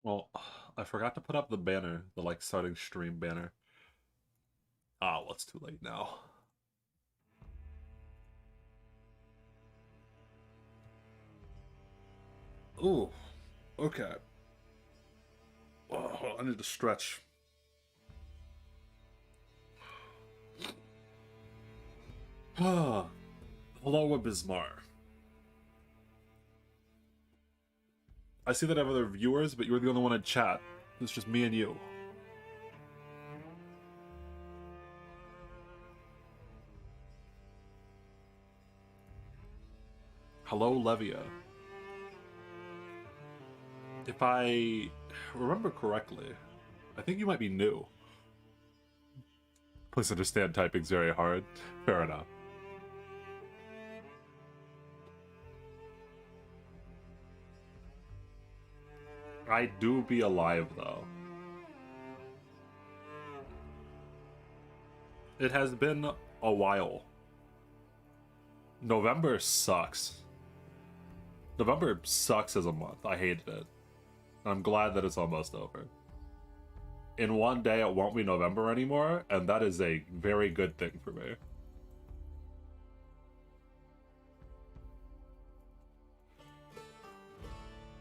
Well, I forgot to put up the banner, the like starting stream banner. Ah, well, it's too late now. Ooh, okay. Oh, I need to stretch. Ah, hello, Abismar. I see that I have other viewers, but you're the only one in chat. It's just me and you. Hello, Levia. If I remember correctly, I think you might be new. Please understand typing's very hard. Fair enough. I do be alive, though. It has been a while. November sucks. November sucks as a month. I hated it. I'm glad that it's almost over. In one day, it won't be November anymore, and that is a very good thing for me.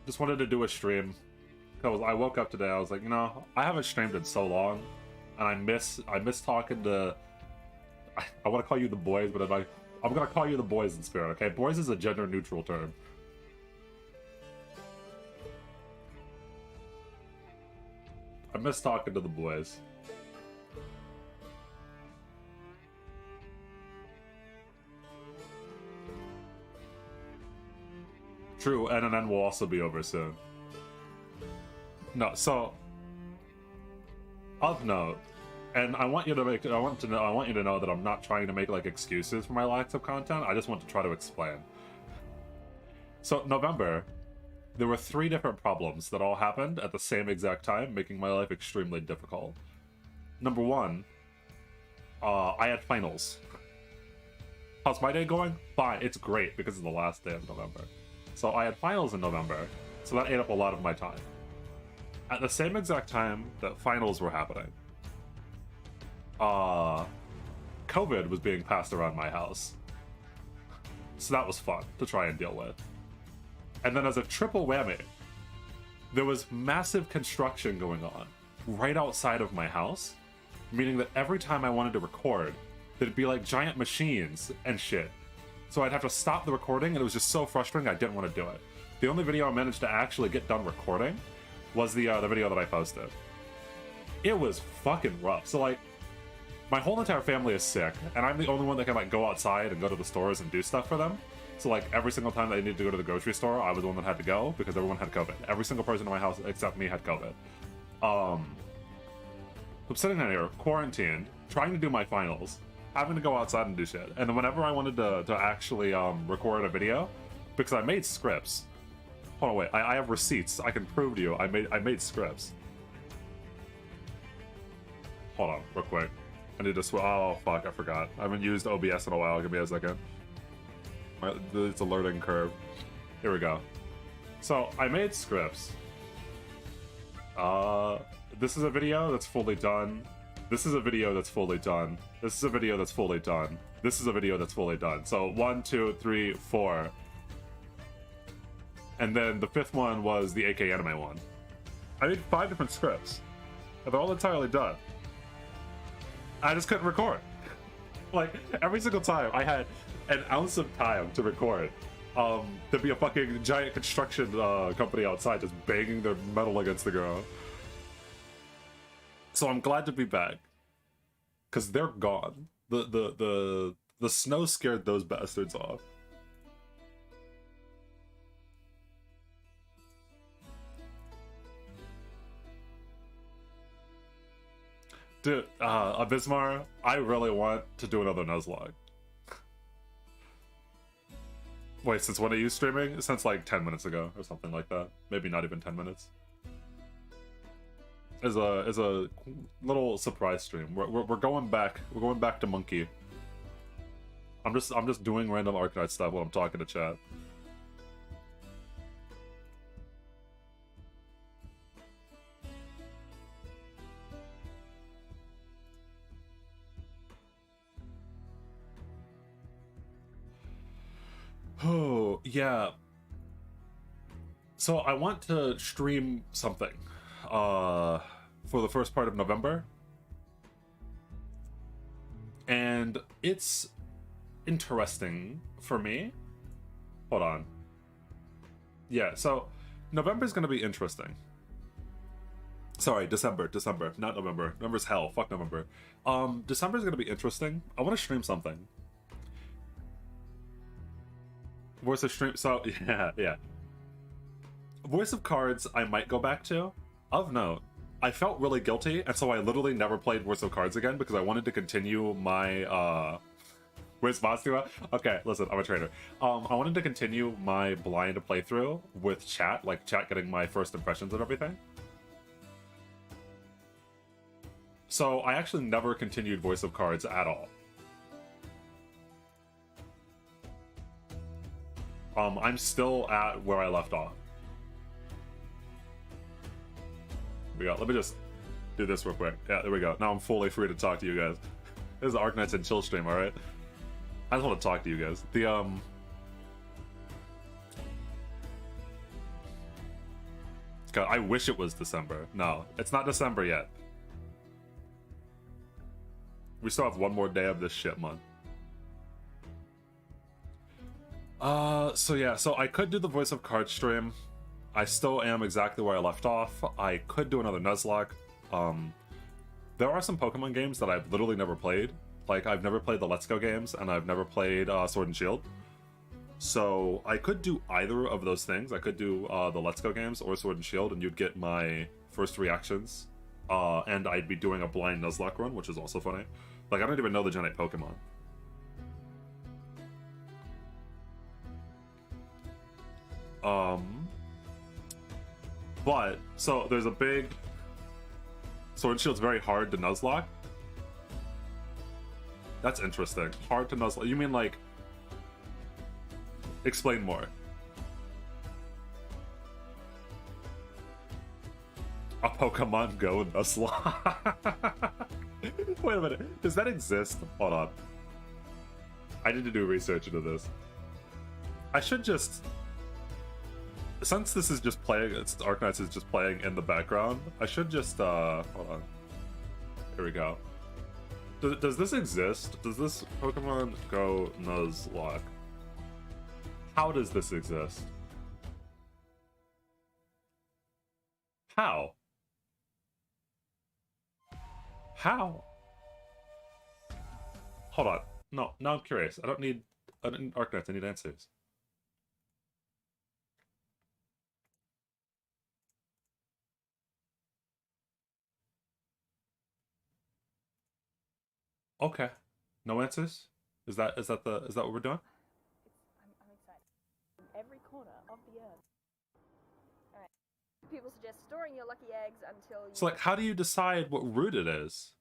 Just wanted to do a stream. Because I woke up today, I was like, I haven't streamed in so long, and I miss talking to. I want to call you the boys, but I'm gonna call you the boys in spirit. Okay, boys is a gender neutral term. I miss talking to the boys. True, NNN will also be over soon. No, so of note, and I want you to know that I'm not trying to make like excuses for my lack of content. I just want to try to explain. So November, there were 3 different problems that all happened at the same exact time, making my life extremely difficult. Number 1, I had finals. How's my day going? Fine, it's great because it's the last day of November. So I had finals in November, so that ate up a lot of my time. At the same exact time that finals were happening, COVID was being passed around my house. So that was fun to try and deal with. And then as a triple whammy, there was massive construction going on right outside of my house, meaning that every time I wanted to record, there'd be like giant machines and shit. So I'd have to stop the recording, and it was just so frustrating I didn't want to do it. The only video I managed to actually get done recording was the video that I posted. It was fucking rough. So like, my whole entire family is sick, and I'm the only one that can like go outside and go to the stores and do stuff for them. So like every single time they needed to go to the grocery store, I was the one that had to go because everyone had COVID. Every single person in my house except me had COVID. I'm sitting down here, quarantined, trying to do my finals, having to go outside and do shit. And then whenever I wanted to actually record a video, because I made scripts. Hold on, wait. I have receipts. I can prove to you. I made scripts. Hold on, real quick. I need to oh fuck, I forgot. I haven't used OBS in a while. Give me a second. It's a learning curve. Here we go. So I made scripts. This is a video that's fully done. This is a video that's fully done. This is a video that's fully done. This is a video that's fully done. So 1, 2, 3, 4. And then the 5th one was the AK anime one. I made 5 different scripts. And they're all entirely done. I just couldn't record. Like, every single time I had an ounce of time to record, there'd be a fucking giant construction company outside just banging their metal against the ground. So I'm glad to be back. Because they're gone. The snow scared those bastards off. Dude, Abismar, I really want to do another Nuzlocke. Wait, since when are you streaming? Since like 10 minutes ago or something like that. Maybe not even 10 minutes. Is a little surprise stream. We're going back. We're going back to Monkey. I'm just doing random Arknight stuff while I'm talking to chat. So yeah, so I want to stream something for the first part of November, and it's interesting for me. Hold on. Yeah, so November's gonna be interesting. Sorry, December, not November. November's hell. Fuck November. December's gonna be interesting. I want to stream something. Voice of stream. So yeah. Voice of Cards, I might go back to. Of note, I felt really guilty, and so I literally never played Voice of Cards again because I wanted to continue my Where's Mastua? Okay, listen, I'm a trainer. I wanted to continue my blind playthrough with chat, like chat getting my first impressions and everything. So I actually never continued Voice of Cards at all. I'm still at where I left off. Here we go. Let me just do this real quick. Yeah, there we go. Now I'm fully free to talk to you guys. This is the Arknights and Chill stream, alright? I just want to talk to you guys. God, I wish it was December. No, it's not December yet. We still have one more day of this shit month. So yeah, so I could do the Voice of Cards stream. I still am exactly where I left off. I could do another Nuzlocke. There are some Pokemon games that I've literally never played. Like, I've never played the Let's Go games, and I've never played Sword and Shield. So I could do either of those things. I could do the Let's Go games or Sword and Shield, and you'd get my first reactions. And I'd be doing a blind Nuzlocke run, which is also funny. Like, I don't even know the Gen 8 Pokemon. But, so there's a big... Sword and Shield's very hard to Nuzlocke. That's interesting. Hard to Nuzlocke. You mean, like... Explain more. A Pokemon Go Nuzlocke? Wait a minute. Does that exist? Hold on. I need to do research into this. I should just... Since this is just playing, Arknights is just playing in the background, I should just, hold on. Here we go. Does this exist? Does this Pokemon Go Nuzlocke? How does this exist? How? How? Hold on. No, now I'm curious. I don't need Arknights, I need answers. Okay. No answers? Is that what we're doing? I'm excited. Every corner of the earth. Alright. People suggest storing your lucky eggs until you... So, like, how do you decide what route it is?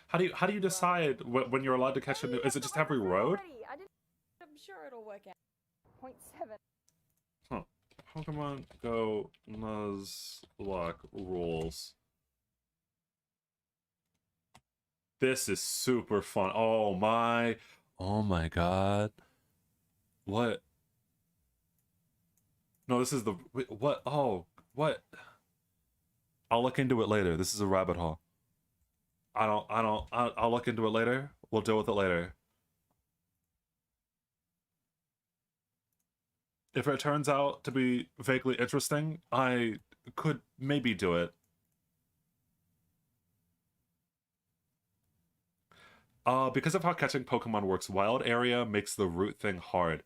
How do you decide when you're allowed to catch a new... Is it just every road? I'm sure it'll work out. 0.7. Huh. Pokemon Go Nuzlocke rules. This is super fun. Oh my god. What? No, this is the... Wait, what? Oh, what? I'll look into it later. This is a rabbit hole. I'll look into it later. We'll deal with it later. If it turns out to be vaguely interesting, I could maybe do it. Because of how catching Pokemon works, wild area makes the route thing hard.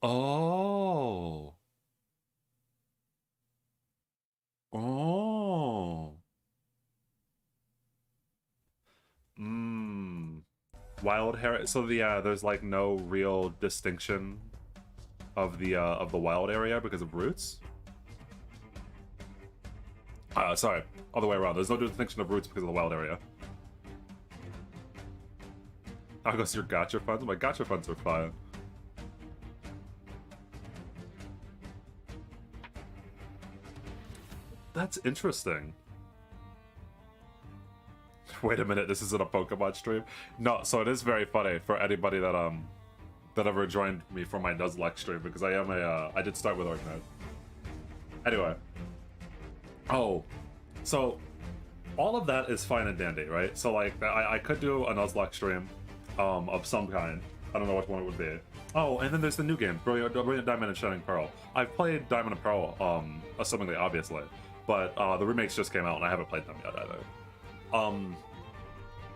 Oh. Oh. Wild area. So there's like no real distinction of the wild area because of routes. Sorry, other way around. There's no distinction of routes because of the wild area. How goes your gacha funds? My gacha funds are fine. That's interesting. Wait a minute, this isn't a Pokemon stream. No, so it is very funny for anybody that ever joined me for my Nuzlocke stream, because I did start with Arcanine. Anyway. Oh, so all of that is fine and dandy, right? So like I could do a Nuzlocke stream of some kind. I don't know which one it would be. Oh, and then there's the new game, Brilliant Diamond and Shining Pearl. I've played Diamond and Pearl, assumingly, obviously, but the remakes just came out and I haven't played them yet either.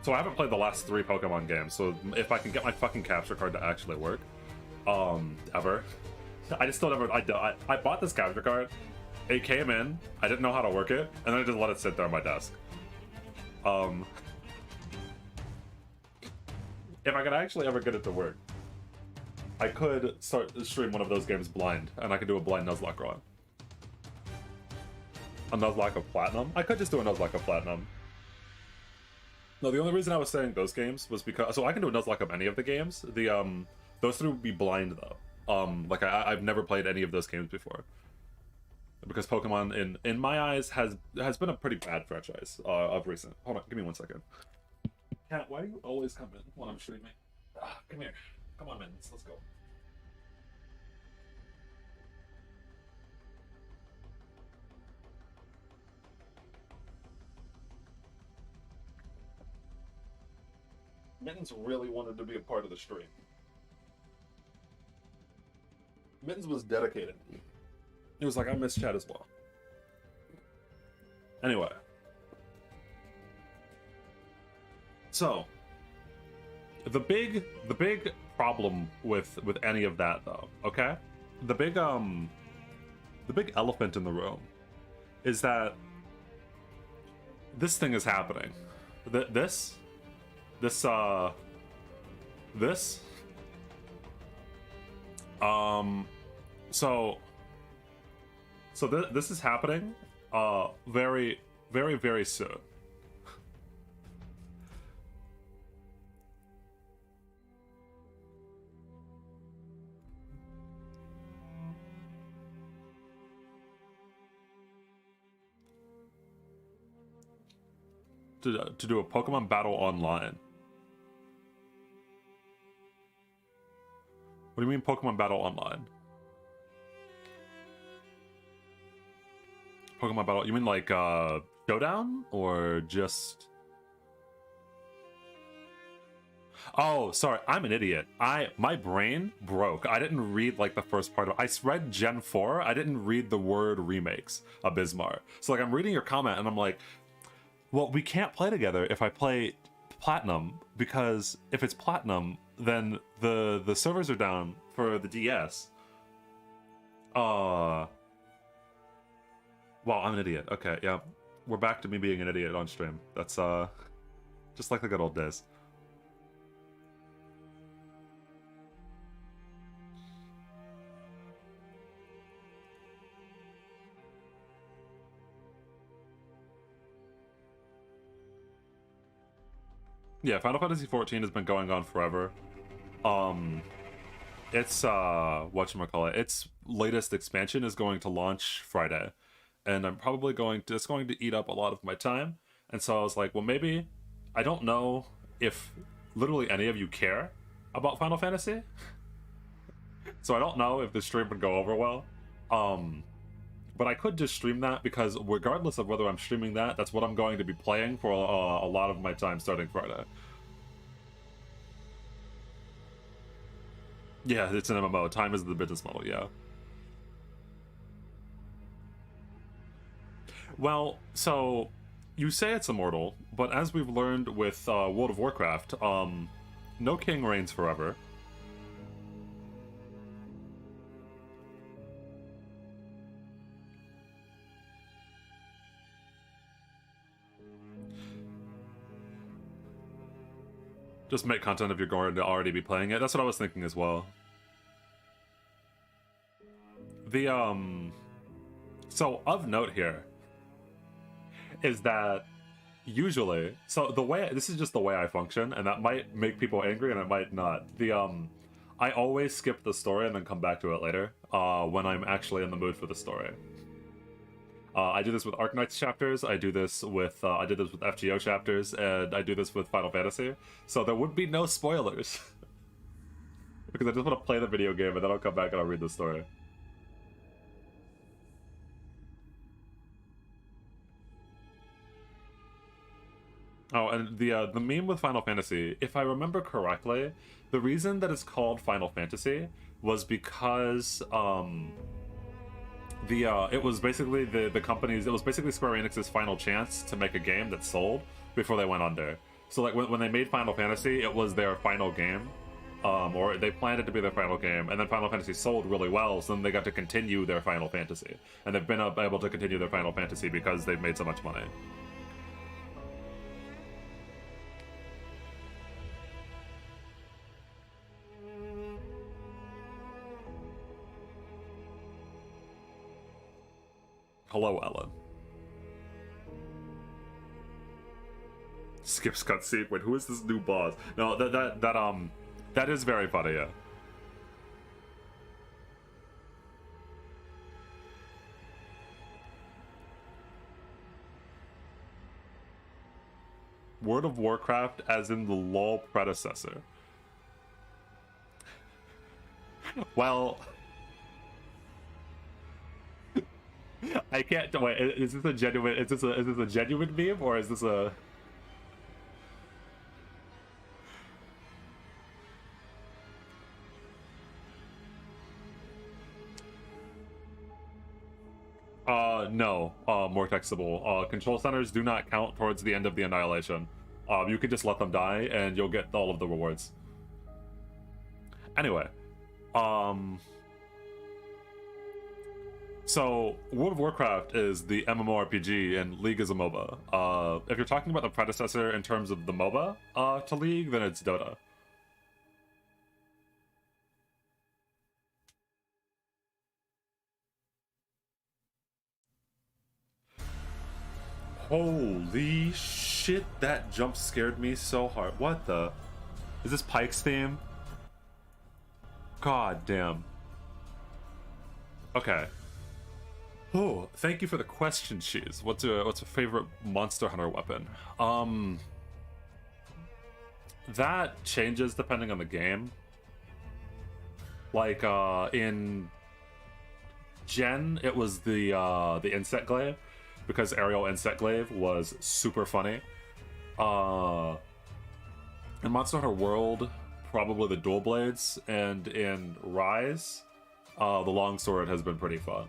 So I haven't played the last 3 Pokemon games, so if I can get my fucking capture card to actually work, ever. I just still never, I bought this capture card, it came in, I didn't know how to work it, and then I just let it sit there on my desk. If I could actually ever get it to work, I could stream one of those games blind, and I could do a blind Nuzlocke run. A Nuzlocke of Platinum? I could just do a Nuzlocke of Platinum. No, the only reason I was saying those games was because... So I can do a Nuzlocke of any of the games. Those 3 would be blind, though. Like, I've never played any of those games before. Because Pokemon, in my eyes, has been a pretty bad franchise of recent. Hold on, give me 1 second. Cat, why do you always come in when I'm streaming? Come here. Come on, Mittens, let's go. Mittens really wanted to be a part of the stream. Mittens was dedicated. He was like, I miss chat as well. Anyway. So, the big problem with any of that, though, okay? The big elephant in the room is that this thing is happening. This so this is happening very, very, very soon. To do a Pokemon battle online. What do you mean Pokemon battle online? Pokemon battle, you mean like Showdown or just... Oh, sorry, I'm an idiot. My brain broke. I didn't read like the first part of I read Gen 4. I didn't read the word remakes of Bismarck. So like I'm reading your comment and I'm like, well, we can't play together if I play Platinum, because if it's Platinum, then the servers are down for the DS. Well, I'm an idiot. Okay, yeah. We're back to me being an idiot on stream. That's just like the good old days. Yeah, Final Fantasy XIV has been going on forever. It's whatchamacallit, its latest expansion is going to launch Friday. And I'm probably it's going to eat up a lot of my time. And so I was like, well, maybe, I don't know if literally any of you care about Final Fantasy. So I don't know if the stream would go over well. But I could just stream that, because regardless of whether I'm streaming that, that's what I'm going to be playing for a lot of my time starting Friday. Yeah, it's an MMO. Time is the business model, yeah. Well, so you say it's immortal, but as we've learned with World of Warcraft, no king reigns forever. Just make content if you're going to already be playing it. That's what I was thinking as well. So of note here is that usually, so this is just the way I function, and that might make people angry and it might not. I always skip the story and then come back to it later, when I'm actually in the mood for the story. I do this with Arknights chapters. I do this with I did this with FGO chapters, and I do this with Final Fantasy. So there would be no spoilers because I just want to play the video game and then I'll come back and I'll read the story. Oh, and the meme with Final Fantasy, if I remember correctly, the reason that it's called Final Fantasy was because it was basically the company's, it was basically Square Enix's final chance to make a game that sold before they went under. So like when they made Final Fantasy, it was their final game, or they planned it to be their final game, and then Final Fantasy sold really well, so then they got to continue their Final Fantasy, and they've been able to continue their Final Fantasy because they've made so much money. Hello, Ellen. Skips cutscene. Wait, who is this new boss? No, that is very funny. Yeah. World of Warcraft, as in the LoL predecessor. Well. I can't wait. Is this a genuine? Is this a genuine meme or is this a? No. More textable. Control centers do not count towards the end of the annihilation. You can just let them die and you'll get all of the rewards. Anyway, so World of Warcraft is the MMORPG and League is a MOBA. If you're talking about the predecessor in terms of the MOBA to League, then it's Dota. Holy shit, that jump scared me so hard. What the? Is this Pike's theme? God damn. Okay. Oh, thank you for the question, Cheese. What's a favorite Monster Hunter weapon? That changes depending on the game. Like in Gen, it was the Insect Glaive, because Aerial Insect Glaive was super funny. In Monster Hunter World, probably the Dual Blades, and in Rise, the Longsword has been pretty fun.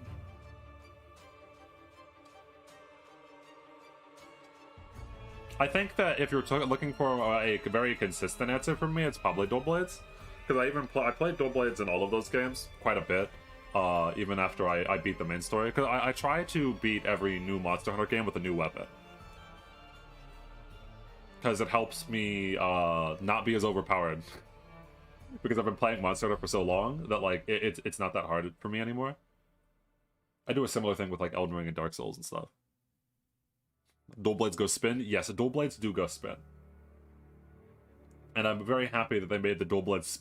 I think that if you're looking for a very consistent answer from me, it's probably Dual Blades, because I played Dual Blades in all of those games quite a bit. Even after I beat the main story, because I try to beat every new Monster Hunter game with a new weapon, because it helps me not be as overpowered. Because I've been playing Monster Hunter for so long that like it's not that hard for me anymore. I do a similar thing with like Elden Ring and Dark Souls and stuff. Dual Blades go spin? Yes, Dual Blades do go spin. And I'm very happy that they made the Dual Blades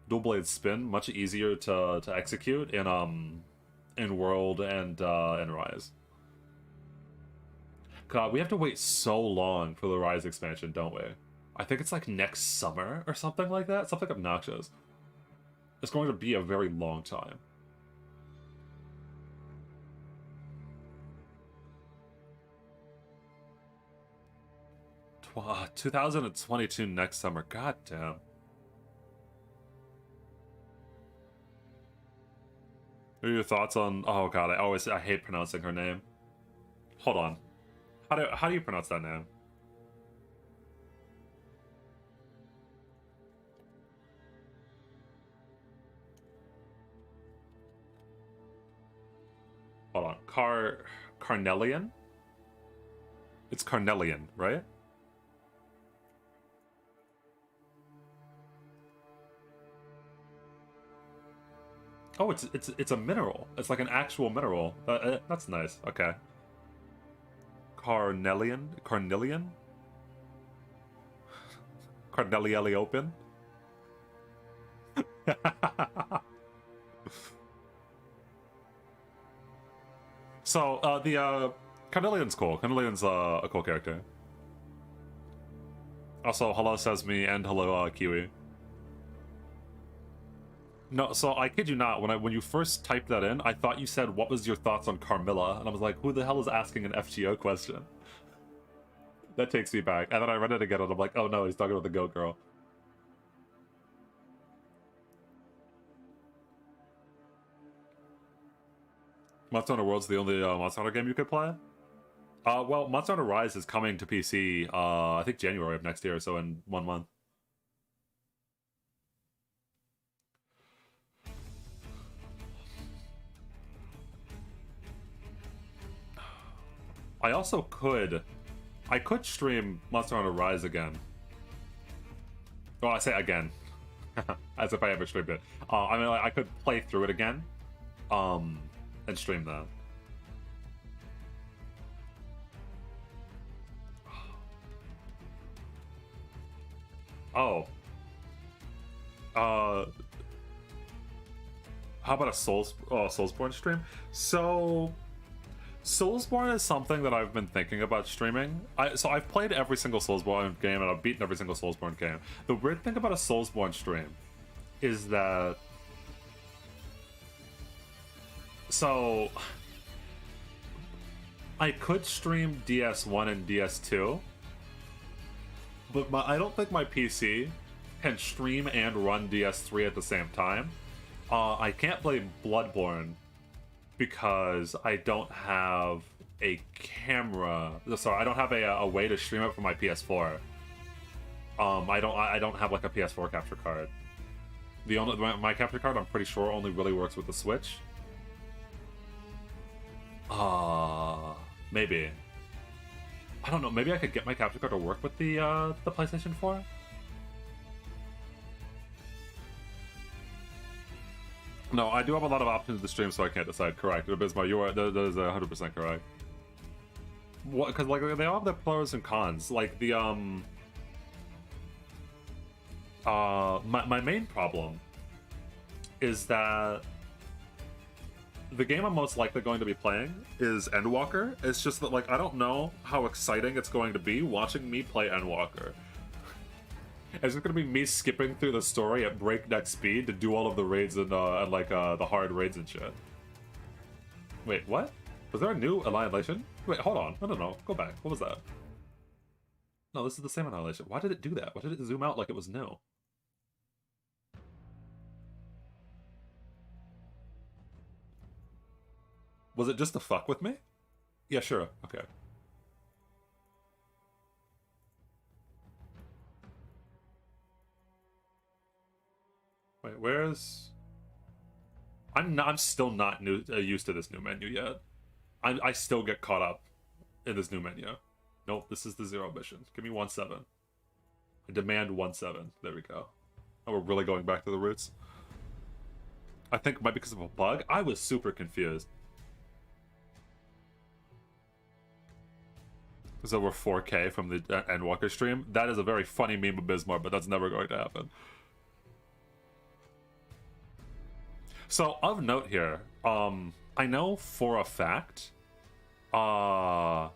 Dual Blades spin much easier to execute in World and in Rise. God, we have to wait so long for the Rise expansion, don't we? I think it's like next summer or something like that. Something obnoxious. It's going to be a very long time. Wow, 2022 next summer. God damn. What are your thoughts on? Oh god, I hate pronouncing her name. Hold on. How do you pronounce that name? Hold on. Carnelian? It's Carnelian, right? Oh, it's a mineral. It's like an actual mineral. That's nice. Okay. Carnelian? Carnelian? Carnelielli open? So, Carnelian's cool. Carnelian's a cool character. Also, hello Sesame and hello Kiwi. No, so I kid you not, when you first typed that in, I thought you said, what was your thoughts on Carmilla? And I was like, who the hell is asking an FGO question? That takes me back. And then I read it again and I'm like, oh no, he's talking about the Goat Girl. Monster Hunter World's the only Monster Hunter game you could play? Well, Monster Hunter Rise is coming to PC, I think January of next year, so in 1 month. I also could stream Monster Hunter Rise again. Well, I say again, as if I ever streamed it. I mean, I could play through it again, and stream that. Oh. How about a Soulsborne stream? So, Soulsborne is something that I've been thinking about streaming. So I've played every single Soulsborne game and I've beaten every single Soulsborne game. The weird thing about a Soulsborne stream is that... So... I could stream DS1 and DS2, but I don't think my PC can stream and run DS3 at the same time. I can't play Bloodborne because I don't have a camera. Sorry, I don't have a way to stream it from my PS4. I don't have like a PS4 capture card. My capture card, I'm pretty sure, only really works with the Switch. Maybe. I don't know. Maybe I could get my capture card to work with the PlayStation 4. No, I do have a lot of options to stream, so I can't decide. Correct, Abysmal, that is 100% correct. What? Because like they all have their pros and cons. Like the my main problem is that the game I'm most likely going to be playing is Endwalker. It's just that like I don't know how exciting it's going to be watching me play Endwalker. It's just gonna be me skipping through the story at breakneck speed to do all of the raids and like the hard raids and shit. Wait, what? Was there a new Annihilation? Wait, hold on. No. Go back. What was that? No, this is the same Annihilation. Why did it do that? Why did it zoom out like it was new? Was it just to fuck with me? Yeah, sure. Okay. Wait, where's... I'm still not used to this new menu yet. I still get caught up in this new menu. Nope, this is the 0 mission. Give me 1-7. I demand 1-7. There we go. Oh, we're really going back to the roots. I think it might be because of a bug. I was super confused. There's over 4K from the Endwalker stream. That is a very funny meme of Bismarck, but that's never going to happen. So, of note here, I know for a fact, that,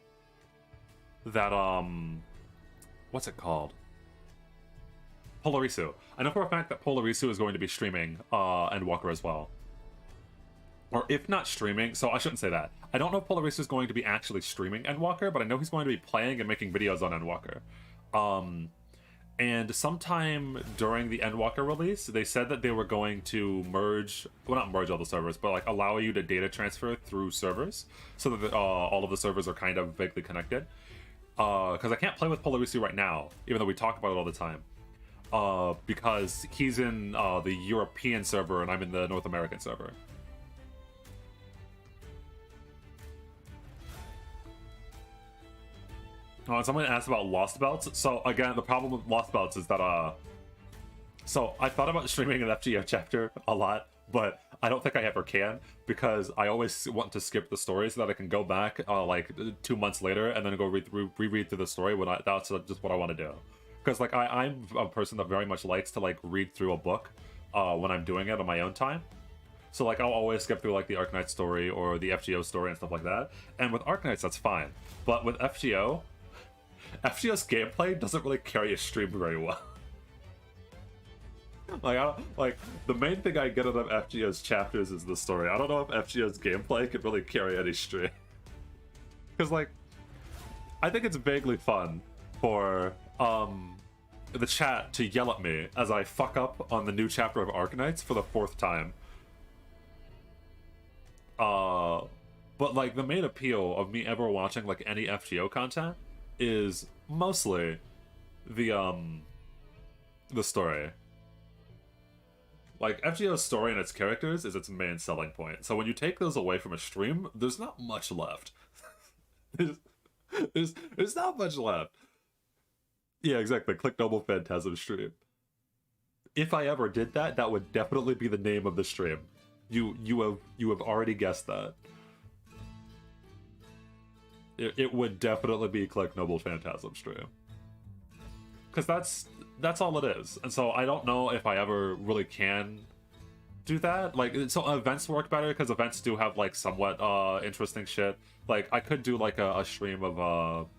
what's it called? Polarisu. I know for a fact that Polarisu is going to be streaming, Endwalker as well. Or if not streaming, so I shouldn't say that. I don't know if Polarisu is going to be actually streaming Endwalker, but I know he's going to be playing and making videos on Endwalker. And sometime during the Endwalker release, they said that they were going to merge, well, not merge all the servers, but like allow you to data transfer through servers, so that all of the servers are kind of vaguely connected. Because I can't play with Polarisu right now, even though we talk about it all the time. Because he's in the European server and I'm in the North American server. Someone asked about Lost Belts. So again, the problem with Lost Belts is that so I thought about streaming an FGO chapter a lot, but I don't think I ever can, because I always want to skip the story so that I can go back like 2 months later and then go reread through the story when that's just what I want to do. Because like I'm a person that very much likes to like read through a book when I'm doing it on my own time. So like I'll always skip through like the Arknights story or the FGO story and stuff like that. And with Arknights, that's fine. But with FGO's gameplay doesn't really carry a stream very well. Like the main thing I get out of FGO's chapters is the story. I don't know if FGO's gameplay could really carry any stream. Because like, I think it's vaguely fun for the chat to yell at me as I fuck up on the new chapter of Arknights for the 4th time. But like the main appeal of me ever watching like any FGO content is mostly the story. Like FGO's story and its characters is its main selling point. So when you take those away from a stream, there's not much left. there's not much left. Yeah, exactly. Click Noble Phantasm stream. If I ever did that, that would definitely be the name of the stream. You have already guessed that. It would definitely be Click Noble Phantasm stream. Because that's all it is. And so I don't know if I ever really can do that. Like, so events work better because events do have like somewhat interesting shit. Like I could do like a stream of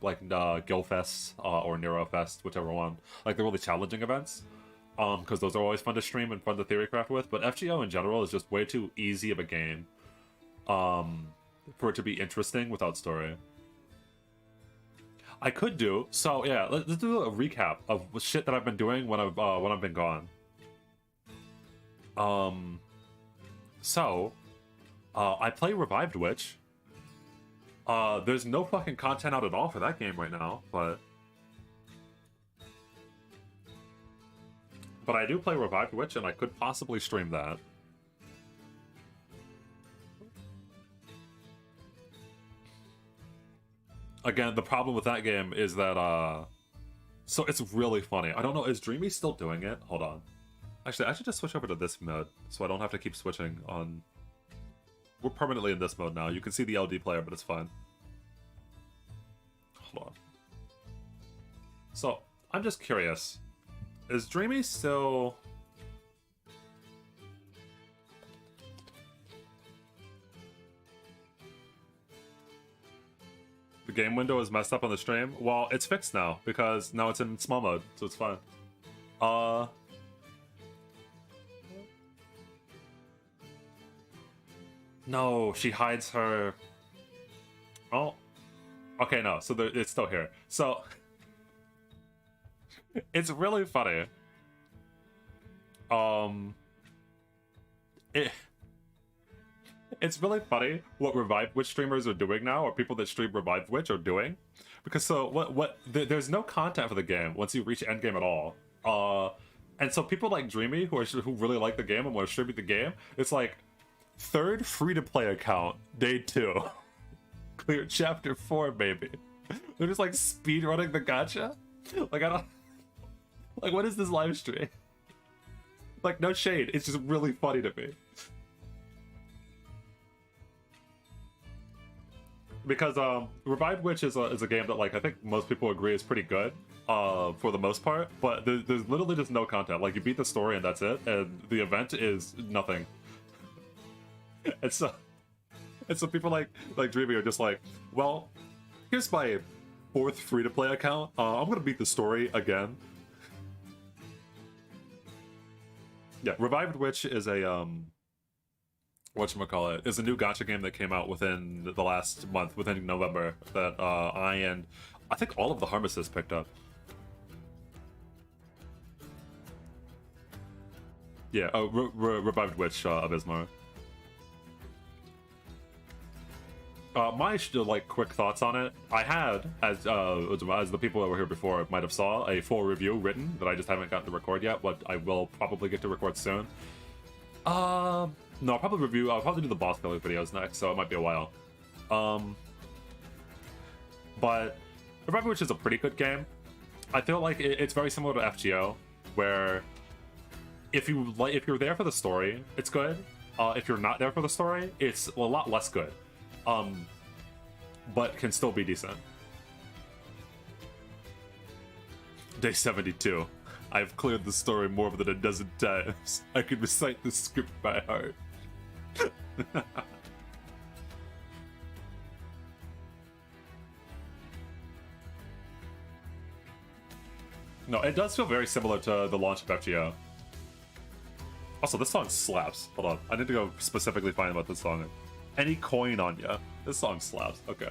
Gilfest or NeuroFest, whichever one. Like the really challenging events. Because those are always fun to stream and fun to theorycraft with. But FGO in general is just way too easy of a game for it to be interesting without story. I could do so. Yeah, let's do a recap of shit that I've been doing when I've been gone. I play Revived Witch. There's no fucking content out at all for that game right now, but I do play Revived Witch, and I could possibly stream that. Again, the problem with that game is that, so it's really funny. I don't know, is Dreamy still doing it? Hold on. Actually, I should just switch over to this mode, so I don't have to keep switching on... We're permanently in this mode now. You can see the LD player, but it's fine. Hold on. So, I'm just curious. Is Dreamy still... The game window is messed up on the stream? Well, it's fixed now, because now it's in small mode, so it's fine. No, she hides her... Oh. Okay, no, so it's still here. So... It's really funny. It's really funny what Revived Witch streamers are doing now, or people that stream Revived Witch are doing. Because so, there's no content for the game once you reach endgame at all. And so people like Dreamy, who really like the game and want to stream the game, it's like, 3rd free-to-play account, day 2. Clear chapter 4, baby. They're just like speedrunning the gacha? Like, I don't... Like, what is this live stream? Like, no shade, it's just really funny to me. Because Revived Witch is a game that, like, I think most people agree is pretty good for the most part, but there's literally just no content. Like, you beat the story and that's it, and the event is nothing. And so people like Dreamy are just like, well, here's my 4th free-to-play account. I'm gonna beat the story again. Yeah, Revived Witch is a whatchamacallit, is a new gacha game that came out within the last month, within November, that I think all of the Harmists picked up. Yeah, Revived Witch, Abysmar. My like quick thoughts on it. I had, as the people that were here before might have saw, a full review written that I just haven't gotten to record yet, but I will probably get to record soon. No, I'll probably do the boss building videos next, so it might be a while. But Revived Witch is a pretty good game. I feel like it's very similar to FGO, where if you're there for the story, it's good. If you're not there for the story, it's a lot less good. But can still be decent. Day 72. I've cleared the story more than a dozen times. I can recite the script by heart. No, it does feel very similar to the launch of FGO. Also, this song slaps. Hold on, I need to go specifically find what this song is. Any coin on ya? This song slaps. Okay.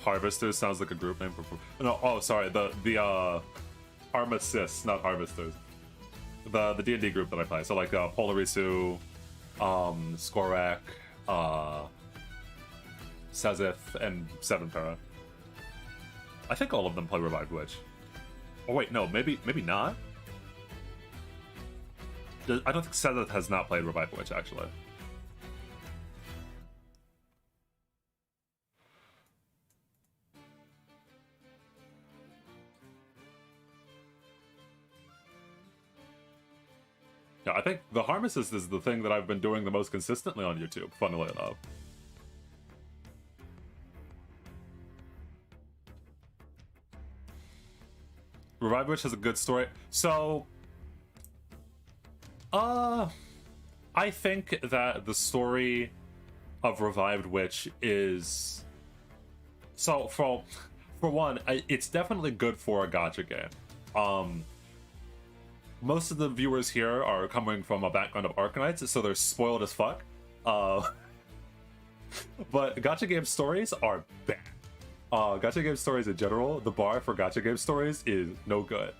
Harvesters sounds like a group name for. No, oh sorry, the Armistice, not Harvesters. The D&D group that I play. So like Polarisu, Skorak, Sazith, and Seven Para. I think all of them play Revived Witch. Oh wait, no, maybe not. I don't think Sazith has not played Revived Witch actually. Yeah, I think the Harmicist is the thing that I've been doing the most consistently on YouTube, funnily enough. Revived Witch has a good story. So, I think that the story of Revived Witch is... So, for one, it's definitely good for a gacha game. Most of the viewers here are coming from a background of Arkanites, so they're spoiled as fuck. But gacha game stories are bad. Gacha game stories in general, the bar for gacha game stories is no good.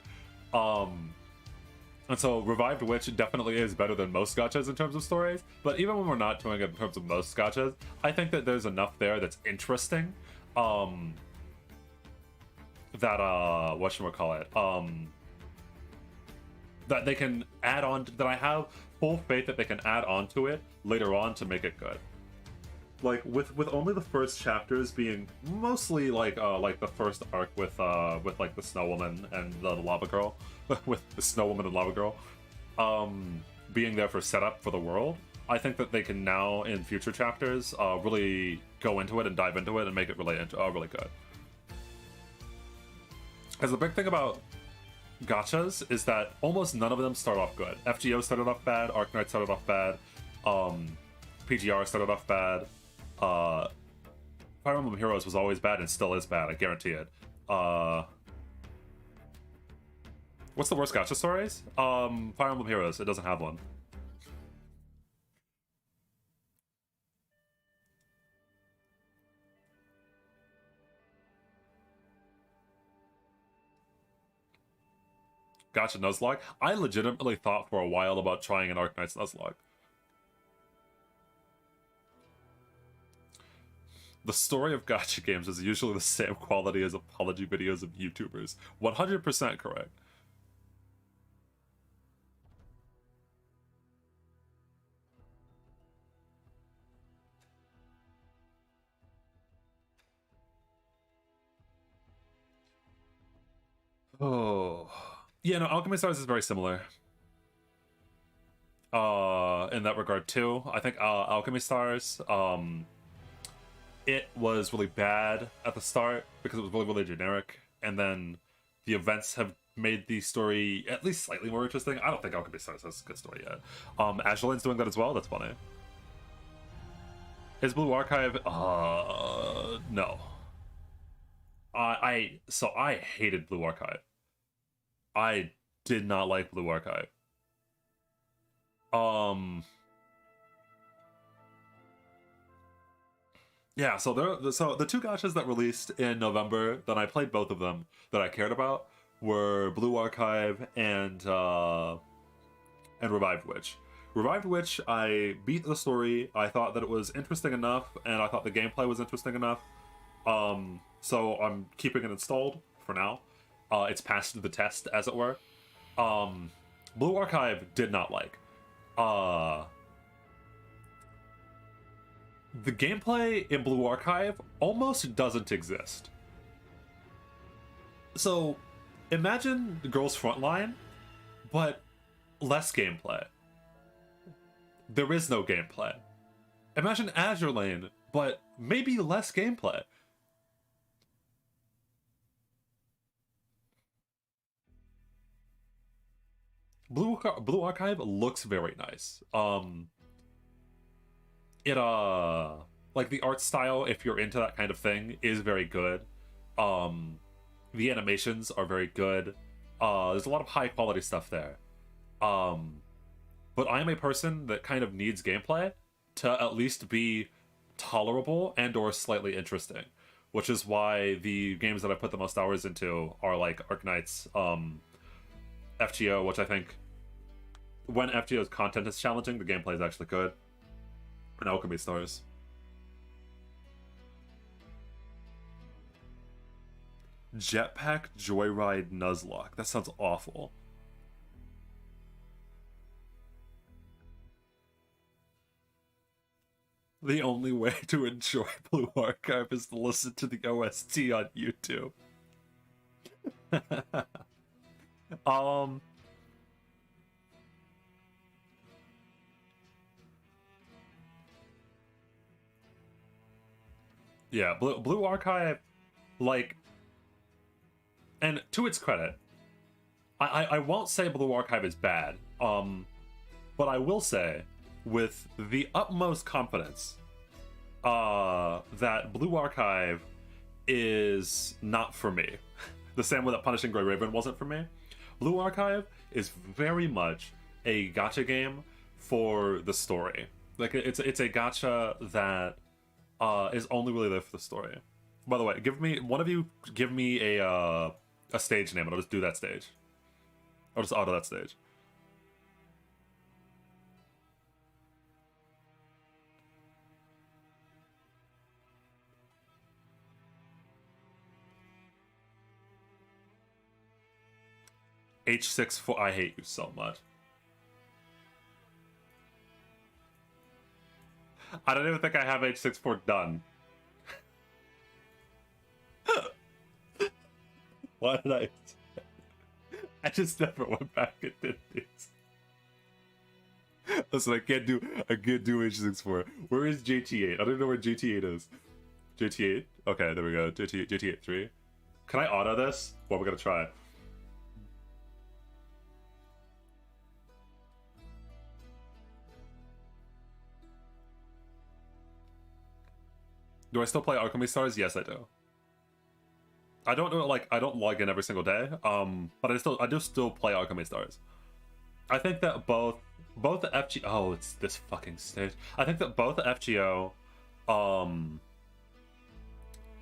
And so Revived Witch definitely is better than most gachas in terms of stories, but even when we're not doing it in terms of most gachas, I think that there's enough there that's interesting. That whatchamacallit, that they can add on, that I have full faith that they can add on to it later on to make it good. Like with only the first chapters being mostly like the first arc with like the Snow Woman and the Lava Girl, with the Snow Woman and Lava Girl, being there for setup for the world. I think that they can now in future chapters really go into it and dive into it and make it really good. Because the big thing about gachas is that almost none of them start off good. FGO started off bad, Arknight started off bad, PGR started off bad, Fire Emblem Heroes was always bad and still is bad, I guarantee it. What's the worst gacha stories? Fire Emblem Heroes, it doesn't have one. Gacha Nuzlocke? I legitimately thought for a while about trying an Arknight's Nuzlocke. The story of gacha games is usually the same quality as apology videos of YouTubers. 100% correct. Oh. Yeah, no, Alchemy Stars is very similar. In that regard too. I think Alchemy Stars, it was really bad at the start because it was really generic, and then the events have made the story at least slightly more interesting. I don't think Alchemy Stars has a good story yet. Azulane's doing that as well. That's funny. Is Blue Archive? No. I hated Blue Archive. I did not like Blue Archive. Yeah, so the two gachas that released in November, that I played both of them, that I cared about, were Blue Archive and Revived Witch. Revived Witch, I beat the story. I thought that it was interesting enough, and I thought the gameplay was interesting enough. So I'm keeping it installed for now. It's passed the test, as it were. Blue Archive did not like. The gameplay in Blue Archive almost doesn't exist. So, imagine the Girls Frontline, but less gameplay. There is no gameplay. Imagine Azure Lane, but maybe less gameplay. Blue Archive looks very nice. It like the art style, if you're into that kind of thing, is very good. The animations are very good. There's a lot of high quality stuff there. But I'm a person that kind of needs gameplay to at least be tolerable and or slightly interesting, which is why the games that I put the most hours into are like Arknights, FGO, which I think when FGO's content is challenging, the gameplay is actually good, and Alchemy Stars. Jetpack Joyride Nuzlocke. That sounds awful. The only way to enjoy Blue Archive is to listen to the OST on YouTube. Yeah, Blue Archive, like, and to its credit, I won't say Blue Archive is bad, but I will say, with the utmost confidence, that Blue Archive is not for me. The same way that Punishing Gray Raven wasn't for me. Blue Archive is very much a gacha game for the story. Like, it's a gacha that is only really there for the story. By the way, one of you give me a stage name, and I'll just do that stage. I'll just auto that stage. H64, I hate you so much. I don't even think I have H64 done. Why did I just never went back and did these. Listen, I can't do H64. Where is JT8? I don't know where JT8 is. JT8? Okay, there we go. JT8 3. Can I auto this? Well, we're gonna try. Do I still play Alchemy Stars? Yes, I do. I don't do it like I don't log in every single day. But I do still play Alchemy Stars. I think that both the FGO. Oh, it's this fucking stage. I think that both the FGO,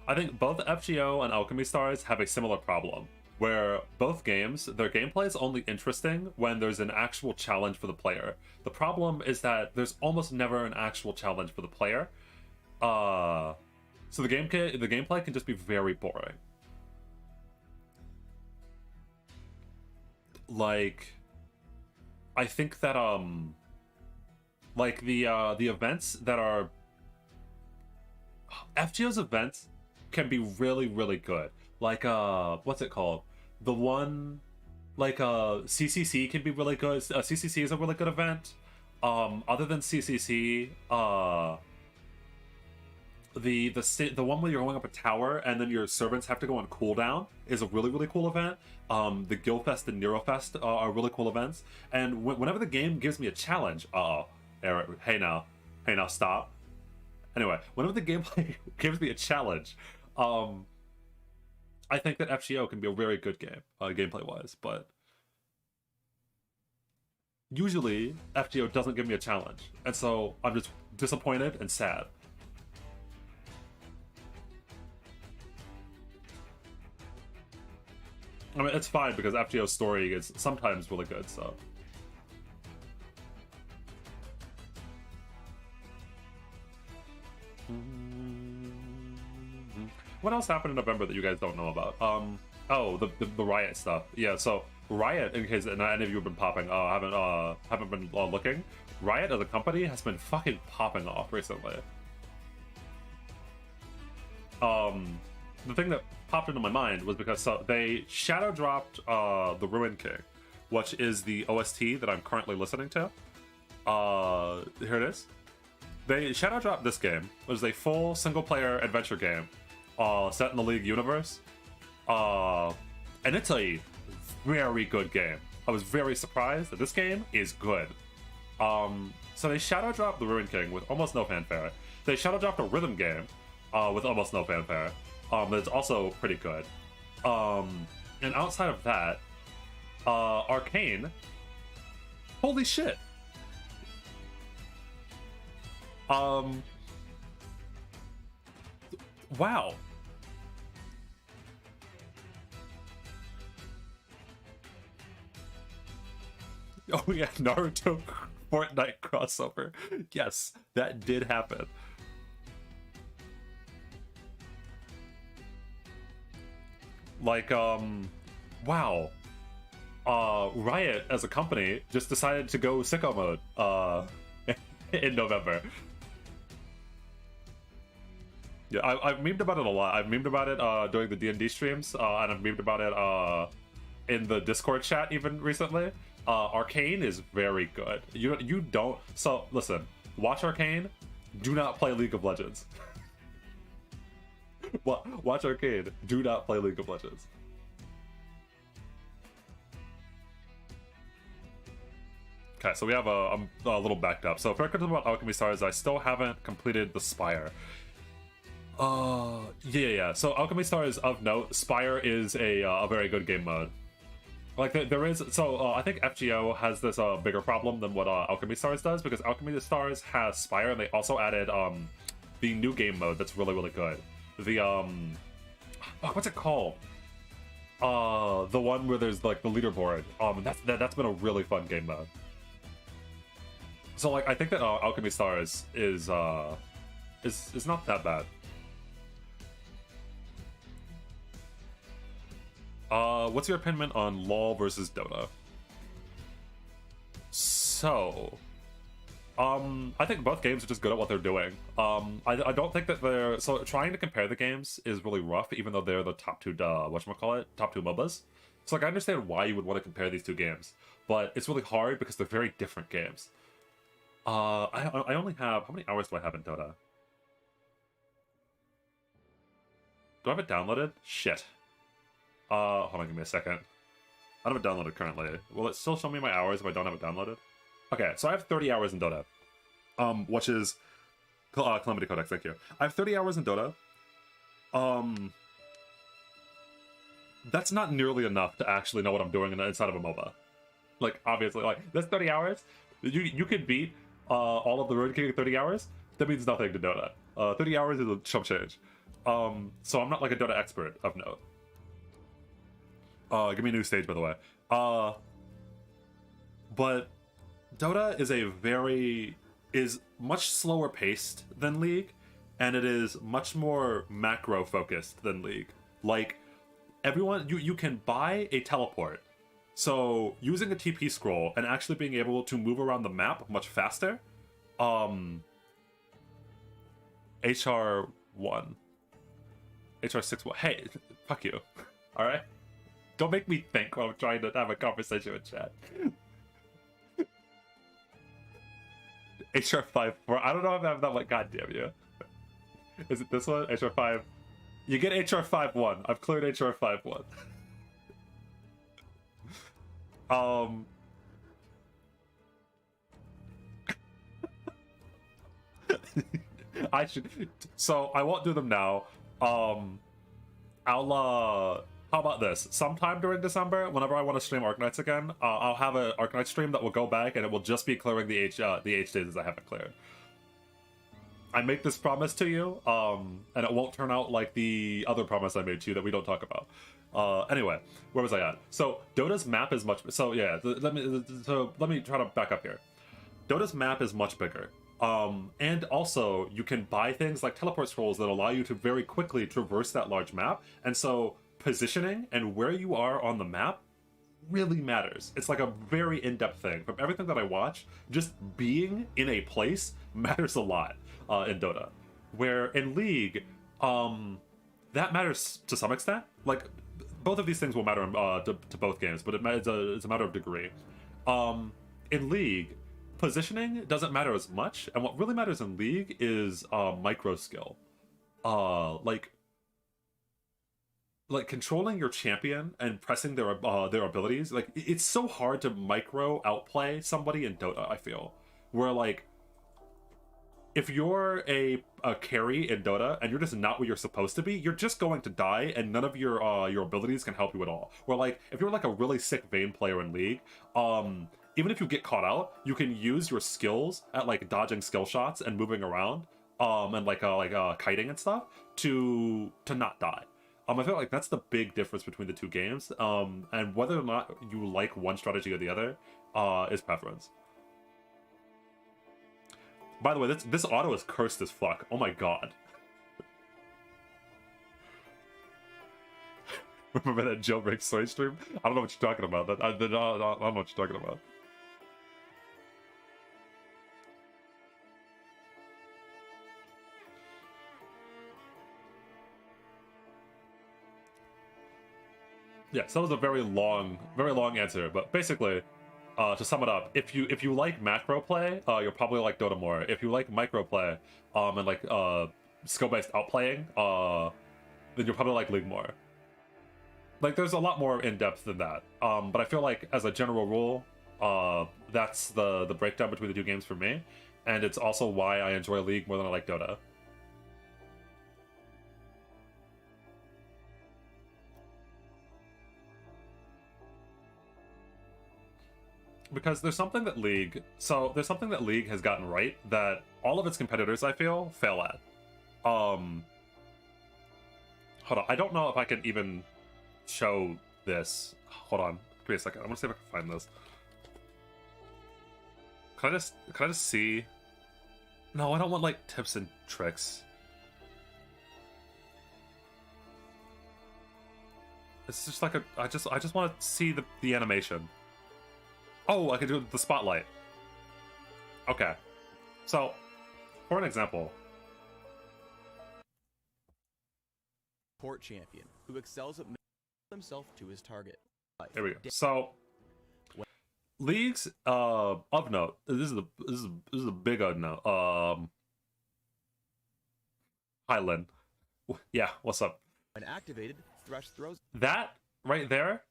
I think both FGO and Alchemy Stars have a similar problem, where both games, their gameplay is only interesting when there's an actual challenge for the player. The problem is that there's almost never an actual challenge for the player. So the gameplay can just be very boring. Like, I think that like the events that are FGO's events can be really, really good. Like what's it called? The one like CCC can be really good. CCC is a really good event. Other than CCC, the one where you're going up a tower and then your servants have to go on cooldown is a really, really cool event. The Guildfest and Neurofest are really cool events. And whenever the game gives me a challenge, Eric, hey now, stop. Anyway, whenever the gameplay gives me a challenge, I think that FGO can be a very good game, gameplay wise, but usually FGO doesn't give me a challenge, and so I'm just disappointed and sad. I mean, it's fine because FGO's story is sometimes really good, so. What else happened in November that you guys don't know about? Oh, the Riot stuff. Yeah, so Riot, in case any of you have been popping, haven't been looking. Riot as a company has been fucking popping off recently. The thing that popped into my mind was because they shadow dropped the Ruin King, which is the OST that I'm currently listening to. Here it is. They shadow dropped this game, which is a full single-player adventure game set in the League universe. And it's a very good game. I was very surprised that this game is good. So they shadow dropped the Ruin King with almost no fanfare. They shadow dropped a rhythm game with almost no fanfare. That's also pretty good. And outside of that, Arcane, holy shit. Wow. Oh yeah, Naruto Fortnite crossover. Yes, that did happen. Like, wow. Riot as a company just decided to go sicko mode in November. Yeah, I've memed about it a lot. I've memed about it during the D&D streams, and I've memed about it in the Discord chat even recently. Arcane is very good. You don't... So, listen. Watch Arcane. Do not play League of Legends. Watch Arcane. Do not play League of Legends. Okay, so we have a little backed up. So, for about Alchemy Stars, I still haven't completed the Spire. Yeah. So, Alchemy Stars, of note, Spire is a very good game mode. Like, there is... So, I think FGO has this bigger problem than what Alchemy Stars does, because Alchemy Stars has Spire, and they also added the new game mode that's really, really good. The, what's it called? The one where there's, like, the leaderboard. That's been a really fun game mode. So, like, I think that Alchemy Stars is not that bad. What's your opinion on LoL versus Dota? So, I think both games are just good at what they're doing. I don't think that they're... So, trying to compare the games is really rough, even though they're the top two, whatchamacallit, top two MOBAs. So, like, I understand why you would want to compare these two games, but it's really hard because they're very different games. I only have... How many hours do I have in Dota? Do I have it downloaded? Shit. Hold on, give me a second. I don't have it downloaded currently. Will it still show me my hours if I don't have it downloaded? Okay, so I have 30 hours in Dota. Which is... Calamity Codex, thank you. I have 30 hours in Dota. That's not nearly enough to actually know what I'm doing inside of a MOBA. Like, obviously, like, that's 30 hours. You could beat all of the Ruin King in 30 hours. That means nothing to Dota. 30 hours is a chump change. So I'm not like a Dota expert of note. Give me a new stage, by the way. But Dota is much slower paced than League, and it is much more macro focused than League. Like, everyone, you can buy a teleport. So using a TP scroll and actually being able to move around the map much faster. HR1. HR6. Hey, fuck you. All right. Don't make me think while I'm trying to have a conversation with chat. HR5. I don't know if I have that one. God damn you. Is it this one? HR5. You get HR5-1. I've cleared HR5-1. I should... So, I won't do them now. How about this? Sometime during December, whenever I want to stream Arknights again, I'll have an Arknight stream that will go back, and it will just be clearing the H stages I haven't cleared. I make this promise to you, and it won't turn out like the other promise I made to you that we don't talk about. Anyway, where was I at? So Dota's map is much... So yeah, let me try to back up here. Dota's map is much bigger. And also, you can buy things like teleport scrolls that allow you to very quickly traverse that large map, and so positioning and where you are on the map really matters. It's like a very in-depth thing. From everything that I watch, just being in a place matters a lot in Dota. Where in League, that matters to some extent. Like, both of these things will matter to both games, but it's a matter of degree. In League, positioning doesn't matter as much, and what really matters in League is micro skill. Like, like controlling your champion and pressing their abilities, like it's so hard to micro outplay somebody in Dota, I feel. Where like if you're a carry in Dota and you're just not what you're supposed to be, you're just going to die, and none of your abilities can help you at all. Where like if you're like a really sick Vayne player in League, even if you get caught out, you can use your skills at like dodging skill shots and moving around, and like kiting and stuff to not die. I feel like that's the big difference between the two games. And whether or not you like one strategy or the other, is preference. By the way, this auto is cursed as fuck. Oh my god. Remember that jailbreak soy stream? I don't know what you're talking about. I don't know what you're talking about. Yeah, so that was a very long answer, but basically, to sum it up, if you like macro play, you'll probably like Dota more. If you like micro play, and like skill-based outplaying, then you'll probably like League more. Like, there's a lot more in depth than that. But I feel like as a general rule, that's the breakdown between the two games for me, and it's also why I enjoy League more than I like Dota. Because there's something that League has gotten right that all of its competitors, I feel, fail at. Hold on, I don't know if I can even show this. Hold on, give me a second. I'm gonna see if I can find this. Can I just see? No, I don't want like tips and tricks. It's just like I just want to see the animation. Oh, I can do the spotlight. Okay. So, for an example. Port champion who excels at himself to his target. Here we go. So, leagues of note. This is a big note. Hi, Lynn. Yeah, what's up? When activated, Thresh throws that right there.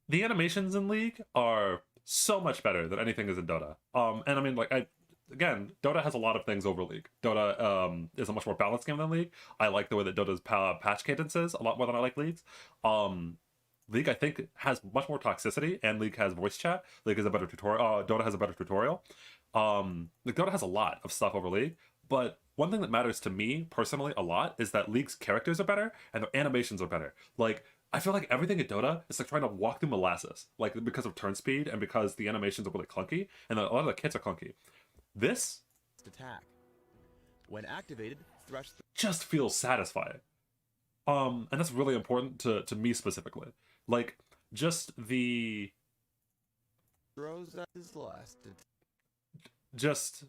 The animations in League are so much better than anything is in Dota. And I mean, like, again, Dota has a lot of things over League. Dota is a much more balanced game than League. I like the way that Dota's patch cadences a lot more than I like League's. League, I think, has much more toxicity, and League has voice chat. League has a better tutorial. Dota has a better tutorial. Like, Dota has a lot of stuff over League, but one thing that matters to me personally a lot is that League's characters are better and their animations are better. Like, I feel like everything in Dota is like trying to walk through molasses, like because of turn speed and because the animations are really clunky, and a lot of the kits are clunky. This attack. When activated, Thresh just feels satisfying. And that's really important to me specifically. Like, just the throws at his last. Just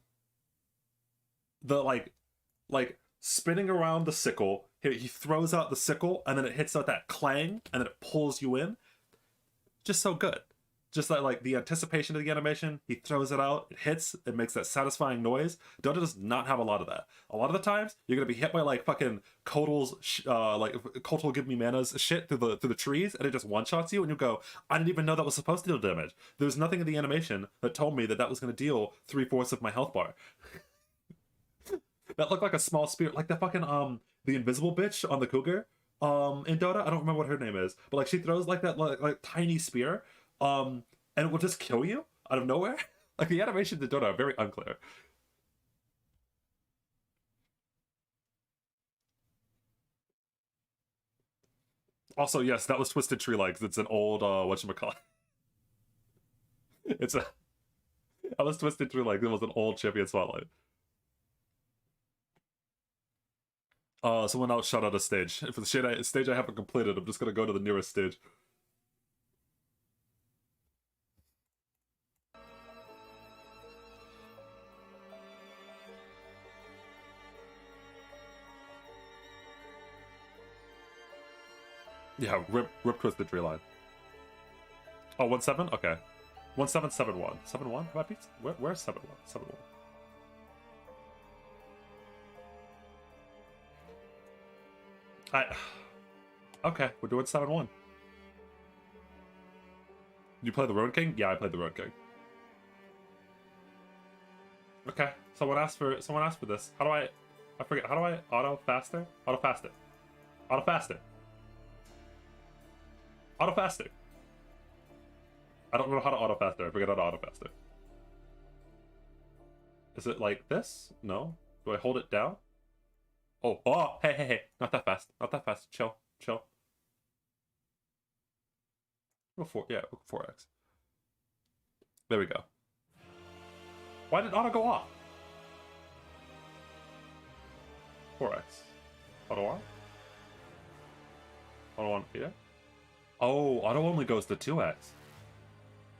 the like spinning around the sickle. He throws out the sickle, and then it hits out that clang, and then it pulls you in. Just so good. Just like the anticipation of the animation, he throws it out, it hits, it makes that satisfying noise. Dota does not have a lot of that. A lot of the times, you're gonna be hit by like fucking Kotal's, like Kotal give me mana's shit through the trees, and it just one-shots you, and you go, I didn't even know that was supposed to deal damage. There's nothing in the animation that told me that that was gonna deal 3/4 of my health bar. That looked like a small spear, like the fucking the invisible bitch on the cougar in Dota. I don't remember what her name is, but like she throws like that like tiny spear, and it will just kill you out of nowhere. Like, the animations in Dota are very unclear. Also, yes, that was Twisted Tree Legs. It's an old whatchamacallit. That was Twisted Tree Legs. It was an old champion spotlight. Someone else shot out a stage. For the stage I haven't completed, I'm just gonna go to the nearest stage. Yeah, rip Twisted Tree Line. Oh, 1-7? Okay. 1-7-7-1. 7-1? Have I beat? Where's 7-1? 7-1. Okay, we're doing 7-1. You play the Road King? Yeah, I played the Road King. Okay, someone asked for this. How do I forget, how do I auto faster? Auto faster. Auto faster. Auto faster. I don't know how to auto faster. I forget how to auto faster. Is it like this? No. Do I hold it down? Oh, hey. Not that fast. Not that fast. Chill. Go 4x. There we go. Why did auto go off? 4x. Auto on? Auto on here? Oh, auto only goes to 2x.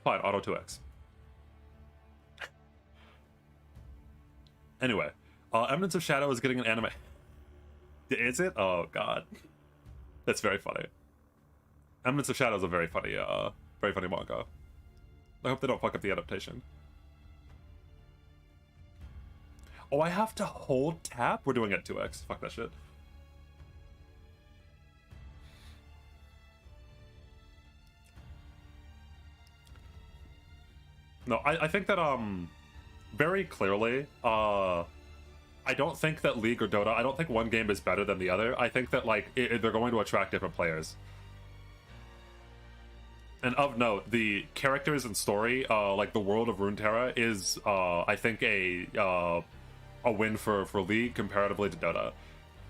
Fine, auto 2x. Anyway, Eminence of Shadow is getting an anime. Is it? Oh god, that's very funny. Eminence of Shadow is a very funny manga. I hope they don't fuck up the adaptation. Oh, I have to hold tap? We're doing it 2x. Fuck that shit. No, I think that, very clearly, I don't think that League or Dota, I don't think one game is better than the other. I think that, like, they're going to attract different players. And of note, the characters and story, like the world of Runeterra, is, I think, a win for League comparatively to Dota.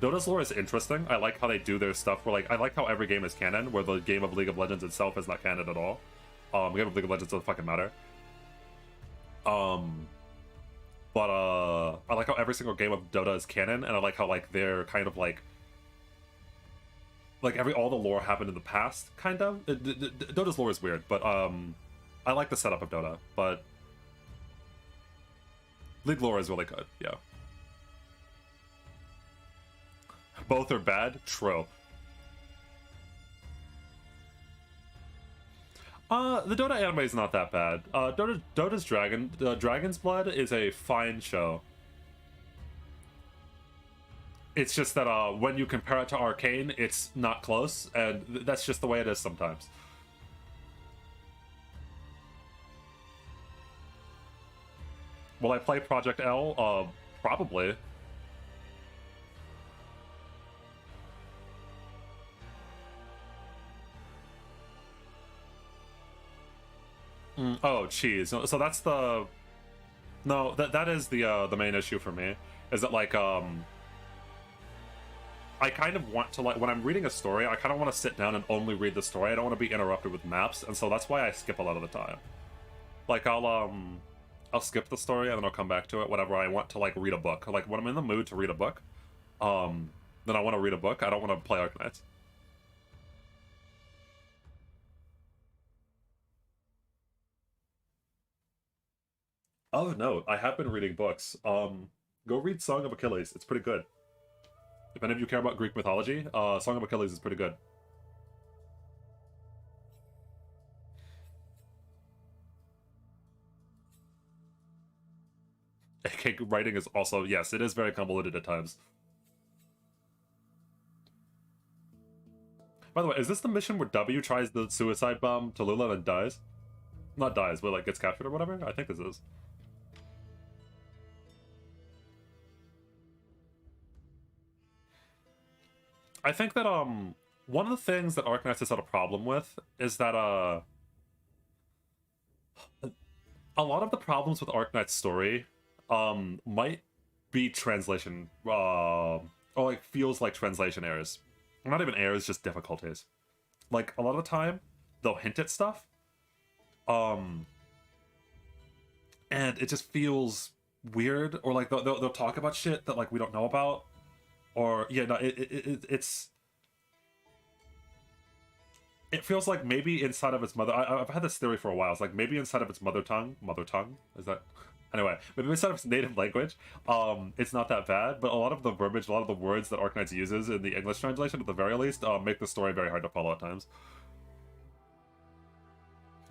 Dota's lore is interesting. I like how they do their stuff. Where, like, I like how every game is canon, where the game of League of Legends itself is not canon at all. The game of League of Legends doesn't fucking matter. But I like how every single game of Dota is canon, and I like how, like, they're kind of like all the lore happened in the past, kind of. Dota's lore is weird, but I like the setup of Dota, but League lore is really good, yeah. Both are bad? True. The Dota anime is not that bad. Dota's Dragon's Blood is a fine show. It's just that when you compare it to Arcane, it's not close, and that's just the way it is sometimes. Will I play Project L? Probably. Oh, cheese. So that's the... No, that is the main issue for me. Is that, like, I kind of want to, like, when I'm reading a story, I kind of want to sit down and only read the story. I don't want to be interrupted with maps, and so that's why I skip a lot of the time. Like, I'll skip the story, and then I'll come back to it whenever I want to, like, read a book. Like, when I'm in the mood to read a book, then I want to read a book. I don't want to play Arknights. Of note, I have been reading books. Go read Song of Achilles. It's pretty good. If any of you care about Greek mythology, Song of Achilles is pretty good. AK writing is also, yes, it is very convoluted at times. By the way, is this the mission where W tries the suicide bomb to Lula and dies? Not dies, but, like, gets captured or whatever? I think this is. I think that, one of the things that Arknights has had a problem with is that, a lot of the problems with Arknight's story, might be translation, or, like, feels like translation errors. Not even errors, just difficulties. Like, a lot of the time, they'll hint at stuff, and it just feels weird, or, like, they'll talk about shit that, like, we don't know about. Or, yeah, no, it feels like maybe inside of its mother... I've had this theory for a while. It's like maybe inside of its mother tongue... Is that... Anyway, maybe inside of its native language, it's not that bad, but a lot of the verbiage, a lot of the words that Arknights uses in the English translation, at the very least, make the story very hard to follow at times.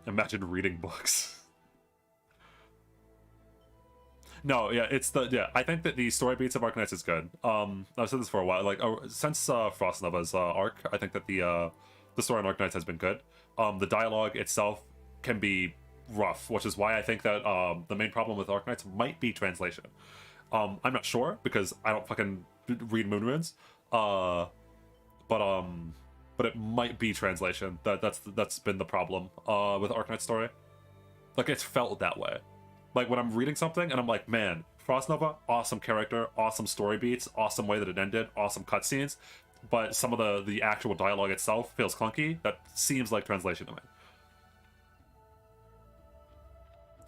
Imagine reading books. No, yeah, it's the yeah. I think that the story beats of Arknights is good. I've said this for a while. Like since Frost Nova's arc, I think that the story on Arknights has been good. The dialogue itself can be rough, which is why I think that the main problem with Arknights might be translation. I'm not sure because I don't fucking read moon runes. But it might be translation. That's been the problem with Arknight's story. Like it's felt that way. Like when I'm reading something and I'm like, man, Frost Nova, awesome character, awesome story beats, awesome way that it ended, awesome cutscenes, but some of the actual dialogue itself feels clunky. That seems like translation to me.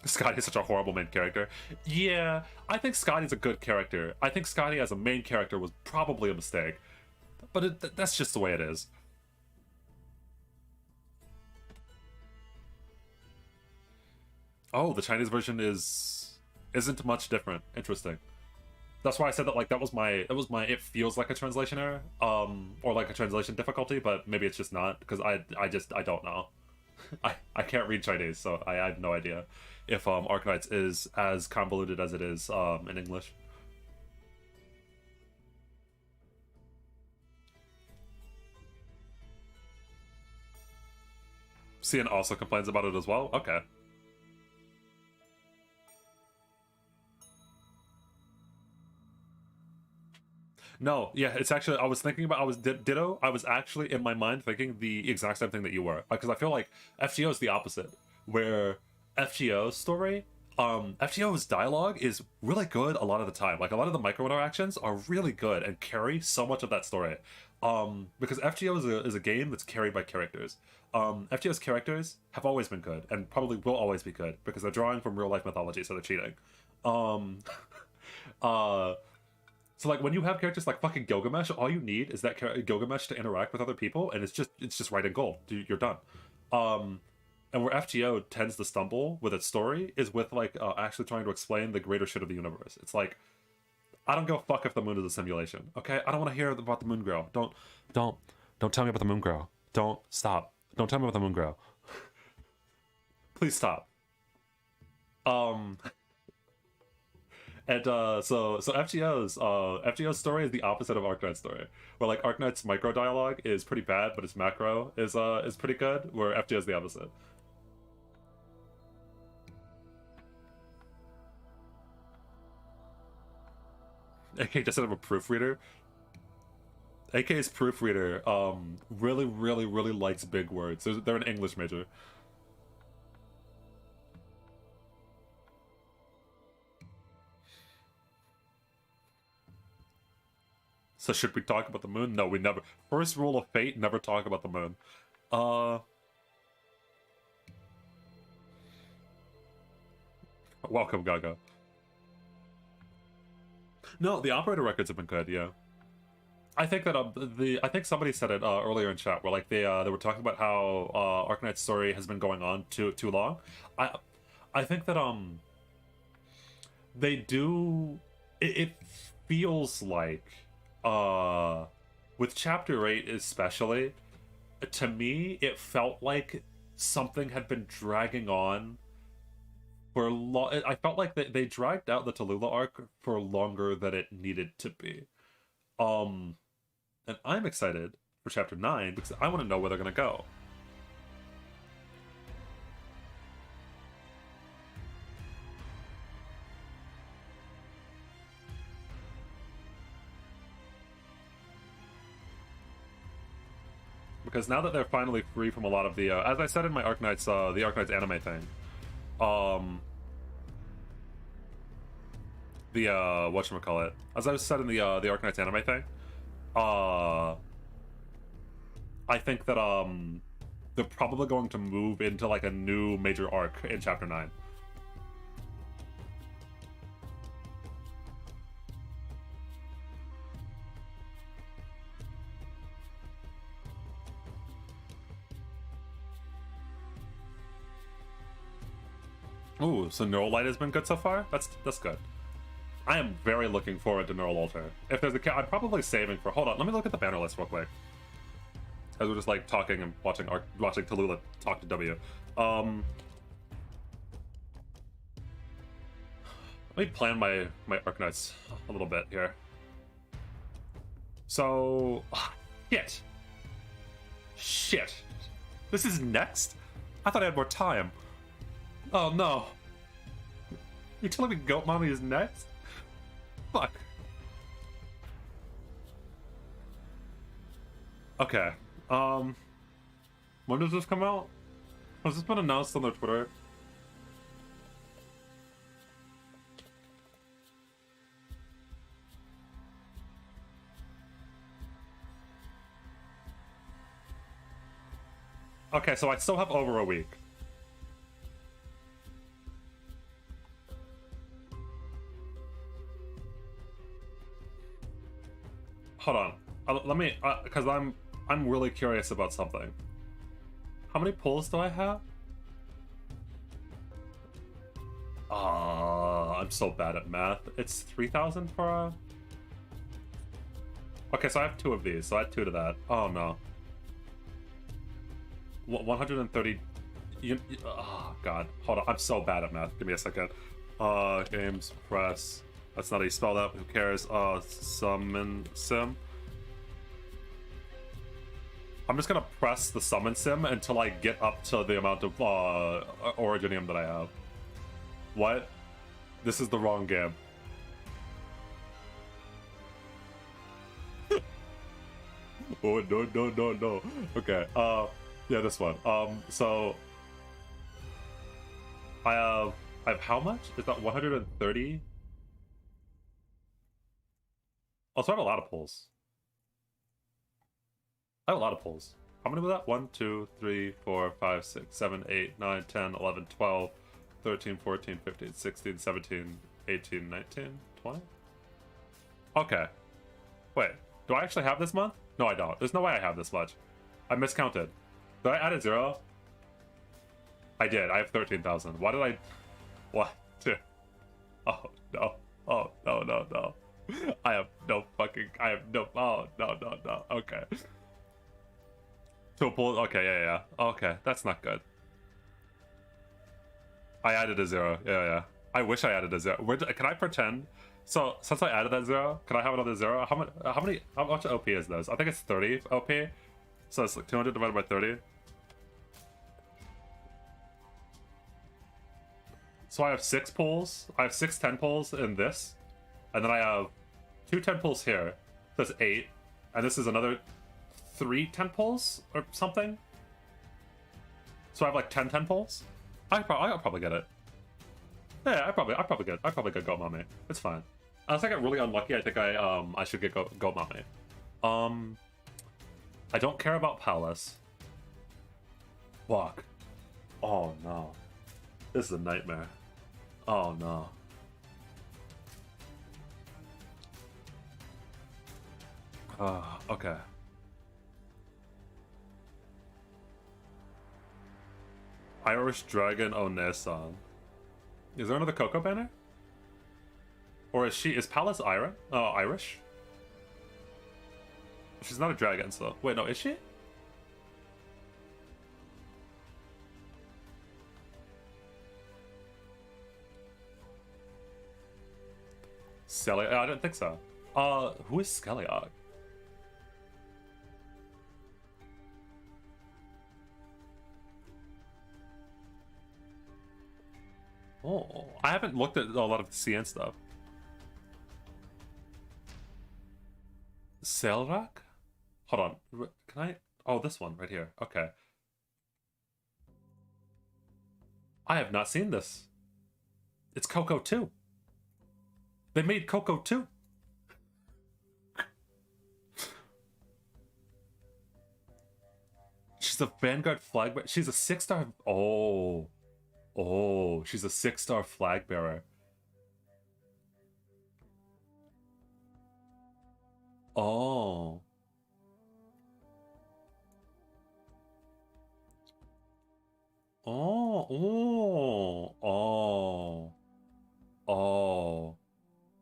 Scotty is such a horrible main character. Yeah, I think Scotty's a good character. I think Scotty as a main character was probably a mistake. But that's just the way it is. Oh, the Chinese version isn't much different. Interesting. That's why I said that like that was my it feels like a translation error, or like a translation difficulty, but maybe it's just not because I don't know. I can't read Chinese, so I have no idea if Arknights is as convoluted as it is in English. Cian also complains about it as well. Okay. No, yeah, it's actually, I was thinking about, Ditto, I was actually in my mind thinking the exact same thing that you were. Because I feel like FGO is the opposite, where FGO's story, FGO's dialogue is really good a lot of the time. Like, a lot of the micro interactions are really good and carry so much of that story. Because FGO is a game that's carried by characters. FGO's characters have always been good, and probably will always be good, because they're drawing from real-life mythology, so they're cheating. So like when you have characters like fucking Gilgamesh, all you need is that Gilgamesh to interact with other people, and it's just right in gold. You're done. And where FGO tends to stumble with its story is with like actually trying to explain the greater shit of the universe. It's like, I don't give a fuck if the moon is a simulation. Okay, I don't want to hear about the moon girl. Don't tell me about the moon girl. Don't stop. Don't tell me about the moon girl. Please stop. And so FGO's story is the opposite of Arknight's story, where like Arknight's micro dialogue is pretty bad, but its macro is pretty good, where FGO is the opposite. AK doesn't have a proofreader. AK's proofreader really likes big words. They're an English major. So should we talk about the moon? No, we never. First rule of fate, never talk about the moon. Welcome, Gaga. No, the operator records have been good, yeah. I think that I think somebody said it earlier in chat where like they were talking about how Arknight's story has been going on too long. I think that they do it feels like with chapter 8 especially, to me it felt like something had been dragging on for I felt like they dragged out the Tallulah arc for longer than it needed to be. And I'm excited for chapter 9 because I want to know where they're gonna go. Because now that they're finally free from a lot of the, as I said in my Arknights, the Arknights anime thing, the whatchamacallit, as I said in the Arknights anime thing, I think that they're probably going to move into like a new major arc in chapter 9. Ooh, so Neural Light has been good so far? That's good. I am very looking forward to Neural Alter. If there's a I'm probably saving for... Hold on, let me look at the banner list real quick. As we're just like talking and watching Tallulah talk to W. Let me plan my Arknights a little bit here. So, shit. Shit. This is next? I thought I had more time. Oh no. You're telling me Goat Mommy is next? Fuck. Okay. When does this come out? Has this been announced on their Twitter? Okay, so I still have over a week. Hold on. Let me, because I'm really curious about something. How many pulls do I have? I'm so bad at math. It's 3,000 for a... Okay, so I have 2 of these, so I add 2 to that. Oh no. 130... Oh god. Hold on, I'm so bad at math. Give me a second. Games, press... That's not how you spell that, who cares? Summon sim. I'm just gonna press the summon sim until I get up to the amount of Originium that I have. What? This is the wrong game. Oh no. Okay, yeah, this one. So I have how much? Is that 130? Also, I have a lot of pulls. I have a lot of pulls. How many was that? 1, 2, 3, 4, 5, 6, 7, 8, 9, 10, 11, 12, 13, 14, 15, 16, 17, 18, 19, 20? Okay. Wait, do I actually have this month? No, I don't. There's no way I have this much. I miscounted. Did I add a 0? I did. I have 13,000. Why did I... What? Oh, no. Oh, no. I have no... Oh, no. Okay. 2 pulls. Okay, yeah. Okay, that's not good. I added a 0. Yeah. I wish I added a 0. Can I pretend? So, since I added that 0, can I have another 0? How much OP is this? I think it's 30 OP. So it's like 200 divided by 30. So I have 6 pulls. I have 6 10 pulls in this. And then I have 2 10 pulls here. That's 8. And this is another 3 10 pulls or something. So I have like 10 10 pulls. I'll probably get it. Yeah, I probably get Goat Mommy. It's fine. Unless I get really unlucky, I think I should get Goat Mommy. I don't care about Palace. Fuck. Oh no. This is a nightmare. Oh no. Okay. Irish Dragon Onesan. Is there another Coco banner? Or is Palace Irish? She's not a dragon, so... Wait, no, is she? Skelly... I don't think so. Who is Skeliog? Oh, I haven't looked at a lot of CN stuff. Selrak? Hold on. Can I? Oh, this one right here. Okay. I have not seen this. It's Coco 2. They made Coco 2. She's a Vanguard flag bearer. She's a 6-star. Oh, she's a 6-star flag bearer. Oh.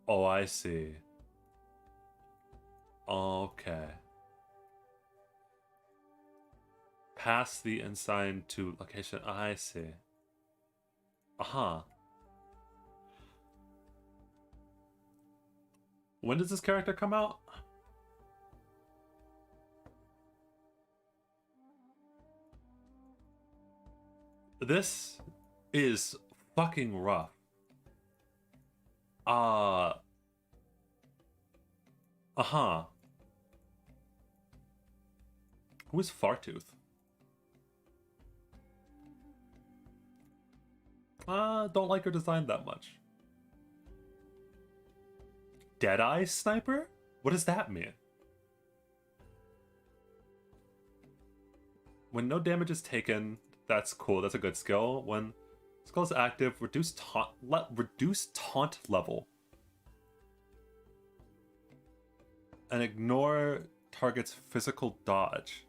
Oh, I see. Okay. Pass the ensign to location. I see. Uh-huh. When does this character come out? This is fucking rough. Uh-huh. Who is Fartooth? Don't like her design that much. Deadeye Sniper? What does that mean? When no damage is taken, that's cool. That's a good skill. When skill is active, reduce taunt level. And ignore target's physical dodge.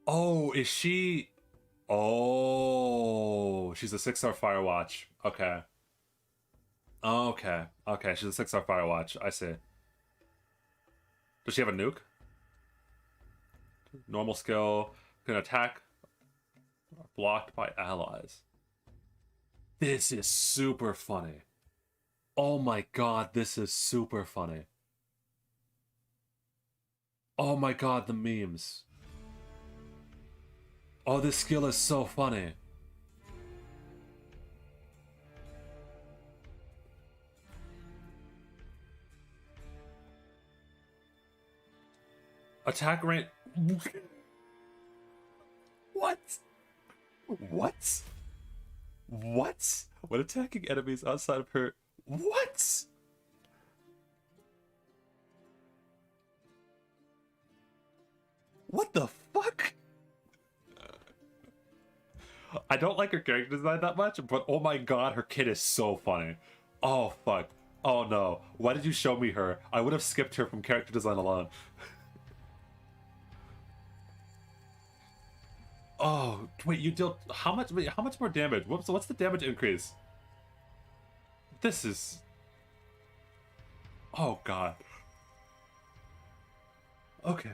Oh, is she... Oh, she's a 6-star Firewatch. Okay. Okay. Okay, she's a 6-star Firewatch. I see. Does she have a nuke? Normal skill. Can attack. Blocked by allies. This is super funny. Oh my god, this is super funny. Oh my god, the memes. Oh, this skill is so funny. Attack range. What? What? What? When attacking enemies outside of her. What? What the fuck? I don't like her character design that much, but oh my god, her kid is so funny. Oh fuck. Oh no. Why did you show me her? I would have skipped her from character design alone. Oh, wait, you deal how much more damage? What's the damage increase? This is... Oh god. Okay.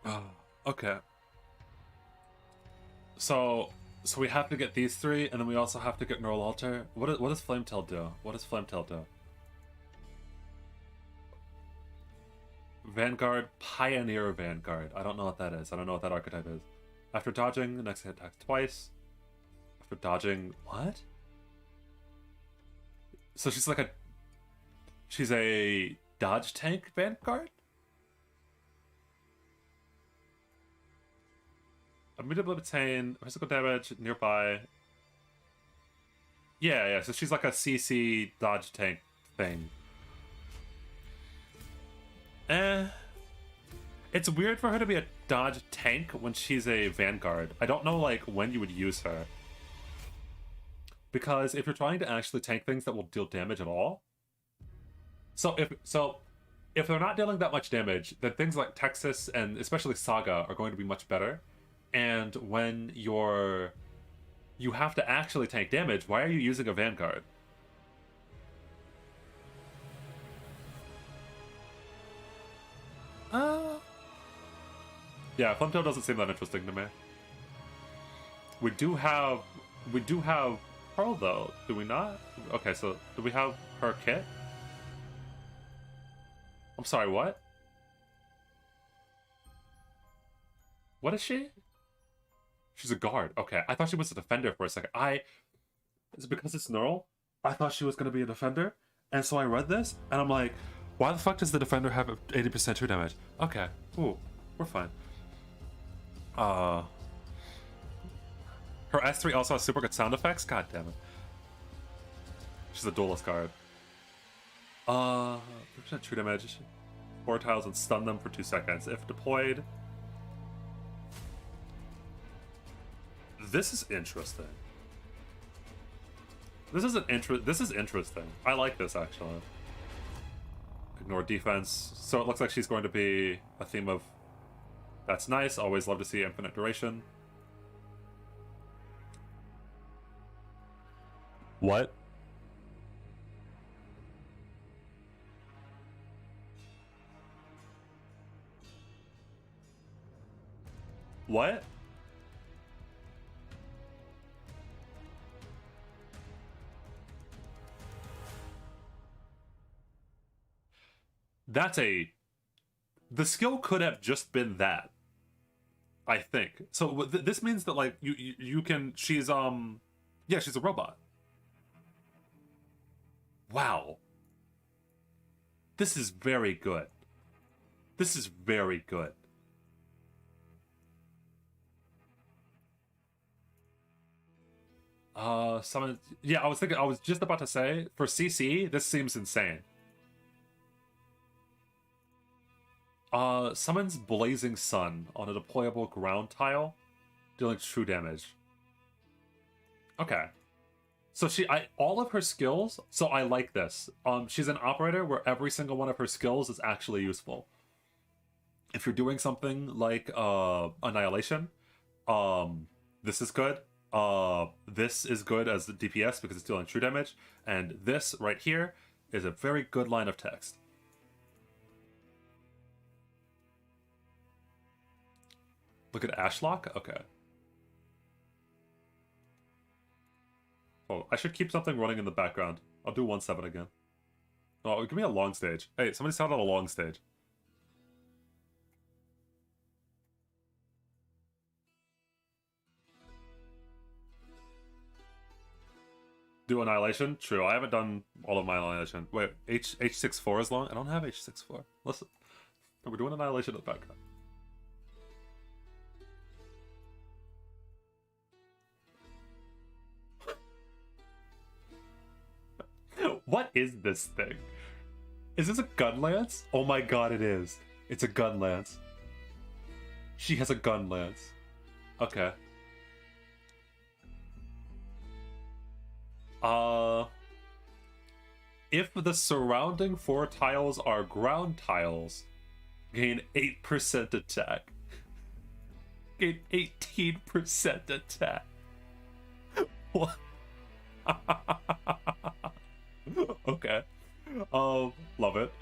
Oh, okay. So we have to get these three, and then we also have to get Neural Alter. What does Flametail do? What does Flametail do? Vanguard, Pioneer Vanguard. I don't know what that is. I don't know what that archetype is. After dodging, the next hit attacks twice. After dodging, what? So she's like she's a dodge tank Vanguard? Immediately obtain physical damage nearby. Yeah, so she's like a CC dodge tank thing. It's weird for her to be a dodge tank when she's a Vanguard. I don't know like when you would use her. Because if you're trying to actually tank things that will deal damage at all. So if they're not dealing that much damage, then things like Texas and especially Saga are going to be much better. And when you have to actually tank damage, why are you using a Vanguard? Yeah, Flametail doesn't seem that interesting to me. We do have Pearl though, do we not? Okay, so do we have her kit? I'm sorry, what? What is she? She's a guard. Okay, I thought she was a defender for a second. Is it because it's Neural? I thought she was gonna be a defender, and so I read this, and I'm like, why the fuck does the defender have 80% true damage? Okay, ooh, we're fine. Her S3 also has super good sound effects? God damn it. She's a duelist guard. 3% true damage. 4 tiles and stun them for 2 seconds. If deployed... This is interesting. This is interesting. I like this, actually. Ignore defense. So it looks like she's going to be a theme of... That's nice. Always love to see infinite duration. What? What? that's a... The skill could have just been that, I think. So this means that, like, you can... She's, yeah, she's a robot. Wow. This is very good. This is very good. Someone... Yeah, I was just about to say, for CC, this seems insane. Summons Blazing Sun on a deployable ground tile, dealing true damage. Okay. So all of her skills, so I like this. She's an operator where every single one of her skills is actually useful. If you're doing something like Annihilation, this is good. This is good as the DPS because it's dealing true damage, and this right here is a very good line of text. Look at Ashlock? Okay. Oh, I should keep something running in the background. I'll do 1-7 again. Oh, give me a long stage. Hey, somebody sound out a long stage. Do Annihilation? True, I haven't done all of my Annihilation. Wait, H64 is long? I don't have H64. Listen. We're doing Annihilation in the background. What is this thing? Is this a gun lance? Oh my god, it is. It's a gun lance. She has a gun lance. Okay. If the surrounding 4 tiles are ground tiles, gain 8% attack. Gain 18% attack. What? Okay. Love it.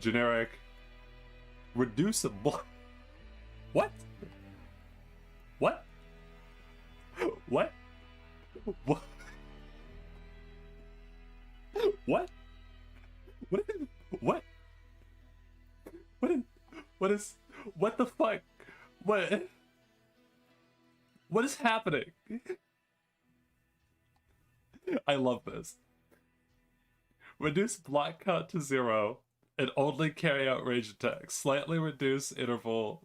Generic. Reducible. What? What? What? What? What? What? What? What is? What the fuck? What? What is happening? I love this. Reduce block count to 0 and only carry out range attacks. Slightly reduce interval.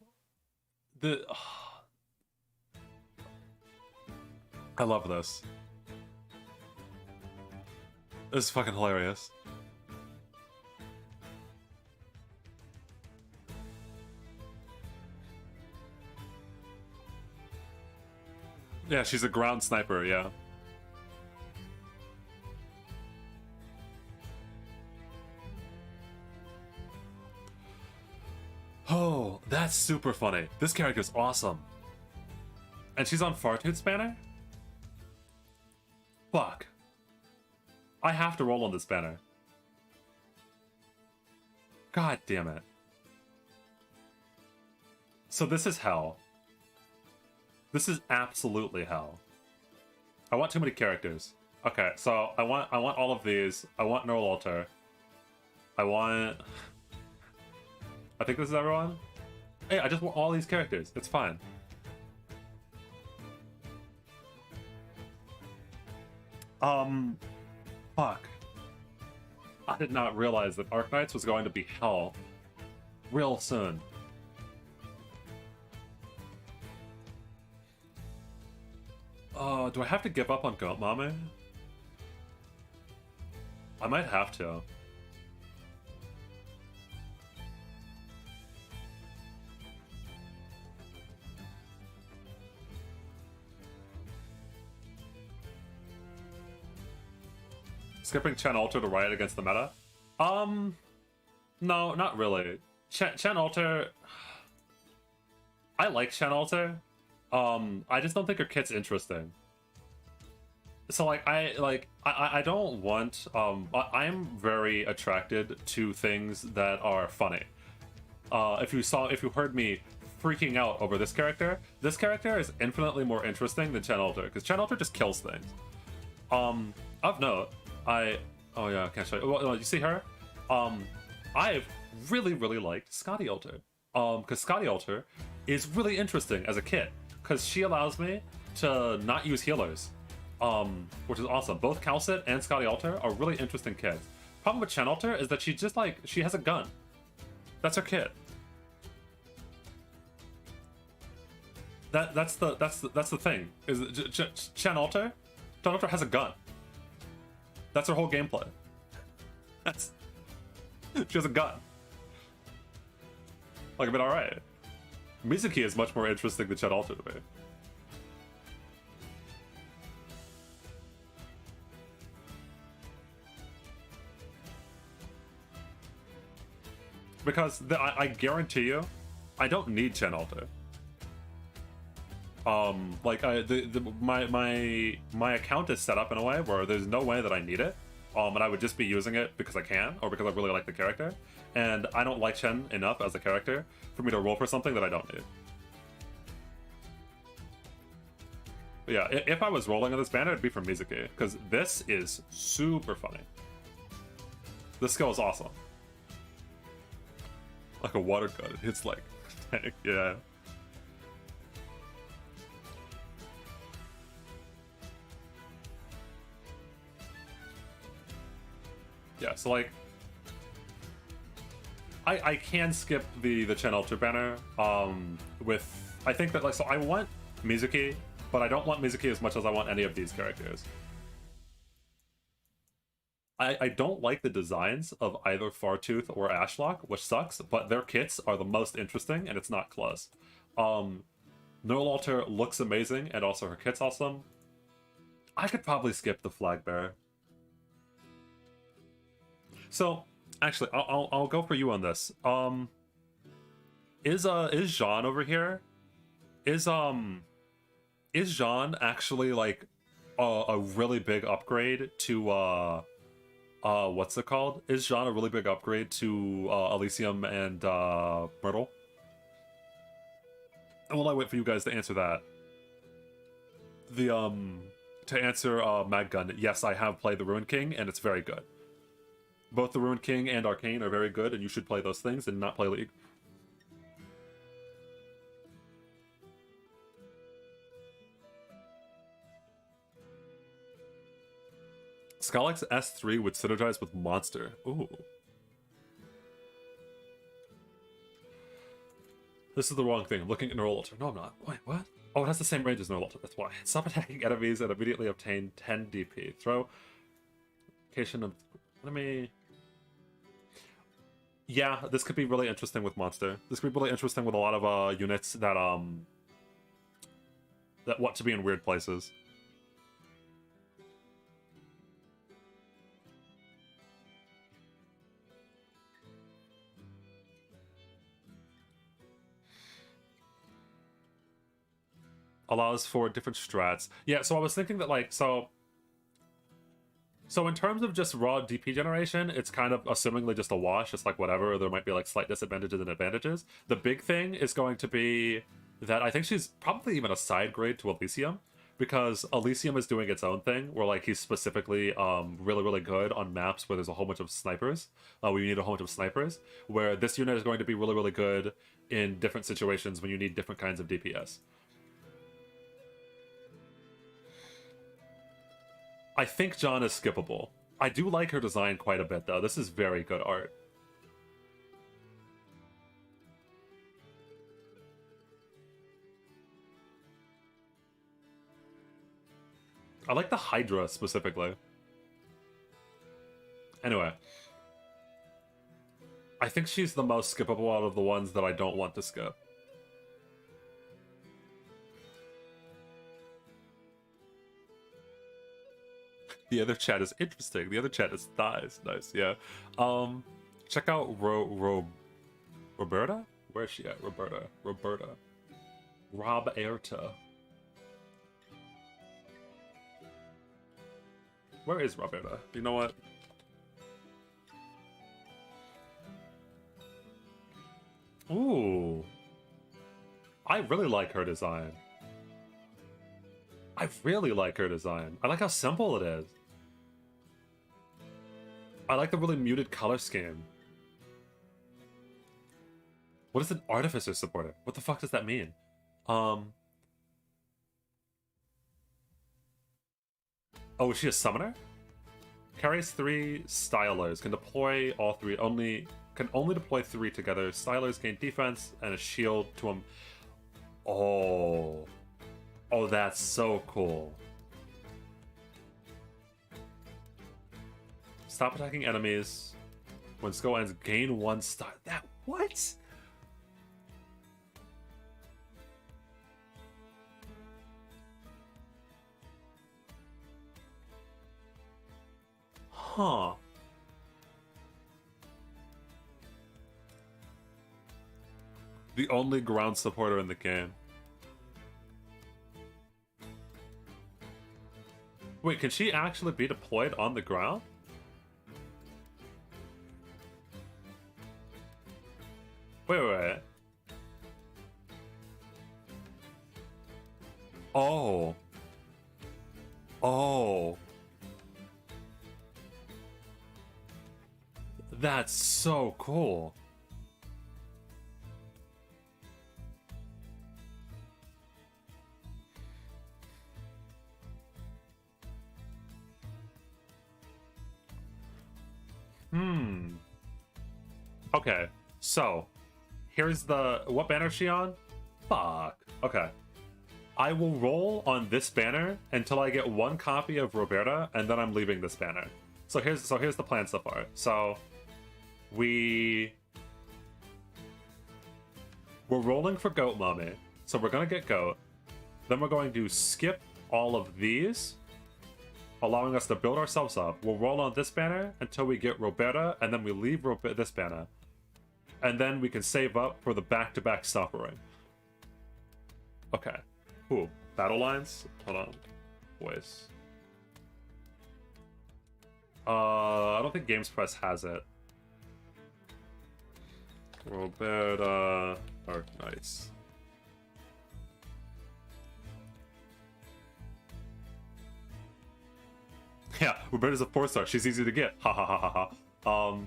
I love this. This is fucking hilarious. Yeah, she's a ground sniper, yeah. Oh, that's super funny. This character's awesome. And she's on Fartooth's banner? Fuck. I have to roll on this banner. God damn it. So this is hell. This is absolutely hell. I want too many characters. Okay, so I want all of these. I want Neural Alter. I think this is everyone. Hey, I just want all these characters. It's fine. Fuck. I did not realize that Arknights was going to be hell real soon. Do I have to give up on Goat Mame? I might have to. Skipping Chen Alter to Riot against the meta? No, not really. Chen Alter... I like Chen Alter. I just don't think her kit's interesting. So I don't want I'm very attracted to things that are funny. If you heard me freaking out over this character is infinitely more interesting than Chen Alter, because Chen Alter just kills things. Of note, oh yeah, I can't show you. Well, you see her? I've really liked Scotty Alter. Because Scotty Alter is really interesting as a kit, because she allows me to not use healers, which is awesome. Both Calcit and Scotty Alter are really interesting kits. Problem with Chen Alter is that she just like, she has a gun. That's her kit. That's the thing. Is Chen Alter? Chen Alter has a gun. That's her whole gameplay. That's she has a gun. Like, I mean, alright. Mizuki is much more interesting than Chen Alter to me. Because I guarantee you, I don't need Chen Alter. Like my account is set up in a way where there's no way that I need it. And I would just be using it because I can, or because I really like the character. And I don't like Chen enough as a character for me to roll for something that I don't need. But yeah, if I was rolling on this banner, it'd be for Mizuki, because this is super funny. This skill is awesome. Like a water gun, it hits like, yeah. Yeah, so like, I can skip the Chen Alter banner, with, I think that like, so I want Mizuki, but I don't want Mizuki as much as I want any of these characters. I don't like the designs of either Fartooth or Ashlock, which sucks, but their kits are the most interesting, and it's not close. Neural Alter looks amazing, and also her kit's awesome. I could probably skip the Flag Bearer. So, actually, I'll go for you on this. Is Jean over here? Is Jean actually like a really big upgrade to what's it called? Is Jean a really big upgrade to Elysium and Myrtle? And while I wait for you guys to answer that, to answer Mad Gun, yes, I have played the Ruined King, and it's very good. Both the Ruined King and Arcane are very good, and you should play those things and not play League. Skalex S3 would synergize with Monster. Ooh. This is the wrong thing. I'm looking at Neural Alter. No, I'm not. Wait, what? Oh, it has the same range as Neural Alter. That's why. Stop attacking enemies and immediately obtain 10 DP. Throw. Location of. Let me. Yeah, this could be really interesting with Monster. This could be really interesting with a lot of units that want to be in weird places. Allows for different strats. Yeah, so I was thinking that like so in terms of just raw DP generation, it's kind of assumingly just a wash. It's like whatever. There might be like slight disadvantages and advantages. The big thing is going to be that I think she's probably even a side grade to Elysium, because Elysium is doing its own thing where like he's specifically really good on maps where there's a whole bunch of snipers. We need a whole bunch of snipers, where this unit is going to be really good in different situations when you need different kinds of DPS. I think Jean is skippable. I do like her design quite a bit, though. This is very good art. I like the Hydra, specifically. Anyway. I think she's the most skippable out of the ones that I don't want to skip. The other chat is interesting. The other chat is thighs. Nice, yeah. Check out Roberta? Where is she at? Roberta. Roberta. Where is Roberta? You know what? Ooh. I really like her design. I really like her design. I like how simple it is. I like the really muted color scheme. What is an artificer supporter? What the fuck does that mean? Oh, is she a summoner? Carries 3 stylers. Can deploy all 3. Can only deploy 3 together. Stylers gain defense and a shield to them. Oh. Oh, that's so cool. Stop attacking enemies. When skill ends, gain 1 star. That what? Huh. The only ground supporter in the game. Wait, can she actually be deployed on the ground? Wait. Oh. Oh. That's so cool. Okay, so here's the what banner is she on? Fuck. Okay. I will roll on this banner until I get 1 copy of Roberta, and then I'm leaving this banner. So here's the plan so far. So we're rolling for Goat Mummy. So we're gonna get Goat. Then we're going to skip all of these, allowing us to build ourselves up. We'll roll on this banner until we get Roberta, and then we leave this banner. And then we can save up for the back-to-back suffering. Okay. Ooh, battle lines? Hold on. Voice. I don't think Games Press has it. Roberta Dark Knights. Yeah, Roberta's a 4-star. She's easy to get. Ha ha ha ha ha.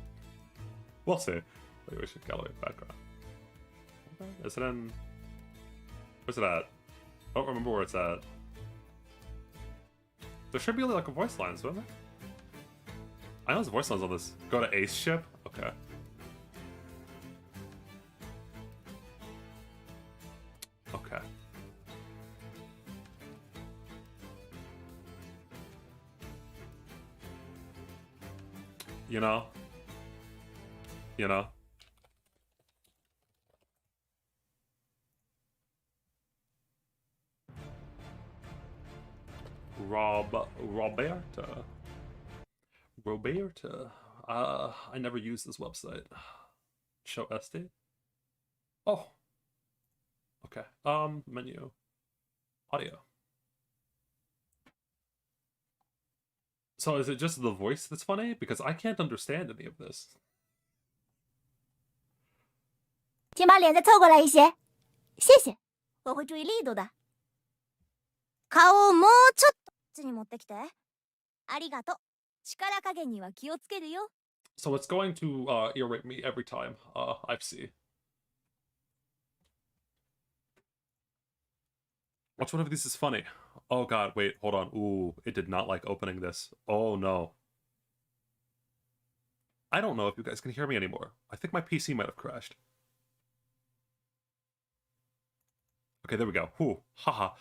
We'll see. Evaluation gallery background. Is it in? Where's it at? I don't remember where it's at. There should be like a voice lines, wouldn't there? I know there's voice lines on this. Go to Ace ship? Okay. Okay. You know? Roberta. I never used this website. Show SD? Oh. Okay. Menu. Audio. So is it just the voice that's funny? Because I can't understand any of this. 请把脸再凑过来一些，谢谢，我会注意力度的。顔をもうちょっとこっちに持ってきて。ありがとう。力加減には気をつけるよ。 So it's going to irrate me every time I see. Which one of these is funny? Oh god, wait, hold on. Ooh, it did not like opening this. Oh no. I don't know if you guys can hear me anymore. I think my PC might have crashed. Okay, there we go. Whew, haha.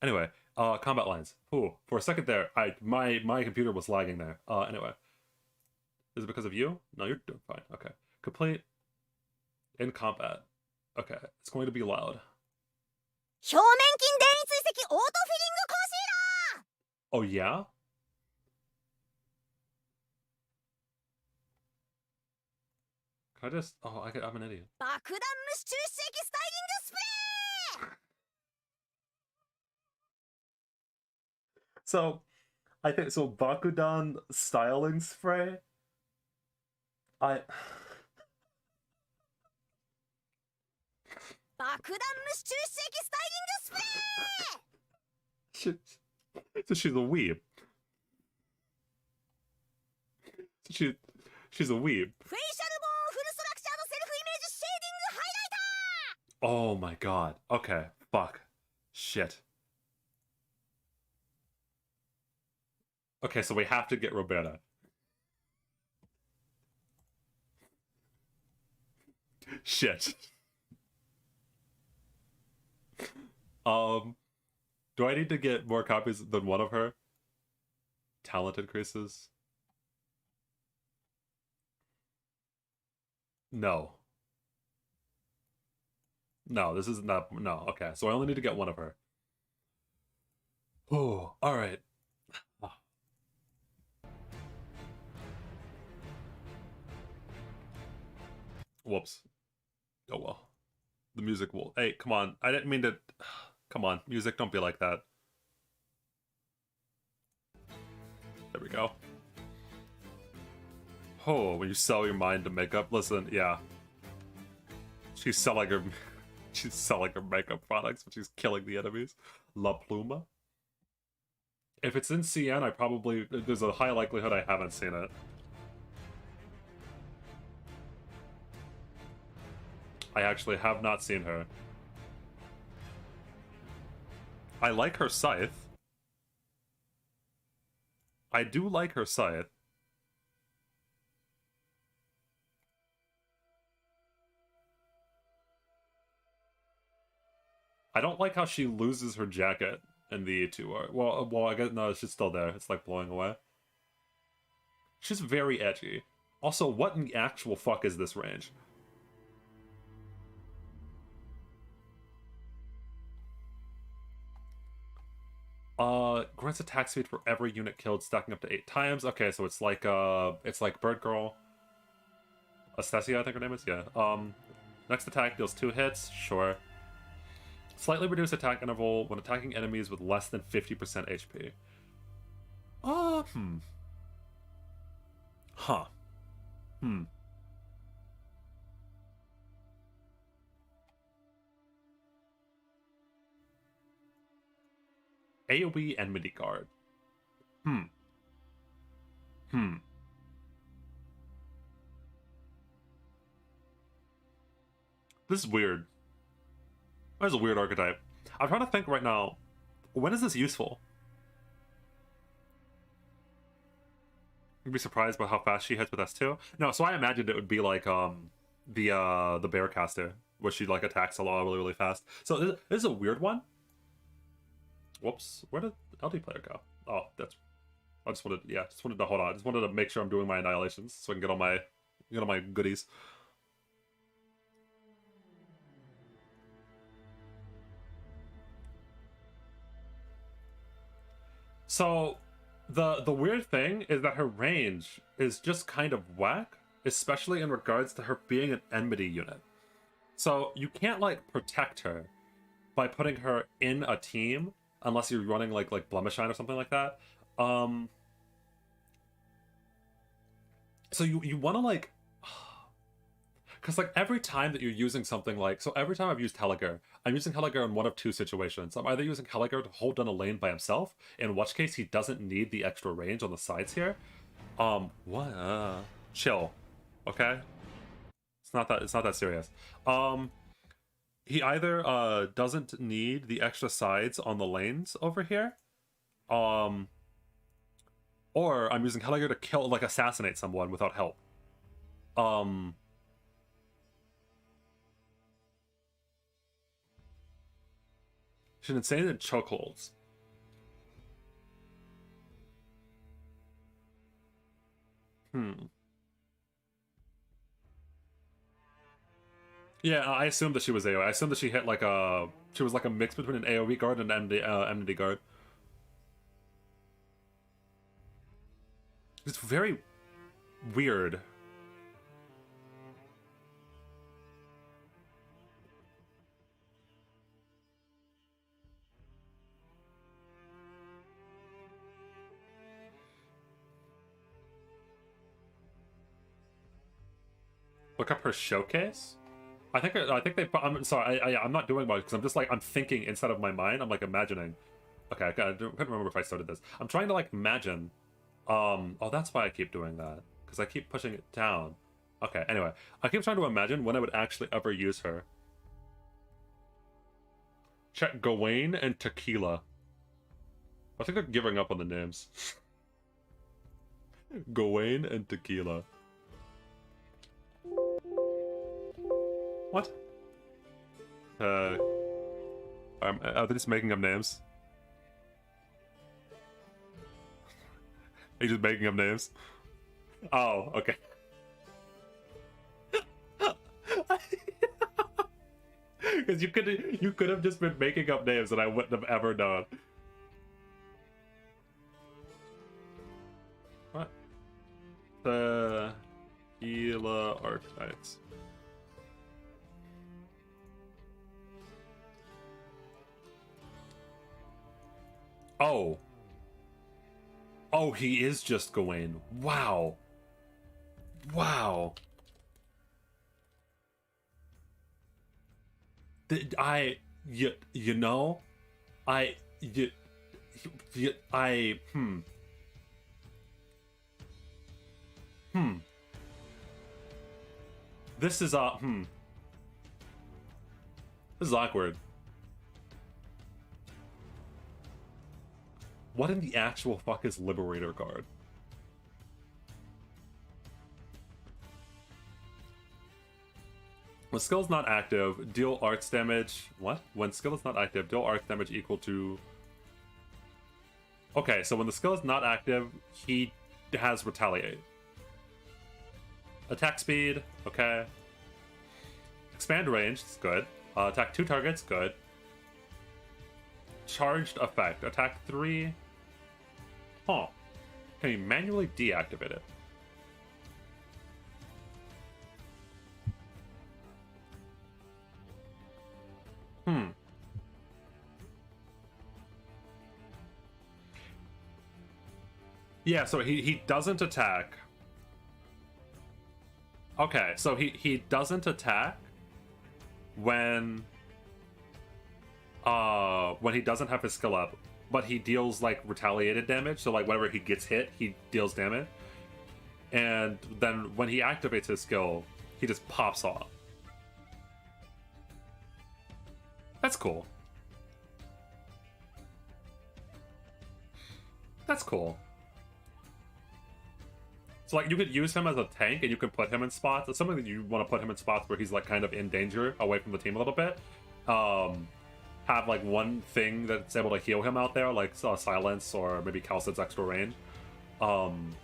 Anyway, combat lines. Whew, for a second there, my computer was lagging there. Anyway. Is it because of you? No, you're doing fine. Okay. Complete in combat. Okay, it's going to be loud. 表面筋電位追跡オートフィリングコンシーラー Oh yeah? Can I just... Oh, I'm an idiot. 爆弾無視抽出液スタイリングスプレー So, I think... So, Bakudan styling spray? I... 爆弾無視抽出液スタイリングスプレー So she's a weeb. She's a weeb. フェイシャルボーンフルストラクチャードセルフイメージシェ Oh my god. Okay. Fuck. Shit. Okay, so we have to get Roberta. Shit. Do I need to get more copies than one of her? Talent increases? No. No, this is not. No, okay. So I only need to get one of her. Oh, alright. Whoops. Oh well. The music will. Hey, come on. I didn't mean to. Come on. Music, don't be like that. There we go. Oh, when you sell your mind to makeup. Listen, yeah. She's selling her. She's selling her makeup products, but she's killing the enemies. La Pluma. If it's in CN, I probably. There's a high likelihood I haven't seen it. I actually have not seen her. I like her scythe. I do like her scythe. I don't like how she loses her jacket in the E2 art. Well, I guess no, it's just still there. It's like blowing away. She's very edgy. Also, what in the actual fuck is this range? Grants attack speed for every unit killed, stacking up to 8 times. Okay, so it's like Bird Girl. Astasia, I think her name is. Yeah. Next attack deals 2 hits. Sure. Slightly reduced attack interval when attacking enemies with less than 50% HP. Huh. AoE Enmity Guard. This is weird. That is a weird archetype. I'm trying to think right now, when is this useful? You'd be surprised by how fast she hits with S2. No, so I imagined it would be like the Bearcaster, where she like attacks a lot really fast. So this is a weird one. Whoops, where did LD player go? Oh, that's. I just wanted to hold on. I just wanted to make sure I'm doing my annihilations so I can get all my goodies. So the weird thing is that her range is just kind of whack, especially in regards to her being an enmity unit. So you can't like protect her by putting her in a team unless you're running like Blemishine or something like that. So you want to like, because like every time that you're using something like, so every time I've used Helliger, I'm using Helliger in one of two situations. I'm either using Helliger to hold down a lane by himself, in which case he doesn't need the extra range on the sides here. Chill, okay? It's not that serious. He either doesn't need the extra sides on the lanes over here, or I'm using Helliger to kill, like, assassinate someone without help. She's insane in chokeholds. Yeah, I assumed that she was AoE. I assumed that she hit like a... She was like a mix between an AoE guard and an enmity guard. It's very weird. Look up her showcase. I think they. I'm sorry. I'm not doing much because I'm just like I'm thinking inside of my mind. I'm like imagining. Okay, I couldn't remember if I started this. I'm trying to like imagine. Oh, that's why I keep doing that because I keep pushing it down. Okay. Anyway, I keep trying to imagine when I would actually ever use her. Check Gawain and Tequila. I think they're giving up on the names. Gawain and Tequila. What? Are they just making up names? Are you just making up names? Oh, okay. Because you could have just been making up names and I wouldn't have ever known. What? The Gila Archetypes. Oh. Oh, he is just Gawain. Wow. Wow. You know, This is, This is awkward. What in the actual fuck is Liberator card? When skill is not active, deal arts damage. What? When skill is not active, deal arts damage equal to... Okay, so when the skill is not active, he has Retaliate. Attack speed, okay. Expand range, it's good. Attack 2 targets, good. Charged effect, attack 3. Huh. Can you manually deactivate it? Yeah, so he doesn't attack. Okay, so he doesn't attack when he doesn't have his skill up, but he deals like retaliated damage, so like whenever he gets hit, he deals damage. And then when he activates his skill, he just pops off. That's cool. That's cool. So like you could use him as a tank and you can put him in spots. It's something that you want to put him in spots where he's like kind of in danger away from the team a little bit. Have like one thing that's able to heal him out there, like silence or maybe Calcid's extra range. And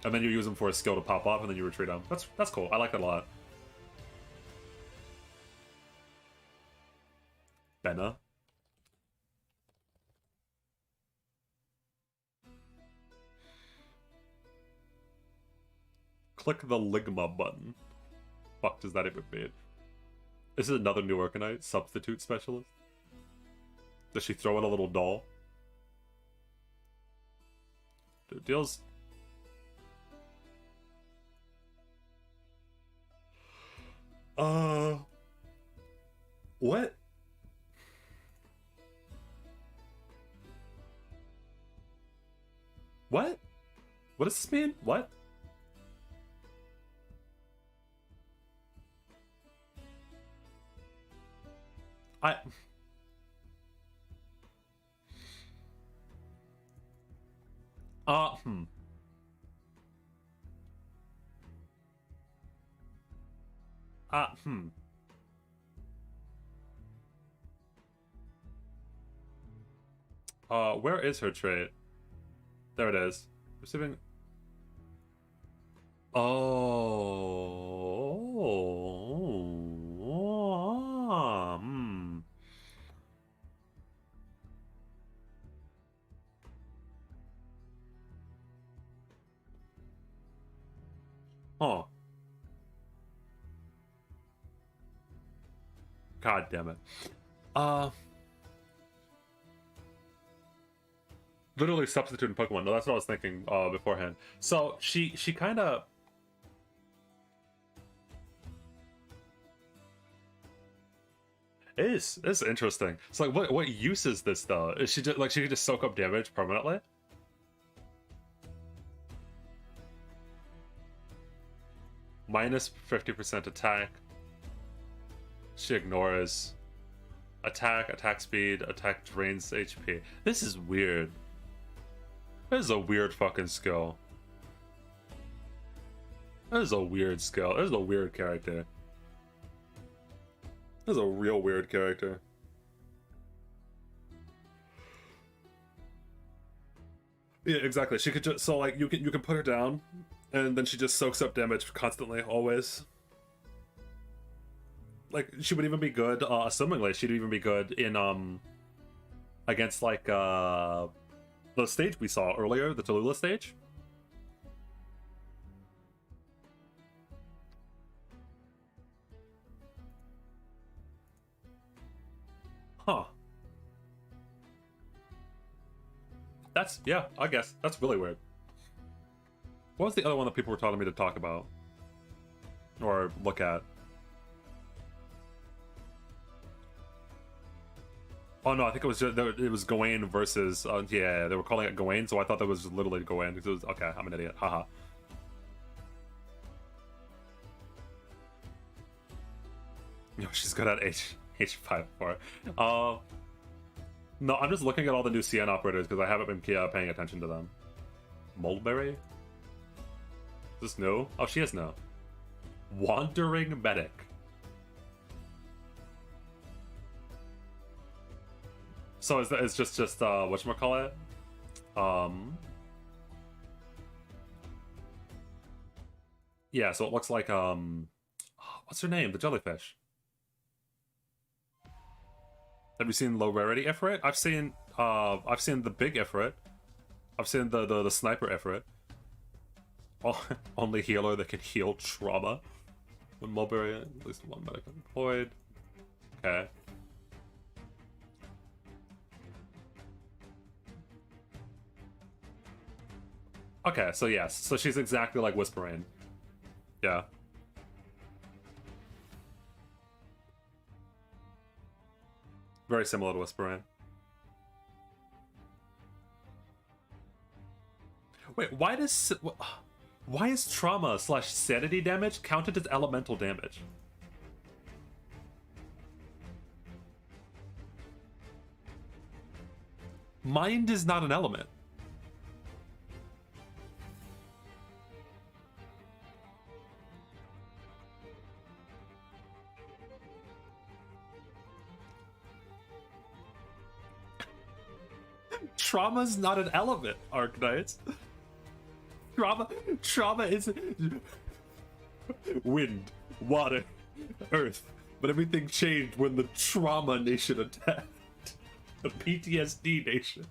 then you use him for a skill to pop off and then you retreat him. That's cool. I like that a lot. Benna. Click the Ligma button. Fuck does that even mean? This is another new Arcanite, substitute specialist. Does she throw in a little doll? Dude, deals... What? What? What does this mean? What? Where is her trait? There it is. Receiving... Huh. God damn it. Literally substituting Pokemon. No, that's what I was thinking beforehand. So she kind of... It's interesting. So like, what use is this though? Is she just like she could just soak up damage permanently? Minus 50% attack. She ignores. Attack speed, attack drains HP. This is weird. This is a weird fucking skill. This is a weird skill. This is a weird character. This is a real weird character. Yeah, exactly. She could just so like you can put her down, and then she just soaks up damage constantly, always. Like she would even be good. Assumingly, she'd even be good in against like the stage we saw earlier, the Tallulah stage. Huh. That's, yeah, I guess. That's really weird. What was the other one that people were telling me to talk about? Or look at? Oh no, I think it was just, it was Gawain versus, yeah, they were calling it Gawain, so I thought that was literally Gawain. Because it was, okay, I'm an idiot, haha. Yo, she's good at H5 4. No, I'm just looking at all the new CN operators because I haven't been paying attention to them. Mulberry? Is this new? Oh, she is new. Wandering Medic. So is that, it's just whatchamacallit? Yeah, so it looks like what's her name? The jellyfish. Have you seen low rarity Ifrit? I've seen the big Ifrit. I've seen the sniper Ifrit. Oh, only healer that can heal trauma. When Mulberry, at least one medic employed. Okay. Okay, so yes, so she's exactly like Whispering. Yeah. Very similar to Whispering. Wait, why is trauma / sanity damage counted as elemental damage? Mind is not an element. Trauma's not an element, Arknights. Trauma is wind, water, earth. But everything changed when the Trauma Nation attacked. The PTSD Nation.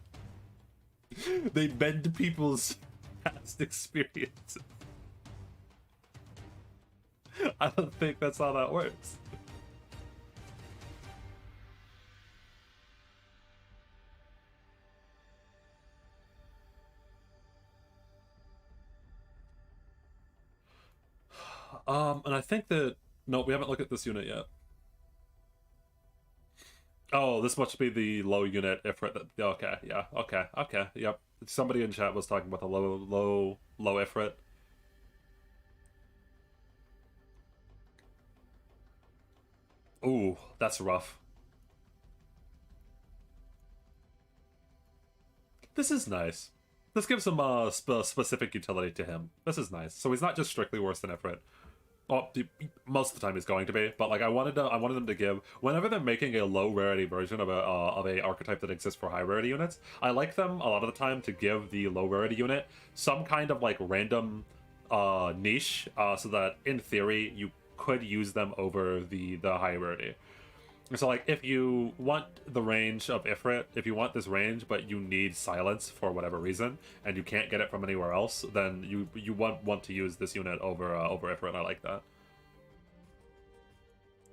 They bend people's past experiences. I don't think that's how that works. And I think that... No, we haven't looked at this unit yet. Oh, this must be the low unit Ifrit. Okay, yeah, okay, yep. Somebody in chat was talking about the low Ifrit. Ooh, that's rough. This is nice. This gives him a specific utility to him. This is nice. So he's not just strictly worse than Ifrit. Well, most of the time he's going to be, but like I wanted them to give, whenever they're making a low rarity version of a archetype that exists for high rarity units, I like them a lot of the time to give the low rarity unit some kind of like random niche, so that in theory you could use them over the high rarity. So like if you want the range of Ifrit, if you want this range but you need silence for whatever reason and you can't get it from anywhere else, then you want to use this unit over Ifrit, and I like that.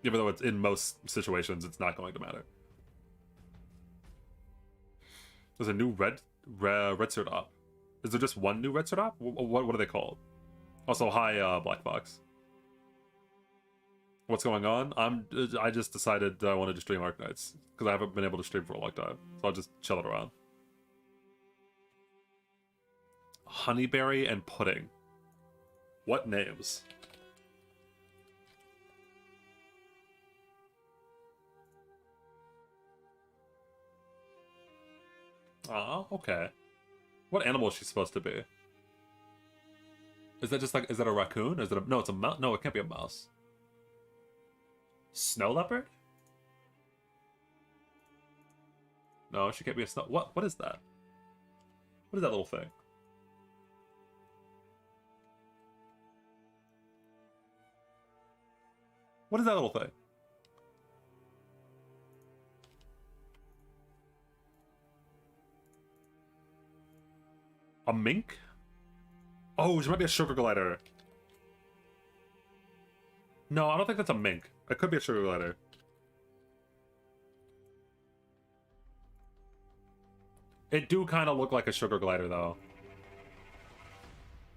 Even though it's in most situations it's not going to matter. There's a new red Serdop. Is there just one new red Serdop? What are they called? Also, hi Black Box. What's going on? I just decided that I wanted to stream Arknights because I haven't been able to stream for a long time, so I'll just chill it around. Honeyberry and Pudding. What names? Oh, okay. What animal is she supposed to be? Is that just like, is that a raccoon? Is it a, no, it's a mouse. No, it can't be a mouse. Snow leopard? No, she can't be a snow. What is that? What is that little thing? What is that little thing? A mink? Oh, she might be a sugar glider. No, I don't think that's a mink. It could be a sugar glider. It do kind of look like a sugar glider, though.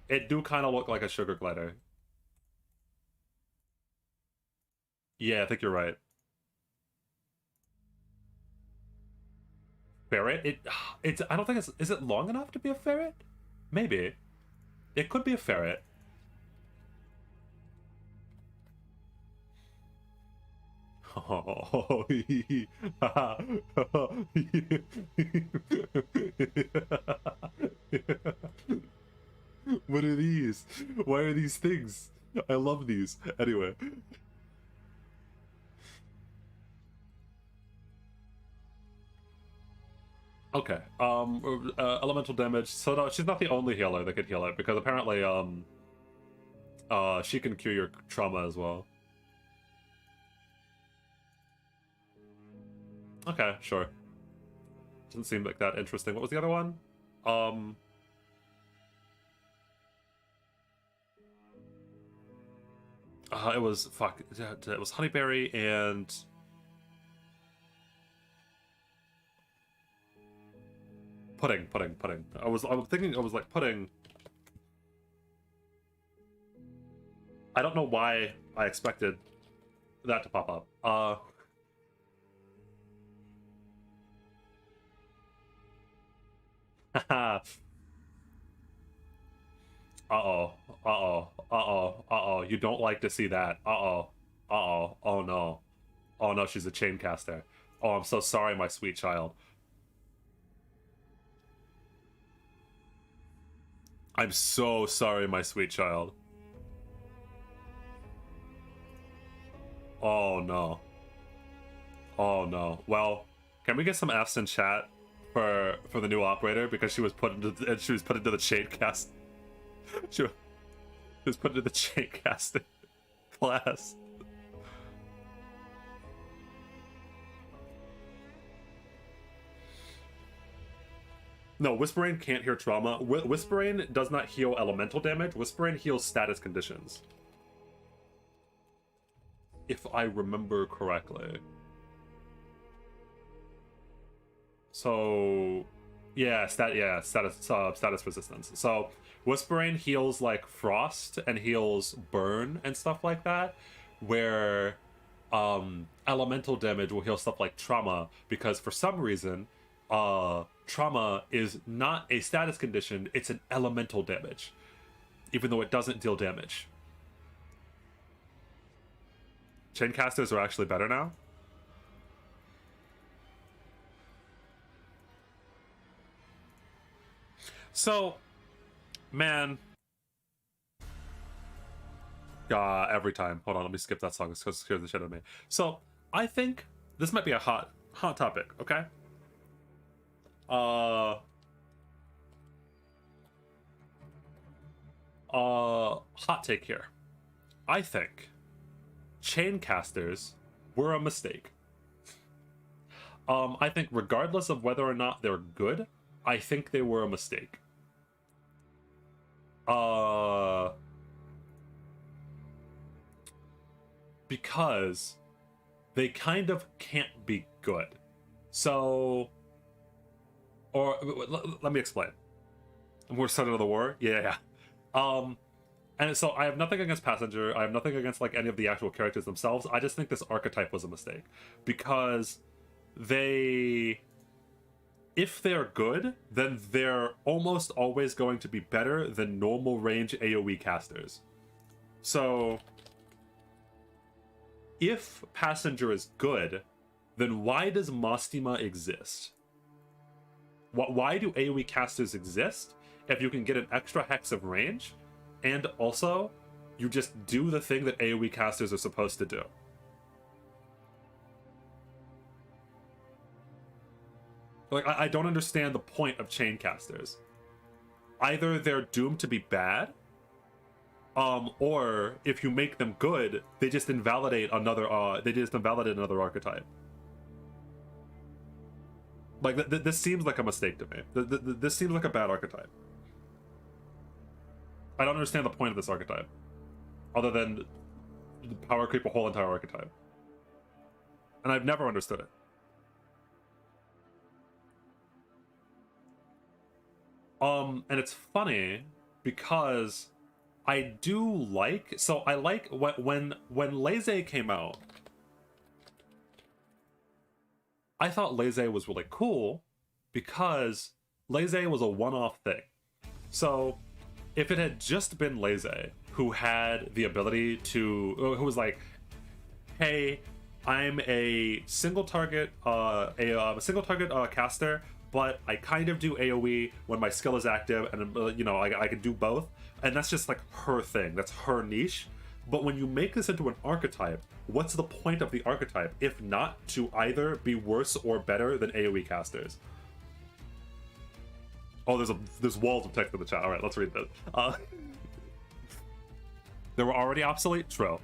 It do kind of look like a sugar glider. Yeah, I think you're right. Ferret? It's. I don't think it's. Is it long enough to be a ferret? Maybe. It could be a ferret. Oh, what are these? Why are these things? I love these. Anyway. Okay. Elemental damage. So no, she's not the only healer that could heal it, because apparently, she can cure your trauma as well. Okay, sure. Doesn't seem like that interesting. What was the other one? It was fuck. It was honeyberry and pudding. I was thinking it was like pudding. I don't know why I expected that to pop up. Uh-oh. You don't like to see that. Uh-oh. Oh no. Oh no, she's a chain caster. Oh, I'm so sorry, my sweet child. I'm so sorry, my sweet child. Oh no. Oh no. Well, can we get some F's in chat for the new operator, because she was put into the chain cast. She was put into the chain casting class. No, Whispering can't heal trauma. Whispering does not heal elemental damage. Whispering heals status conditions, if I remember correctly. So, yeah, status resistance. So, Whispering heals like frost and heals burn and stuff like that, where elemental damage will heal stuff like trauma, because for some reason, trauma is not a status condition, it's an elemental damage, even though it doesn't deal damage. Chaincasters are actually better now. So, man, every time. Hold on, let me skip that song. It's because it scares the shit out of me. So, I think this might be a hot topic. Okay. Hot take here. I think chaincasters were a mistake. I think regardless of whether or not they're good, I think they were a mistake. Because they kind of can't be good. So, or let me explain. We're starting of the war? Yeah. And so I have nothing against Passenger. I have nothing against like any of the actual characters themselves. I just think this archetype was a mistake, because if they're good, then they're almost always going to be better than normal range AoE casters. So if Passenger is good, then why does Mostima exist? Why do AoE casters exist if you can get an extra hex of range, and also you just do the thing that AoE casters are supposed to do? Like, I don't understand the point of chain casters. Either they're doomed to be bad, or if you make them good, they just invalidate another archetype. Like, this seems like a mistake to me. This seems like a bad archetype. I don't understand the point of this archetype, other than power creep a whole entire archetype. And I've never understood it. And it's funny because I do like, so I like when Laissez came out, I thought Laissez was really cool because Laissez was a one-off thing. So if it had just been Laissez who had the ability to, who was like, hey, I'm a single target caster, but I kind of do AoE when my skill is active, and you know, I can do both, and that's just like her thing, that's her niche. But when you make this into an archetype, what's the point of the archetype if not to either be worse or better than AoE casters? Oh, there's walls of text in the chat. All right, let's read this. They were already obsolete, true.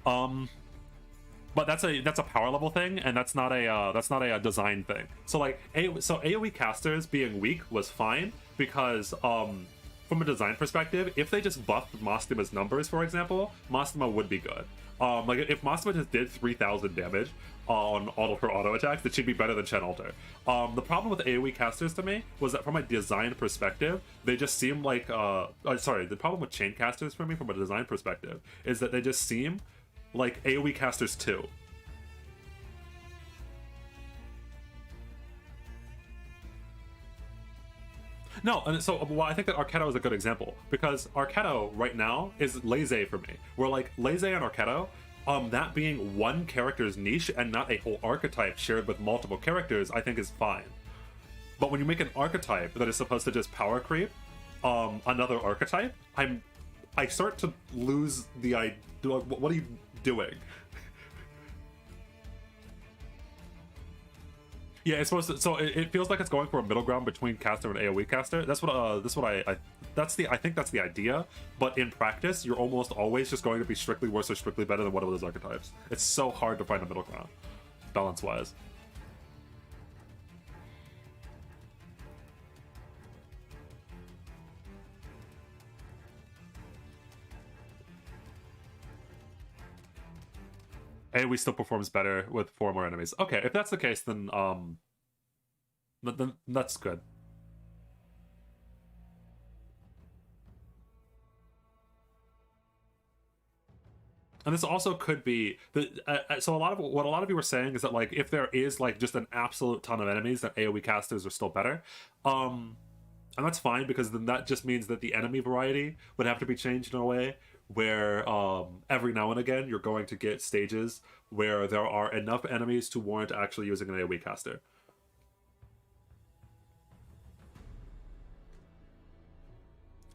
But that's a power level thing, and that's not a design thing. So like, AoE casters being weak was fine because from a design perspective, if they just buffed Mostima's numbers, for example, Mostima would be good. Like if Mostima just did 3,000 damage on all of her auto attacks, that she'd be better than Chen Alter. The problem with AoE casters to me was that from a design perspective, they just seem like the problem with chain casters for me from a design perspective is that they just seem like AoE casters too. No, and so well, I think that Arketo is a good example because Arketo right now is Laissez for me. Where like Laissez and Arketo, that being one character's niche and not a whole archetype shared with multiple characters, I think is fine. But when you make an archetype that is supposed to just power creep another archetype, I start to lose the idea. What are you doing? Yeah, it's supposed to. So it feels like it's going for a middle ground between caster and AoE caster. That's what. I think that's the idea. But in practice, you're almost always just going to be strictly worse or strictly better than one of those archetypes. It's so hard to find a middle ground, balance-wise. AoE still performs better with 4 more enemies. Okay, if that's the case, then that's good. And this also could be so a lot of you were saying is that like if there is like just an absolute ton of enemies, then AoE casters are still better. And that's fine because then that just means that the enemy variety would have to be changed in a way where every now and again you're going to get stages where there are enough enemies to warrant actually using an AoE caster.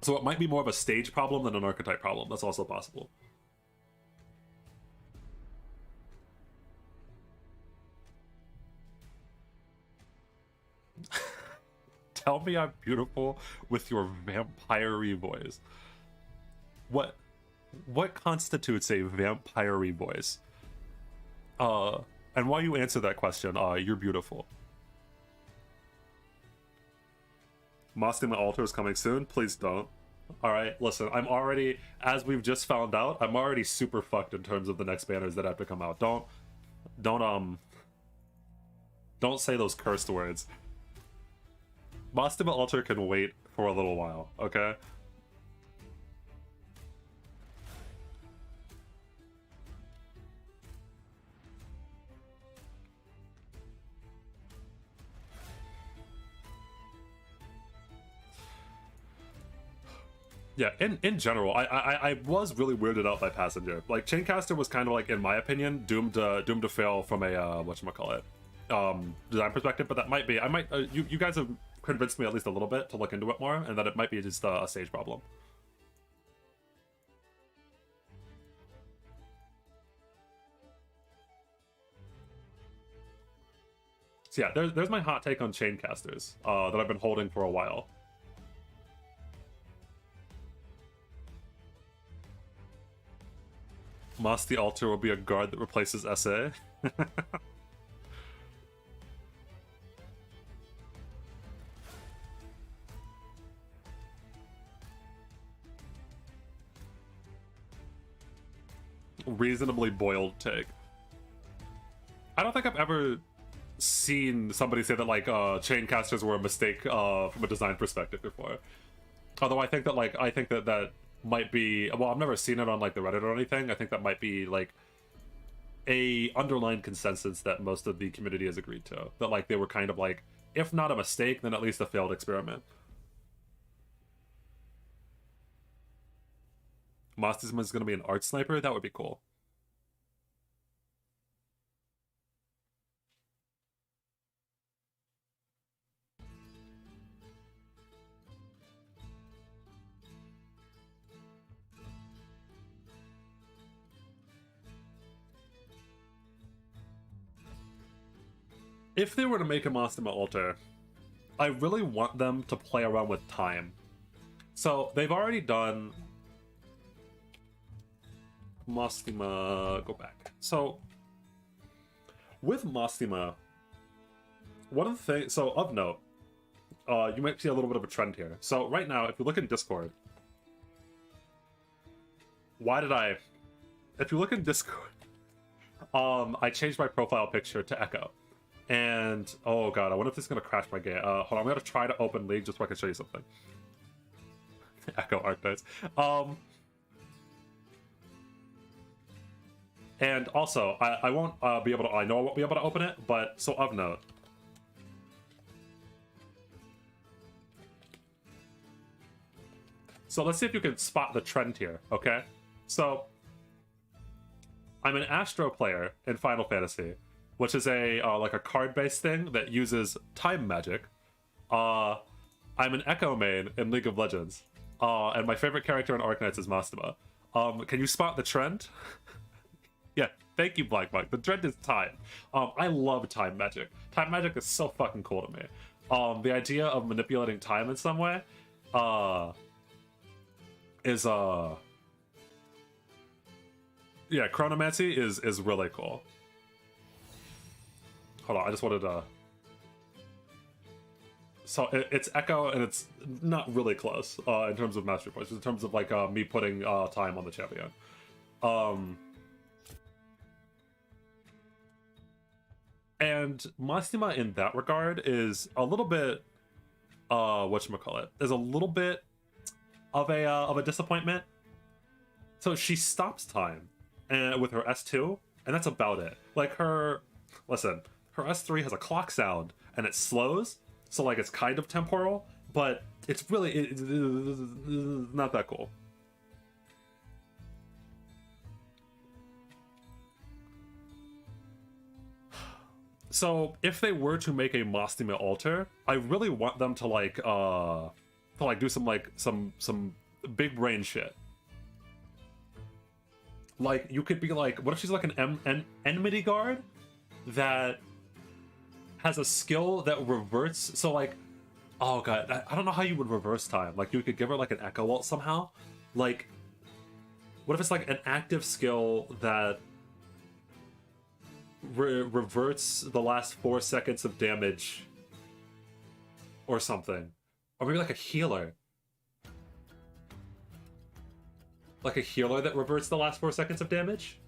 So it might be more of a stage problem than an archetype problem. That's also possible. Tell me I'm beautiful with your vampire-y voice. What constitutes a vampire-y voice? And while you answer that question, you're beautiful. Mostima Alter is coming soon. Please don't. Alright, listen, I'm already, as we've just found out, I'm already super fucked in terms of the next banners that have to come out. Don't say those cursed words. Mostima Alter can wait for a little while, okay? Yeah, in general, I was really weirded out by Passenger. Like, Chaincaster was kind of like, in my opinion, doomed to fail from a whatchamacallit. design perspective, but that might be, I might, you guys have convinced me at least a little bit to look into it more, and that it might be just a stage problem. So yeah, there's my hot take on Chaincasters that I've been holding for a while. Moss the Altar will be a guard that replaces SA. Reasonably boiled take. I don't think I've ever seen somebody say that like Chaincasters were a mistake from a design perspective before. Although I think that that might be, well, I've never seen it on like the Reddit or anything. I think that might be like a underlying consensus that most of the community has agreed to, that like they were kind of like, if not a mistake, then at least a failed experiment. Mostism is going to be an art sniper? That would be cool. If they were to make a Mostima altar, I really want them to play around with time. So they've already done Mostima, go back. So with Mostima, one of the things, so of note, you might see a little bit of a trend here. So right now, if you look in Discord, if you look in Discord, I changed my profile picture to Echo. And, oh god, I wonder if this is going to crash my game. Hold on, I'm going to try to open League just so I can show you something. Echo Arctics. And also, I won't be able to, I know I won't be able to open it, but, so of note. So let's see if you can spot the trend here, okay? So, I'm an Astro player in Final Fantasy, which is a like a card-based thing that uses time magic. I'm an Echo main in League of Legends, and my favorite character in Arknights is Mostima. Can you spot the trend? Yeah, thank you, Black Mike. The trend is time. I love time magic. Time magic is so fucking cool to me. The idea of manipulating time in some way is yeah, chronomancy is really cool. Hold on, I just wanted to... So it's Echo, and it's not really close in terms of mastery points, in terms of like me putting time on the champion. And Mostima in that regard is a little bit, whatchamacallit, is a little bit of a disappointment. So she stops time with her S2, and that's about it. Like her, listen, her S3 has a clock sound, and it slows, so like it's kind of temporal, but it's really it's not that cool. So if they were to make a Mostima altar, I really want them to like do some big brain shit. Like you could be like, what if she's like an enmity guard that has a skill that reverts? So like, oh god, I don't know how you would reverse time. Like you could give her like an Echo ult somehow. Like, what if it's like an active skill that reverts the last 4 seconds of damage or something? Or maybe like a healer. Like a healer that reverts the last 4 seconds of damage?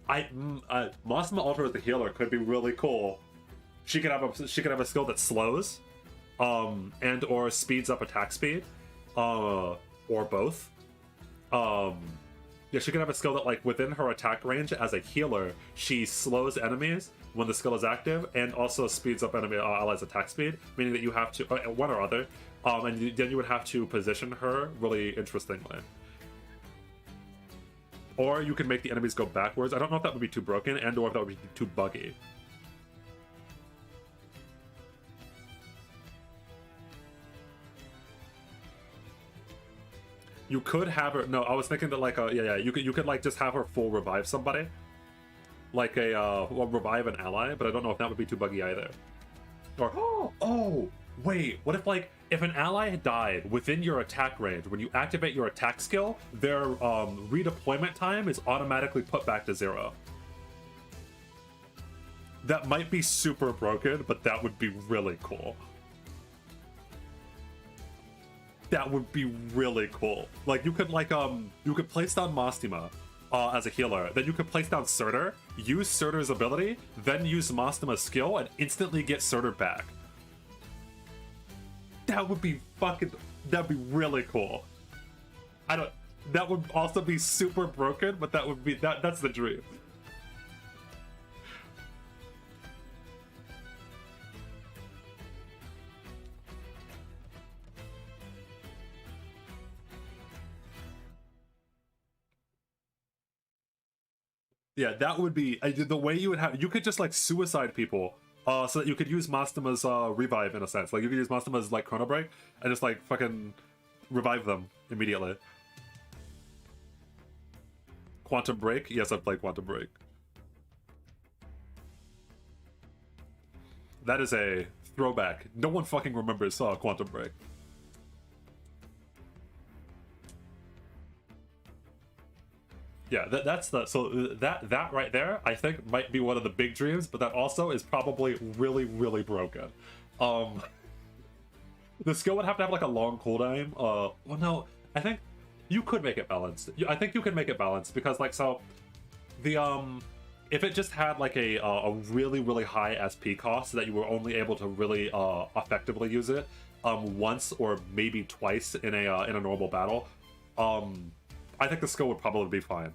Mostima Altar as the healer could be really cool. She could have a skill that slows, and or speeds up attack speed, or both. Yeah, she could have a skill that like within her attack range as a healer, she slows enemies when the skill is active, and also speeds up enemy allies' attack speed, meaning that you have to one or other, and then you would have to position her really interestingly. Or you can make the enemies go backwards. I don't know if that would be too broken and or if that would be too buggy. You could have her. No, I was thinking that like you could like just have her full revive somebody, like a well, revive an ally. But I don't know if that would be too buggy either. Or oh wait, what if like if an ally had died within your attack range, when you activate your attack skill, their redeployment time is automatically put back to 0. That might be super broken, but that would be really cool. That would be really cool. Like you could place down Mostima as a healer, then you could place down Surtur, use Surtur's ability, then use Mostima's skill and instantly get Surtur back. That would be that'd be really cool. That would also be super broken, but that would be that's the dream. Yeah, that would be the way you would have. You could just like suicide people, so that you could use Mostima's revive in a sense. Like you could use Mostima's like Chrono Break and just like fucking revive them immediately. Quantum Break? Yes, I've played Quantum Break. That is a throwback. No one fucking remembers Quantum Break. Yeah, that's that right there, I think might be one of the big dreams, but that also is probably really, really broken. The skill would have to have like a long cooldown. Well, no, I think you could make it balanced. I think you could make it balanced because like so, the if it just had like a really, really high SP cost so that you were only able to really effectively use it once or maybe twice in a normal battle, I think the skill would probably be fine.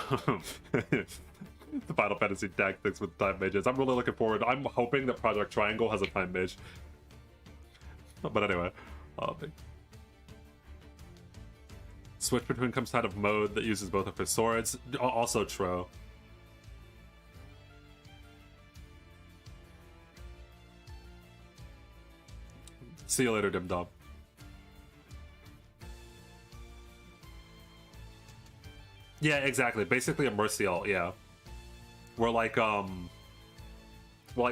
The Final Fantasy tag things with time mages. I'm really looking forward. I'm hoping that Project Triangle has a time mage. But anyway, switch between comes out of mode that uses both of his swords. Also true. See you later, Dim Dom. Yeah, exactly. Basically a Mercy ult, yeah. Where like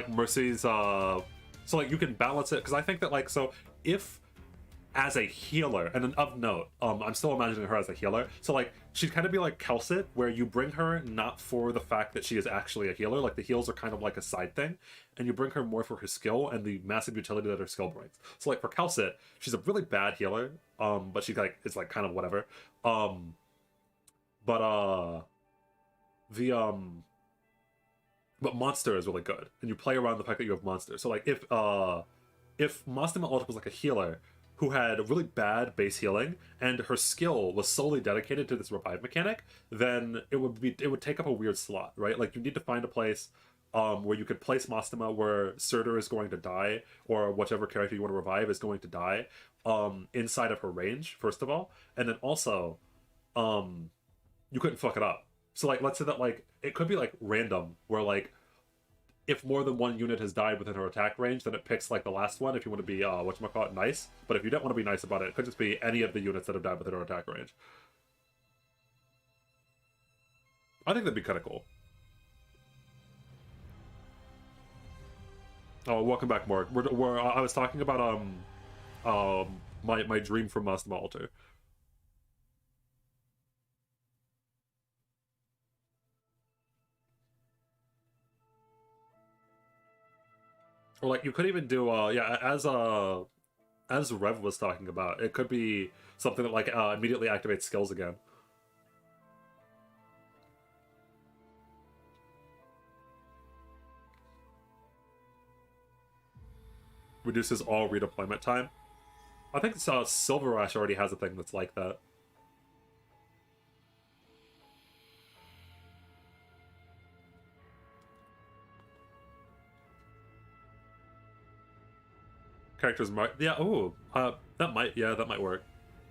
Mercy's so like you can balance it because I think that like so if as a healer, and then of note, I'm still imagining her as a healer. So like she'd kind of be like Kelsit, where you bring her not for the fact that she is actually a healer, like the heals are kind of like a side thing, and you bring her more for her skill and the massive utility that her skill brings. So like for Kelsit, she's a really bad healer, but she like is like kind of whatever. But Monster is really good, and you play around the fact that you have Monster. So like if Mostima Ult was like a healer who had really bad base healing and her skill was solely dedicated to this revive mechanic, then it would take up a weird slot, right? Like you need to find a place where you could place Mostima where Surtur is going to die, or whichever character you want to revive is going to die, inside of her range, first of all, and then also you couldn't fuck it up. So like let's say that like it could be like random, where like if more than one unit has died within her attack range, then it picks like the last one if you want to be whatchamacallit, nice. But if you don't want to be nice about it, it could just be any of the units that have died within her attack range. I think that'd be kind of cool. Oh, welcome back, Mark. I was talking about my dream from Mostima Alter. Or like you could even do yeah, as Rev was talking about, it could be something that like immediately activates skills again. Reduces all redeployment time. I think Silver Ash already has a thing that's like that. characters might, yeah, that might work.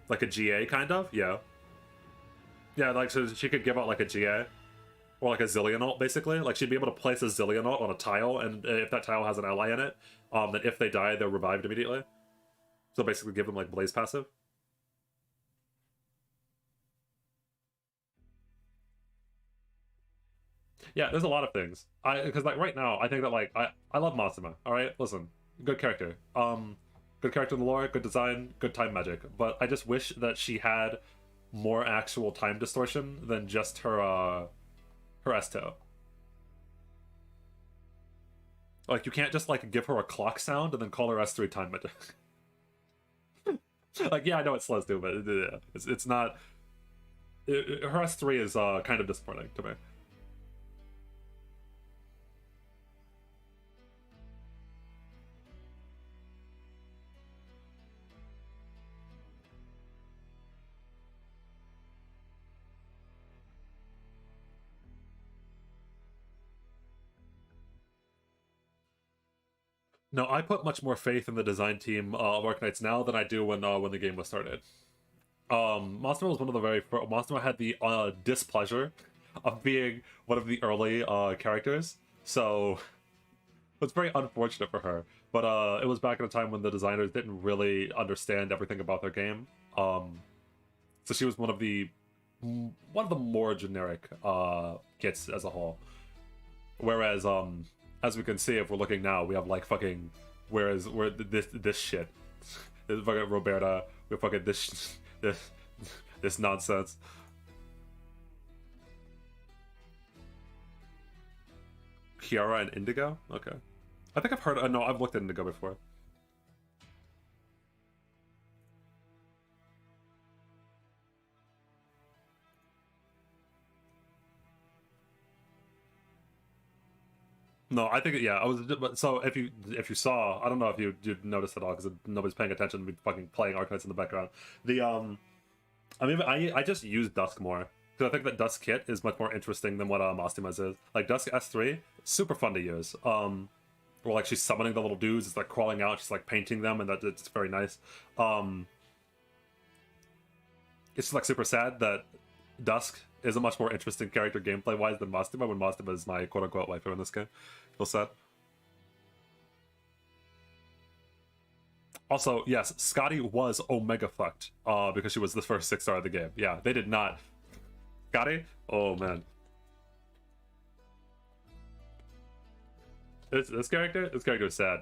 Like a GA kind of, yeah. Yeah, like so she could give out like a GA or like a Zillionaut basically. Like she'd be able to place a Zillionaut on a tile, and if that tile has an ally in it, then if they die, they're revived immediately. So basically give them like Blaze passive. Yeah, there's a lot of things. Because like right now, I think that like I love Masuma. All right, listen, good character. Good character in the lore, good design, good time magic. But I just wish that she had more actual time distortion than just her Esto. Like you can't just like give her a clock sound and then call her S3 time magic. Like yeah, I know it slows too, but it's not. Her S3 is kind of disappointing to me. No, I put much more faith in the design team of Arknights now than I do when the game was started. Monster was one of the very first. Monster had the displeasure of being one of the early characters, so it's very unfortunate for her. But it was back at a time when the designers didn't really understand everything about their game. So she was one of the more generic kits as a whole. Whereas as we can see, if we're looking now, we have like fucking this shit. This fucking Roberta, we fucking this nonsense. Kiara and Indigo? Okay. I think I've heard no, I've looked at Indigo before. No, I think yeah. I was so if you saw, I don't know if you noticed at all because nobody's paying attention. We fucking playing Arknights in the background. The I mean, I just use Dusk more because I think that Dusk kit is much more interesting than what Mastima's is. Like Dusk S3, super fun to use. Where like she's summoning the little dudes, it's like crawling out, she's like painting them, and it's very nice. It's just like super sad that Dusk is a much more interesting character gameplay wise than Mastima, when Mastima is my quote unquote waifu in this game. Feel sad. Also, yes, Scotty was Omega fucked because she was the first 6-star of the game. Yeah, they did not. Scotty? Oh man. This character is sad.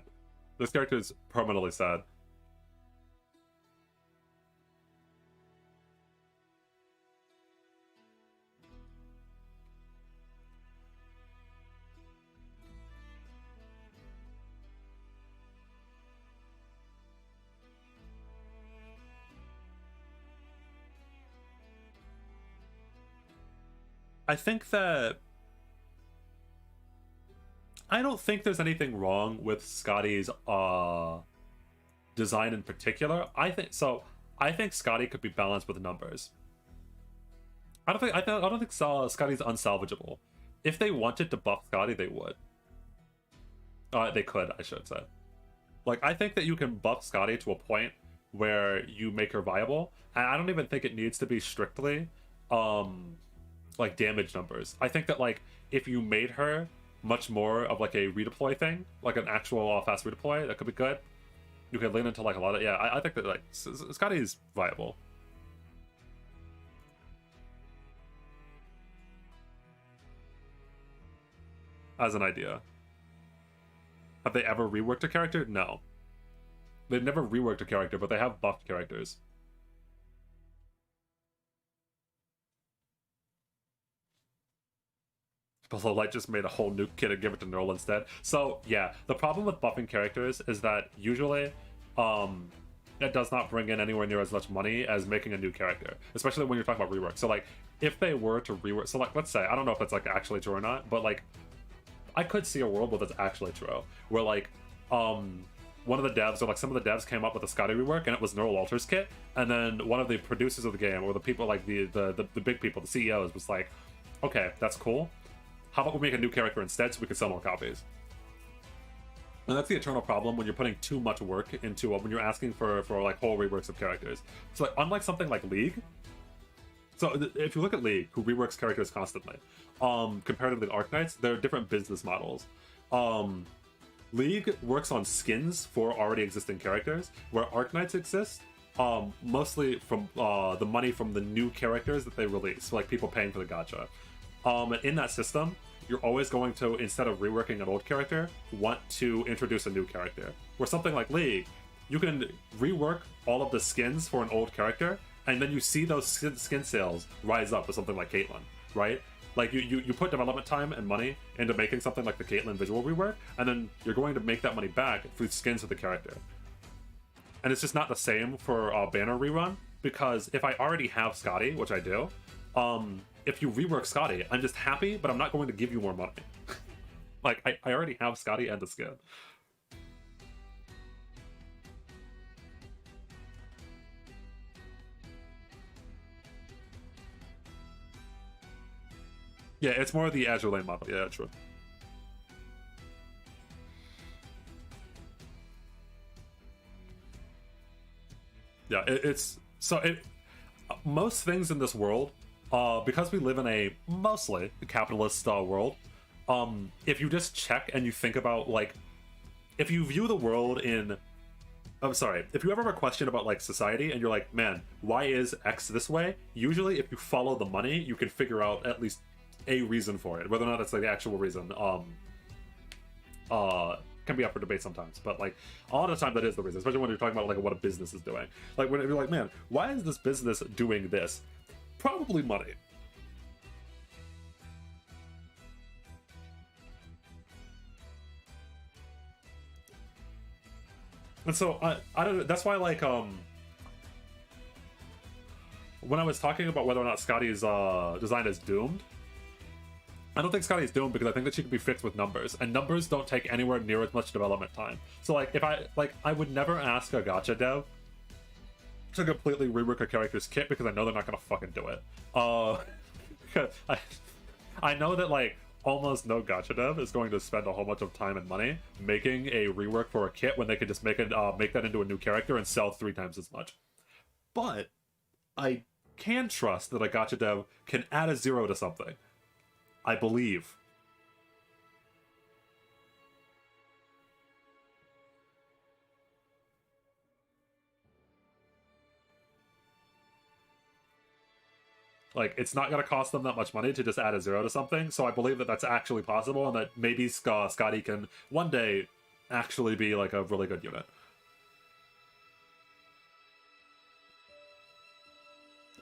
This character is permanently sad. I think that I don't think there's anything wrong with Scotty's design in particular. I think Scotty could be balanced with numbers. I don't think Scotty's unsalvageable. If they wanted to buff Scotty, they would. They could, I should say. Like I think that you can buff Scotty to a point where you make her viable, and I don't even think it needs to be strictly like damage numbers. I think that like if you made her much more of like a redeploy thing, like an actual fast redeploy, that could be good. You could lean into like a lot of I think that like Scotty is viable. As an idea. Have they ever reworked a character? No. They've never reworked a character, but they have buffed characters. Although Light just made a whole new kit and give it to Neural instead. So yeah, the problem with buffing characters is that usually it does not bring in anywhere near as much money as making a new character, especially when you're talking about rework. So like if they were to rework, so like let's say, I don't know if that's like actually true or not, but like I could see a world where that's actually true, where like one of the devs, or like some of the devs came up with a Scotty rework and it was Neural Alters kit, and then one of the producers of the game, or the people like the big people, the CEOs, was like, okay, that's cool. How about we make a new character instead so we can sell more copies? And that's the eternal problem when you're putting too much work into when you're asking for like whole reworks of characters. So like, unlike something like League, so if you look at League, who reworks characters constantly, comparatively to Arknights, there are different business models. League works on skins for already existing characters, where Arknights exist mostly from the money from the new characters that they release, so like people paying for the gacha. In that system, you're always going to, instead of reworking an old character, want to introduce a new character. Where something like League, you can rework all of the skins for an old character, and then you see those skin sales rise up with something like Caitlyn, right? Like you put development time and money into making something like the Caitlyn visual rework, and then you're going to make that money back through skins of the character. And it's just not the same for Banner rerun, because if I already have Skadi, which I do, if you rework Skadi, I'm just happy, but I'm not going to give you more money. Like, I already have Skadi and the skin. Yeah, it's more the Azure Lane model. Yeah, true. Yeah, most things in this world, because we live in a mostly capitalist world, if you just check and you think about, like, if you view the world in, I'm sorry, if you ever have a question about like society and you're like, man, why is X this way? Usually if you follow the money, you can figure out at least a reason for it. Whether or not it's like the actual reason can be up for debate sometimes, but like a lot of the time that is the reason, especially when you're talking about like what a business is doing. Like when you're like, man, why is this business doing this? Probably money. And so I don't, that's why, like, when I was talking about whether or not Skadi's design is doomed, I don't think Skadi is doomed because I think that she can be fixed with numbers, and numbers don't take anywhere near as much development time. So like, if I would never ask a gacha dev to completely rework a character's kit because I know they're not gonna fucking do it. I know that like almost no gacha dev is going to spend a whole bunch of time and money making a rework for a kit when they could just make that into a new character and sell 3 times as much. But I can trust that a gacha dev can add a 0 to something. I believe. Like, it's not going to cost them that much money to just add a 0 to something, so I believe that that's actually possible, and that maybe Skadi can one day actually be like a really good unit.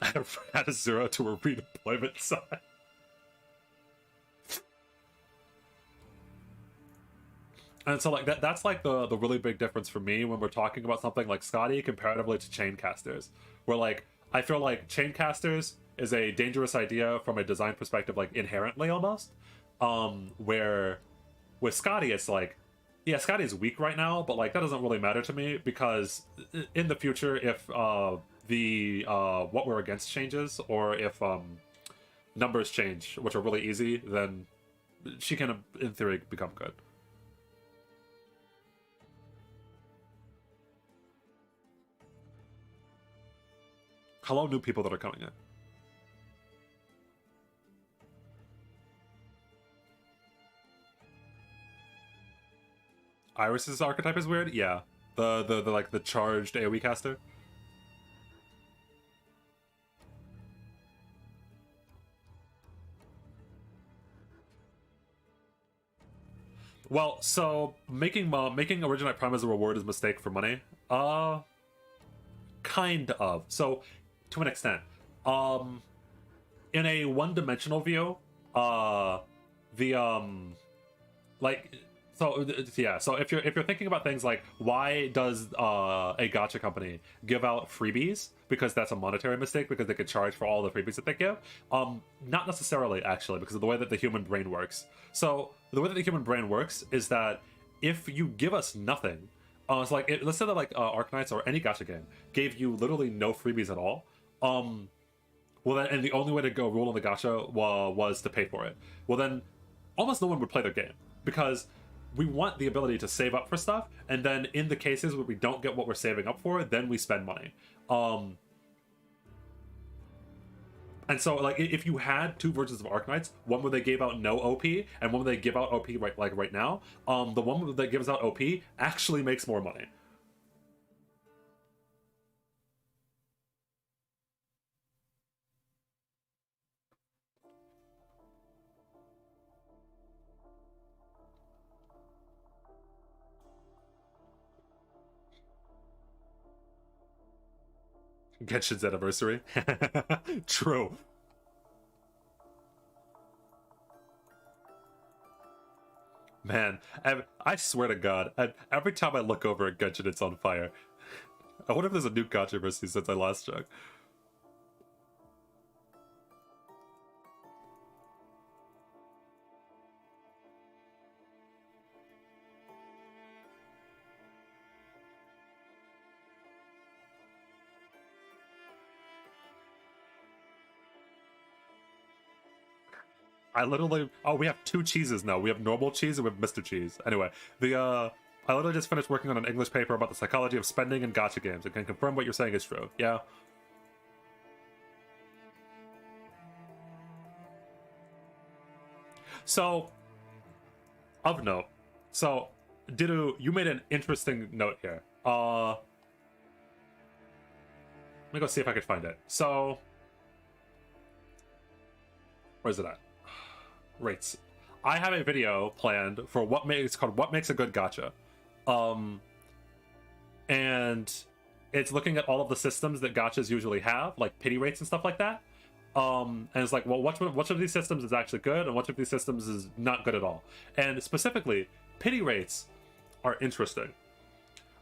Add a 0 to a redeployment side. And so like that's like the really big difference for me when we're talking about something like Skadi comparatively to Chaincasters, where like I feel like Chaincasters is a dangerous idea from a design perspective, like inherently almost, where with Skadi it's like, yeah, Skadi is weak right now, but like that doesn't really matter to me because in the future, if the what we're against changes, or if numbers change, which are really easy, then she can in theory become good. Hello, new people that are coming in. Iris's archetype is weird? Yeah. The like the charged AoE caster. Well, so making Originite Prime as a reward is a mistake for money. Kind of. So to an extent. In a one-dimensional view, so if you're thinking about things like, why does a gacha company give out freebies? Because that's a monetary mistake, because they could charge for all the freebies that they give. Not necessarily, actually, because of the way that the human brain works. So the way that the human brain works is that if you give us nothing, it's like, let's say that like Arknights or any gacha game gave you literally no freebies at all. Well then, and the only way to go roll on the gacha was to pay for it. Well then, almost no one would play their game, because we want the ability to save up for stuff, and then in the cases where we don't get what we're saving up for, then we spend money. And so, like, if you had two versions of Arknights, one where they gave out no OP and one where they give out OP right now, the one that gives out OP actually makes more money. Genshin's anniversary. True. Man, I swear to God, every time I look over at Genshin, it's on fire. I wonder if there's a new controversy since I last checked. I literally... Oh, we have two cheeses now. We have normal cheese and we have Mr. Cheese. Anyway, I literally just finished working on an English paper about the psychology of spending in gacha games and can confirm what you're saying is true. Yeah. So, of note. So, Didu, you made an interesting note here. Let me go see if I can find it. So, where's it at? Rates. I have a video planned for it's called What Makes a Good Gacha. And it's looking at all of the systems that gachas usually have, like pity rates and stuff like that. And it's like, well, which of these systems is actually good and which of these systems is not good at all? And specifically, pity rates are interesting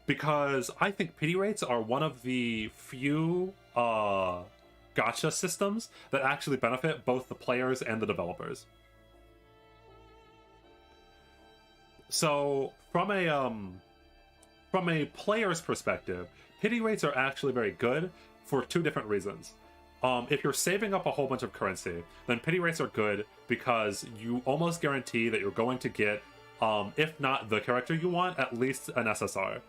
because I think pity rates are one of the few gacha systems that actually benefit both the players and the developers. So from a player's perspective, pity rates are actually very good for two different reasons. If you're saving up a whole bunch of currency, then pity rates are good because you almost guarantee that you're going to get, if not the character you want, at least an SSR.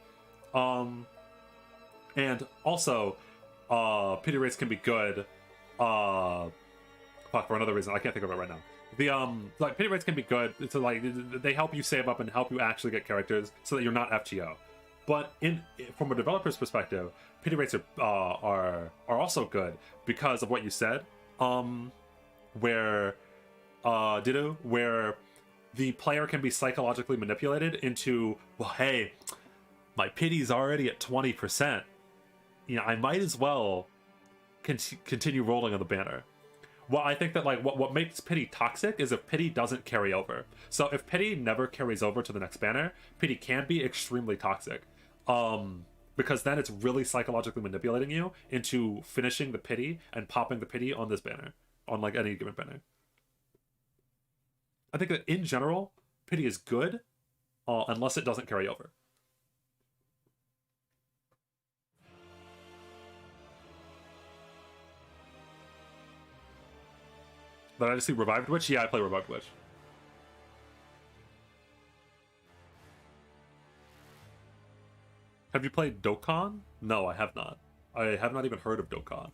And also, pity rates can be good. For another reason, I can't think of it right now. Like pity rates can be good. It's like they help you save up and help you actually get characters so that you're not FGO. But from a developer's perspective, pity rates are also good because of what you said. Where the player can be psychologically manipulated into, well, hey, my pity's already at 20%. You know, I might as well continue rolling on the banner. Well, I think that like what makes pity toxic is if pity doesn't carry over. So if pity never carries over to the next banner, pity can be extremely toxic. Because then it's really psychologically manipulating you into finishing the pity and popping the pity on this banner, on like any given banner. I think that in general, pity is good, unless it doesn't carry over. Did I just see Revived Witch? Yeah, I play Revived Witch. Have you played Dokkan? No, I have not. I have not even heard of Dokkan.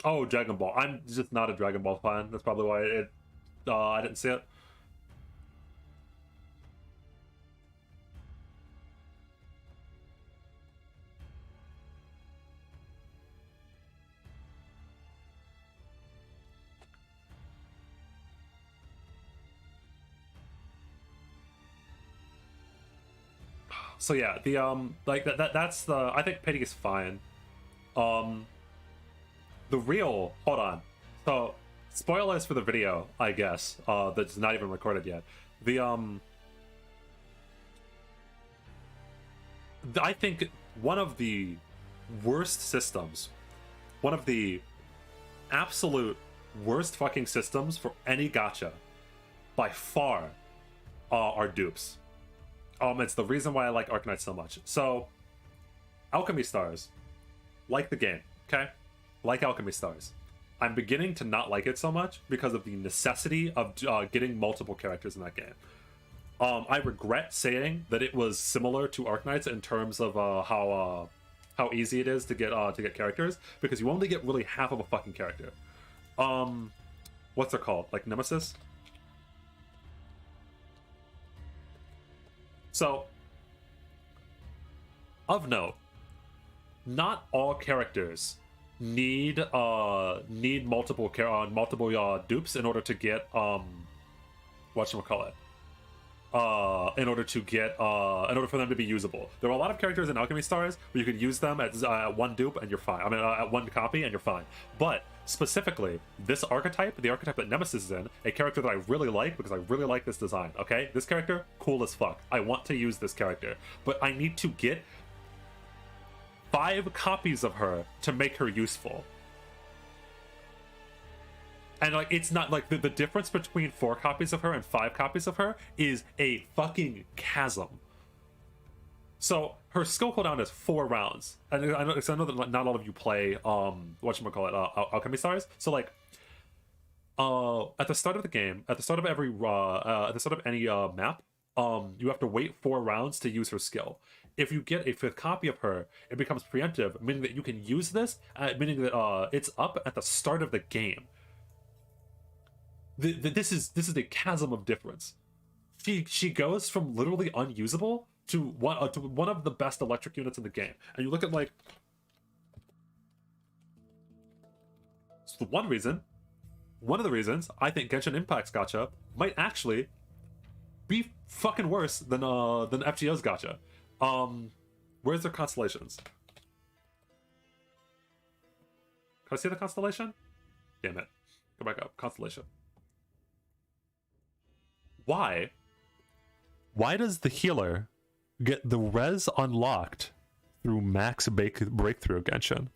Oh, Dragon Ball. I'm just not a Dragon Ball fan. That's probably why I didn't see it. So yeah, like that's the, I think pity is fine. The real, hold on. So spoilers for the video, I guess, that's not even recorded yet. I think one of the worst systems, one of the absolute worst fucking systems for any gacha, by far, are dupes. It's the reason why I like Arknights so much. So, Alchemy Stars, like the game, okay? Like Alchemy Stars. I'm beginning to not like it so much because of the necessity of getting multiple characters in that game. I regret saying that it was similar to Arknights in terms of how easy it is to get characters, because you only get really half of a fucking character. What's it called? Like Nemesis? So, of note, not all characters need multiple dupes in order to get whatchamacallit. In order for them to be usable. There are a lot of characters in Alchemy Stars where you could use them as one dupe and you're fine. I mean, at one copy and you're fine. But specifically, this archetype, the archetype that Nemesis is in, a character that I really like because I really like this design, okay? This character, cool as fuck. I want to use this character. But I need to get 5 copies of her to make her useful. And like, it's not like the difference between 4 copies of her and 5 copies of her is a fucking chasm. So her skill cooldown is 4 rounds, and I know that not all of you play Alchemy Stars. So like, at the start of the game, at the start of any map, you have to wait 4 rounds to use her skill. If you get a 5th copy of her, it becomes preemptive, meaning that you can use this, meaning that it's up at the start of the game. This is a chasm of difference. She goes from literally unusable to one of the best electric units in the game. And you look at like, so one of the reasons I think Genshin Impact's gacha might actually be fucking worse than FGO's gacha. Where's their constellations? Can I see the constellation? Damn it. Go back up. Constellation. Why does the healer get the res unlocked through max breakthrough Genshin?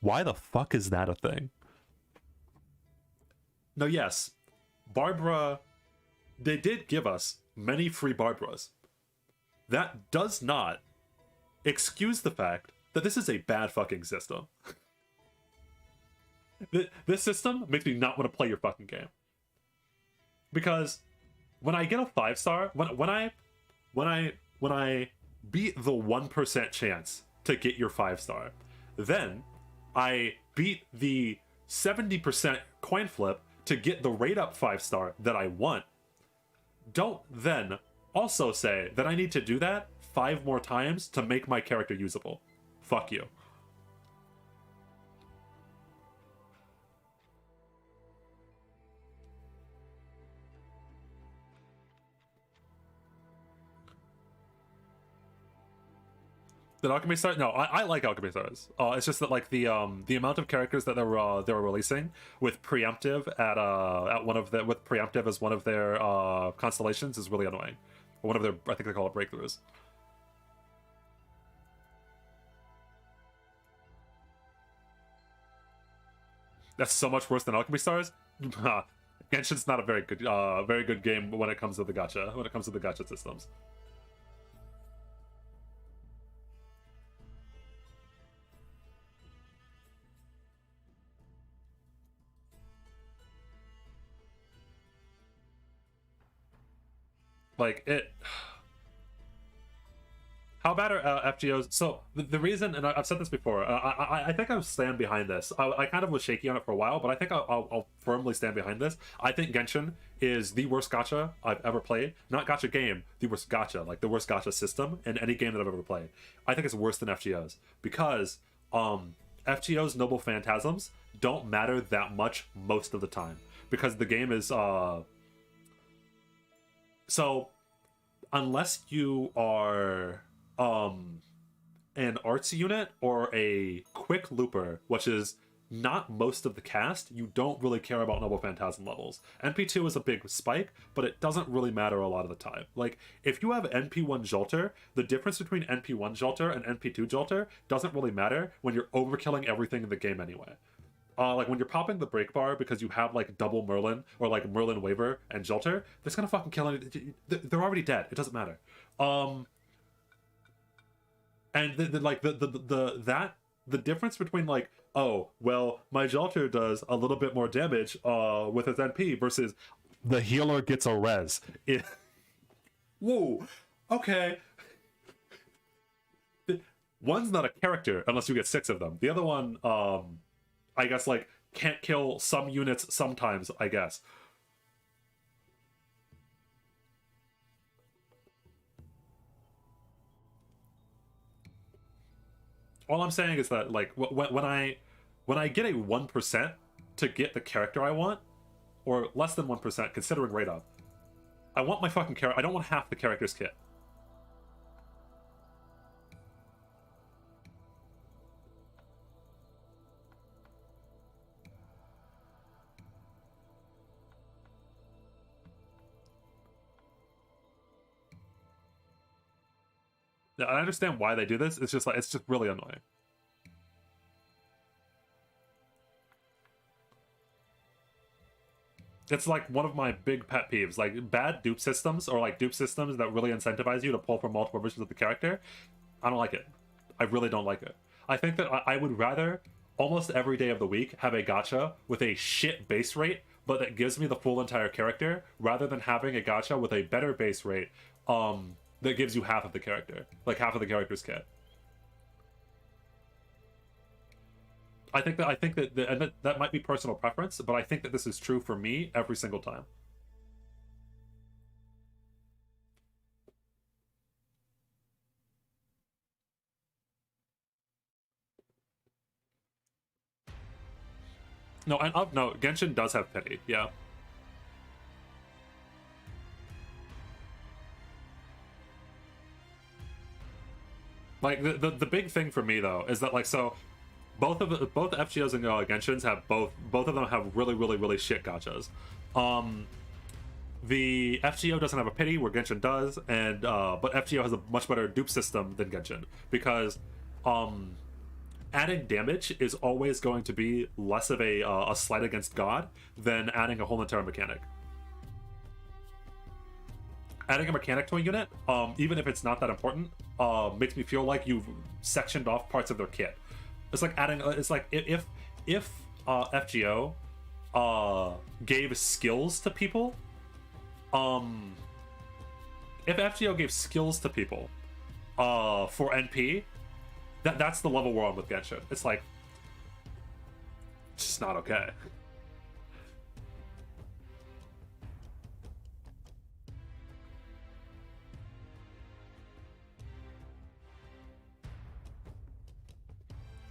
Why the fuck is that a thing? No, yes, Barbara, they did give us many free Barbaras. That does not excuse the fact that this is a bad fucking system. This system makes me not want to play your fucking game. Because when I get a 5-star, when I beat the 1% chance to get your 5-star, then I beat the 70% coin flip to get the rate up 5-star that I want. Don't then also say that I need to do that 5 more times to make my character usable. Fuck you. Did Alchemy Stars? No, I like Alchemy Stars. It's just that like the amount of characters that they were releasing with preemptive at one of the with preemptive as one of their constellations is really annoying. Or one of their, I think they call it breakthroughs. That's so much worse than Alchemy Stars. Genshin's not a very good game when it comes to the gacha. When it comes to the gacha systems. Like it. How bad are FGOs? So the reason, and I've said this before, I think I stand behind this. I kind of was shaky on it for a while, but I think I'll firmly stand behind this. I think Genshin is the worst gacha I've ever played. Not gacha game, the worst gacha, like the worst gacha system in any game that I've ever played. I think it's worse than FGOs because FGO's Noble Phantasms don't matter that much most of the time because the game is so unless you are an arts unit or a quick looper, which is not most of the cast, you don't really care about Noble Phantasm levels. NP2 is a big spike, but it doesn't really matter a lot of the time. Like, if you have NP1 Jolter, the difference between NP1 Jolter and NP2 Jolter doesn't really matter when you're overkilling everything in the game anyway. Like when you're popping the break bar because you have like double Merlin or like Merlin Waver and Jolter, that's gonna fucking kill it. They're already dead. It doesn't matter. And the difference between like oh, well, my Jolter does a little bit more damage with his NP versus the healer gets a res. Whoa, okay. One's not a character unless you get 6 of them. The other one, I guess, like, can't kill some units sometimes, I guess. All I'm saying is that, like, when I get a 1% to get the character I want, or less than 1% considering rate up, I want my fucking character. I don't want half the character's kit. Yeah, I understand why they do this. It's just like, it's just really annoying. It's like one of my big pet peeves, like bad dupe systems, or like dupe systems that really incentivize you to pull from multiple versions of the character. I don't like it. I really don't like it. I think that I would rather almost every day of the week have a gacha with a shit base rate, but that gives me the full entire character, rather than having a gacha with a better base rate that gives you half of the character, like half of the character's kit. I think that and that might be personal preference, but I think that this is true for me every single time. No, and of note, Genshin does have pity, yeah. Like the big thing for me though is that, like, so both FGOs and Genshins have both of them have really shit gachas. The FGO doesn't have a pity where Genshin does, and but FGO has a much better dupe system than Genshin, because adding damage is always going to be less of a slight against God than adding a whole entire mechanic. Adding a mechanic to a unit, even if it's not that important, makes me feel like you've sectioned off parts of their kit. It's like adding. It's like if FGO gave skills to people, if FGO gave skills to people for NP, that's the level we're on with Genshin. It's like, it's just not okay.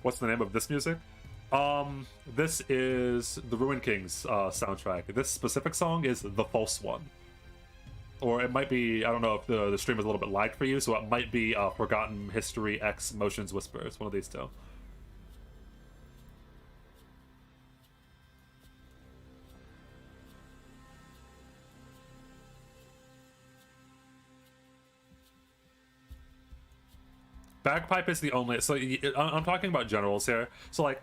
What's the name of this music? This is the Ruin Kings soundtrack. This specific song is The False One. Or it might be, I don't know if the stream is a little bit lagged for you, so it might be Forgotten History X Motions Whisper. It's one of these two. Bagpipe is the only, so I'm talking about generals here. So like,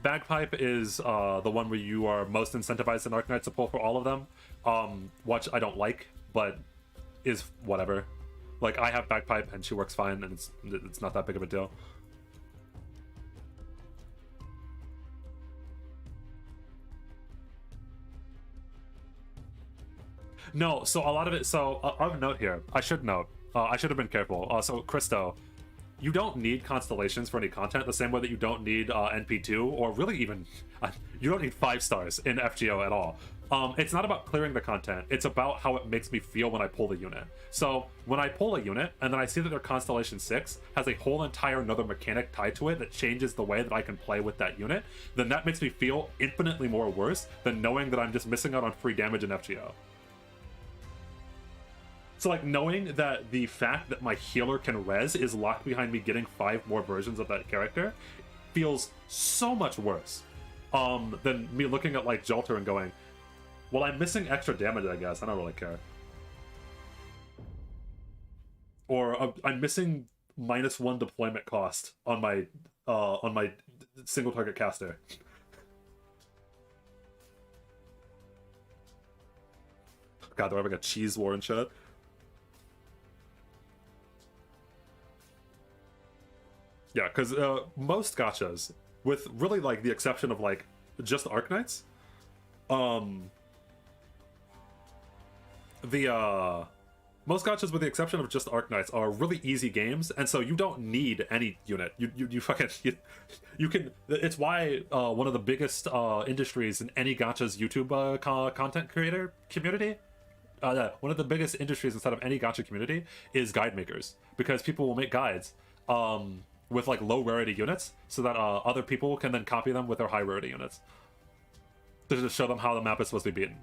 Bagpipe is the one where you are most incentivized in Arknights to pull for all of them, which I don't like, but is whatever. Like, I have Bagpipe and she works fine, and it's not that big of a deal. No, so a lot of it, so of note here, I should note, I should have been careful. So Christo, you don't need constellations for any content the same way that you don't need NP2, or really even you don't need 5 stars in FGO at all. It's not about clearing the content, it's about how it makes me feel when I pull the unit. So when I pull a unit and then I see that their Constellation 6 has a whole entire another mechanic tied to it that changes the way that I can play with that unit, then that makes me feel infinitely more worse than knowing that I'm just missing out on free damage in FGO. So like, knowing that the fact that my healer can res is locked behind me getting 5 more versions of that character feels so much worse than me looking at like Jolter and going, well, I'm missing extra damage, I guess. I don't really care. Or I'm missing -1 deployment cost on my single target caster. God, they're having a cheese war and shit. Yeah, because most gachas with really like the exception of like just Arknights. The most gachas, with the exception of just Arknights, are really easy games, and so you don't need any unit. You fucking you can. It's why one of the biggest industries in any gacha's YouTube content creator community. One of the biggest industries inside of any gacha community is guide makers, because people will make guides with like low rarity units, so that other people can then copy them with their high rarity units to just show them how the map is supposed to be beaten.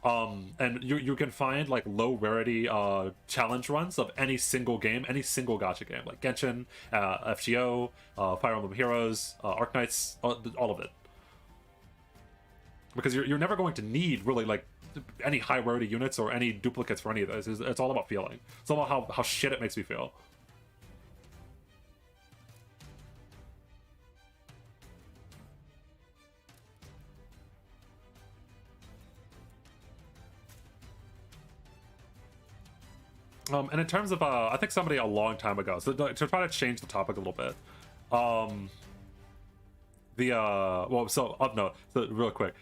And you can find like low rarity challenge runs of any single game, any single gacha game, like Genshin, FGO, Fire Emblem Heroes, Arknights, all of it. Because you're never going to need really like any high rarity units or any duplicates for any of this. It's all about feeling. It's all about how shit it makes me feel. And in terms of, I think somebody a long time ago, so to try to change the topic a little bit, so real quick,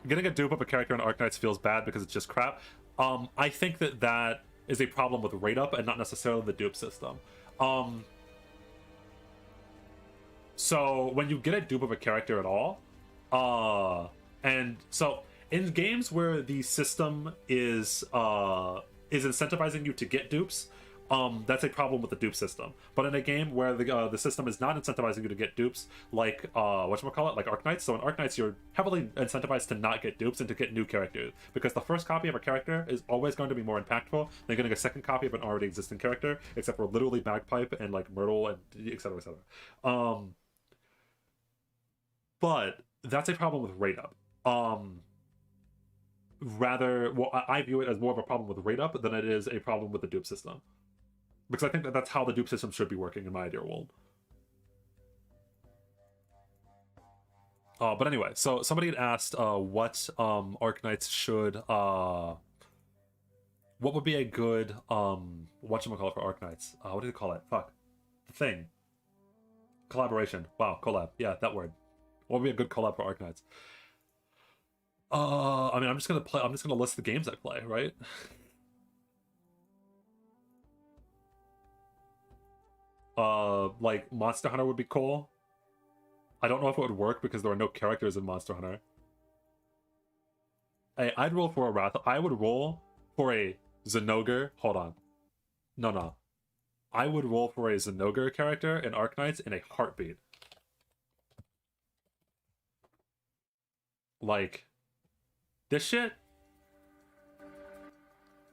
getting a dupe of a character in Arknights feels bad because it's just crap. I think that is a problem with rate up and not necessarily the dupe system. So when you get a dupe of a character at all, and so in games where the system is incentivizing you to get dupes, that's a problem with the dupe system. But in a game where the system is not incentivizing you to get dupes, like whatchamacallit, like Arknights. So in Arknights, you're heavily incentivized to not get dupes and to get new characters, because the first copy of a character is always going to be more impactful than getting a second copy of an already existing character, except for literally Bagpipe and like Myrtle and etc. etc. But that's a problem with rate up. Rather, well, I view it as more of a problem with rate up than it is a problem with the dupe system, because I think that's how the dupe system should be working in my ideal world. But anyway, so somebody had asked what Arknights should what would be a good whatchamacallit for Arknights. What do you call it? Fuck. The thing. Collaboration. Wow, collab. Yeah, that word. What would be a good collab for Arknights? I mean, I'm just gonna list the games I play, right? Like Monster Hunter would be cool. I don't know if it would work because there are no characters in Monster Hunter. Hey, I'd roll for a Wrath. I would roll for a Zinogre. Hold on. No. I would roll for a Zinogre character in Arknights in a heartbeat. Like this shit.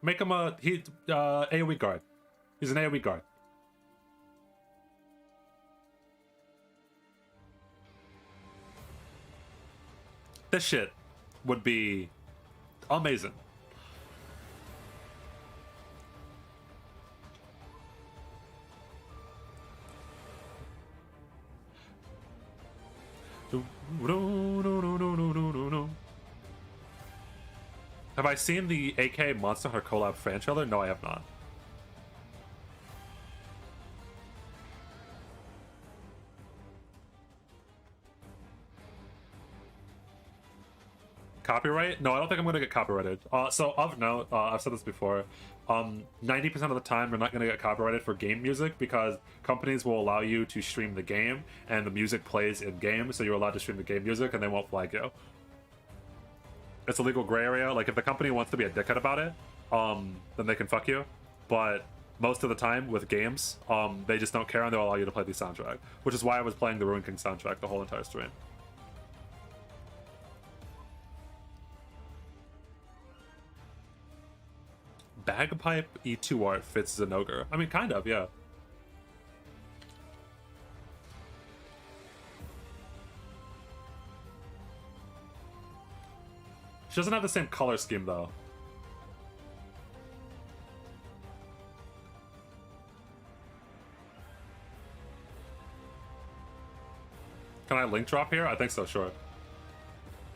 Make him AoE guard. He's an AoE guard. This shit would be amazing. Have I seen the AK Monster Hunter collab fan trailer? No, I have not. Copyright? No, I don't think I'm going to get copyrighted. So of note, I've said this before, 90% of the time you're not going to get copyrighted for game music because companies will allow you to stream the game and the music plays in game, so you're allowed to stream the game music and they won't flag you. It's a legal gray area. Like if the company wants to be a dickhead about it, then they can fuck you. But most of the time with games, they just don't care and they'll allow you to play the soundtrack, which is why I was playing the Ruin King soundtrack the whole entire stream. Bagpipe E2 art fits Zinogre. I mean, kind of, yeah. She doesn't have the same color scheme, though. Can I link drop here? I think so, sure.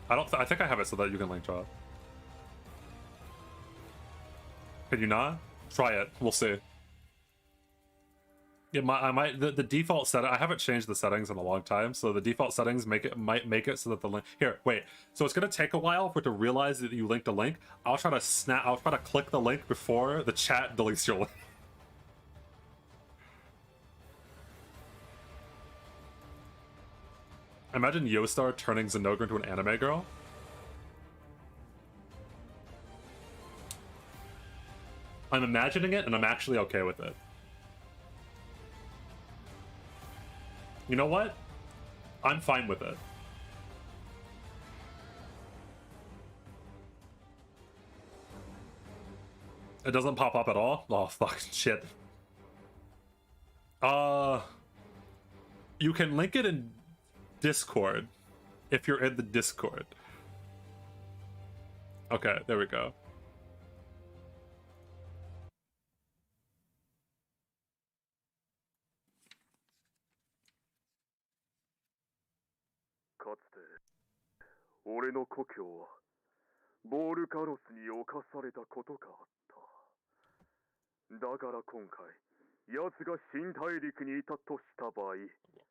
I think I have it so that you can link drop. Can you not? Try it. We'll see. I might the default setting. I haven't changed the settings in a long time, so the default settings might make it so that the link here. Wait, so it's gonna take a while for it to realize that you linked a link. I'll try to click the link before the chat deletes your link. Imagine Yostar turning Zenogre into an anime girl. I'm imagining it, and I'm actually okay with it. You know what? I'm fine with it. It doesn't pop up at all? Oh, fuck, shit. You can link it in Discord if you're in the Discord. Okay, there we go.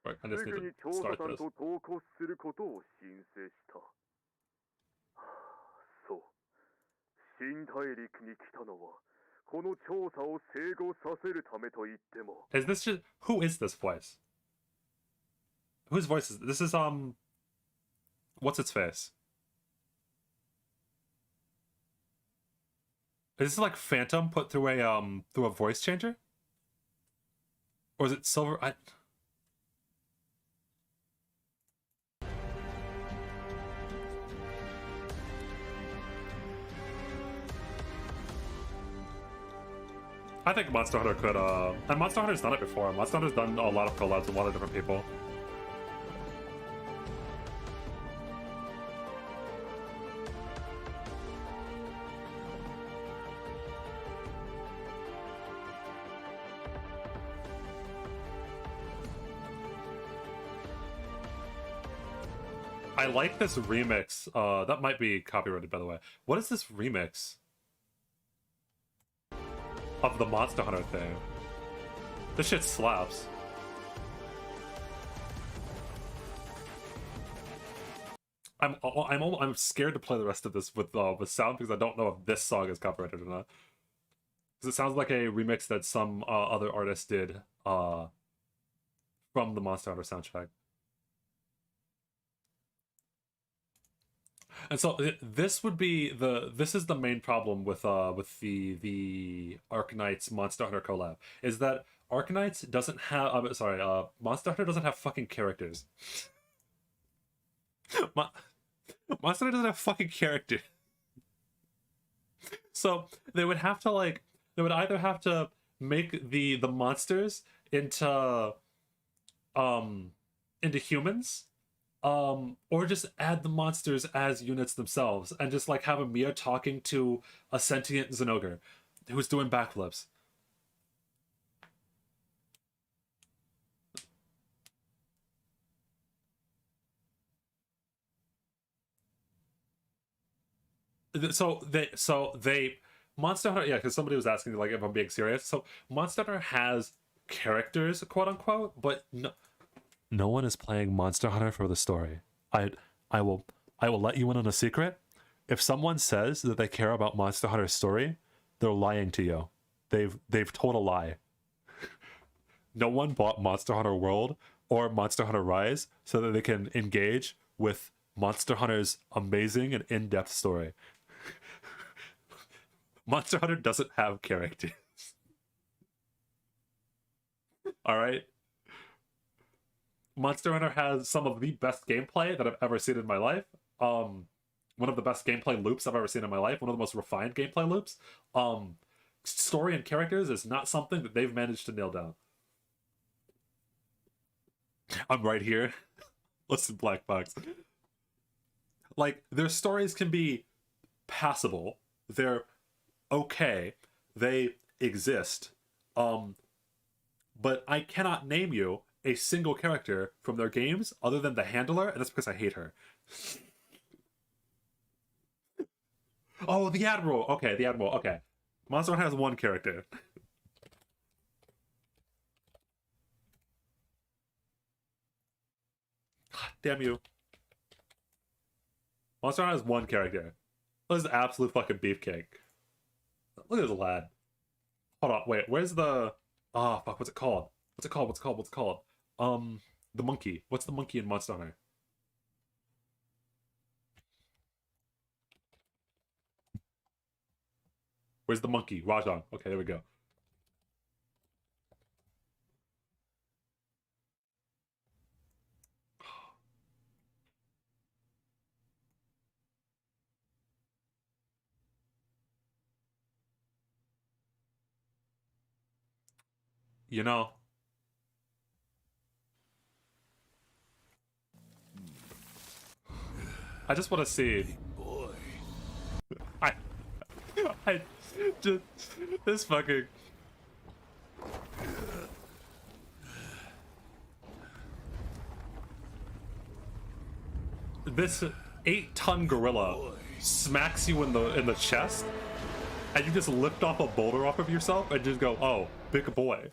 Right, I just need to start this. Is this just who is this voice? Whose voice is this? Is what's its face? Is this like Phantom put through a voice changer? Or is it Silver? I think Monster Hunter could, and Monster Hunter's done it before. Monster Hunter's done a lot of collabs with a lot of different people. I like this remix. That might be copyrighted, by the way. What is this remix of the Monster Hunter thing? This shit slaps. I'm scared to play the rest of this with sound because I don't know if this song is copyrighted or not. Because it sounds like a remix that some other artist did from the Monster Hunter soundtrack. And so this is the main problem with the Arknights Monster Hunter collab, is that Arknights doesn't have Monster Hunter doesn't have fucking characters. Monster Hunter doesn't have fucking characters. So they would either have to make the monsters into humans, or just add the monsters as units themselves and just like have a Mia talking to a sentient Zenogre who's doing backflips. So they Monster Hunter, yeah, because somebody was asking like if I'm being serious. So Monster Hunter has characters, quote unquote, but no one is playing Monster Hunter for the story. I will let you in on a secret. If someone says that they care about Monster Hunter's story, they're lying to you. They've told a lie. No one bought Monster Hunter World or Monster Hunter Rise so that they can engage with Monster Hunter's amazing and in-depth story. Monster Hunter doesn't have characters. All right? Monster Hunter has some of the best gameplay that I've ever seen in my life. One of the best gameplay loops I've ever seen in my life. One of the most refined gameplay loops. Story and characters is not something that they've managed to nail down. I'm right here. Listen, Black Box. Like, their stories can be passable. They're okay. They exist. But I cannot name you a single character from their games other than the Handler, and that's because I hate her. Oh, the Admiral. Okay, the Admiral. Okay. Monster Hunter has one character. Damn you. Monster Hunter has one character. This is absolute fucking beefcake. Look at this lad. Hold on, wait, where's the... Oh, fuck, what's it called? What's it called? What's it called? What's it called? The monkey. What's the monkey in Monster Hunter? Where's the monkey? Rajang. Okay, there we go. You know, I just want to see. Boy. I just this fucking. This 8-ton gorilla smacks you in the chest, and you just lift off a boulder off of yourself and just go, "Oh, big boy."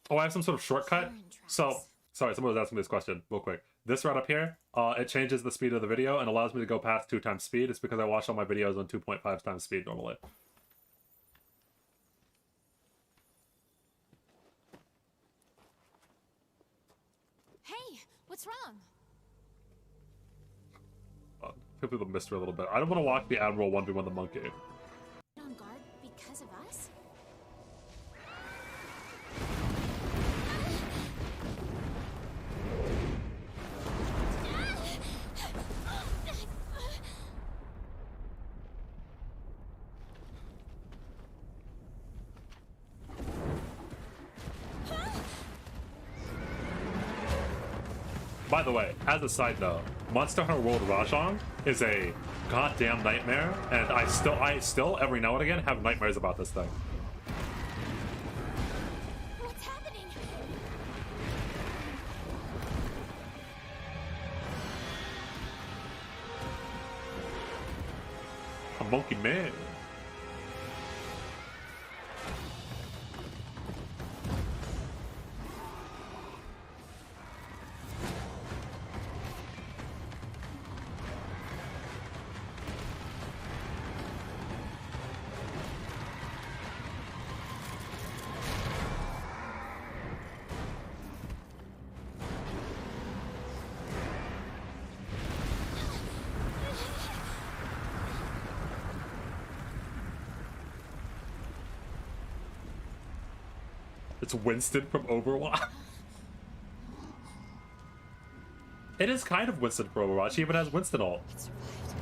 Oh, I have some sort of shortcut. So, sorry, someone was asking me this question real quick. This right up here, it changes the speed of the video and allows me to go past 2 times speed. It's because I watch all my videos on 2.5 times speed normally. Hey, what's wrong? People the mystery a little bit. I don't want to walk the Admiral 1v1 the monkey. On guard because of us? By the way, as a side note, Monster Hunter World Rajang is a goddamn nightmare, and I still every now and again have nightmares about this thing. What's happening? A monkey man. It's Winston from Overwatch. It is kind of Winston from Overwatch. He even has Winston ult. It survived.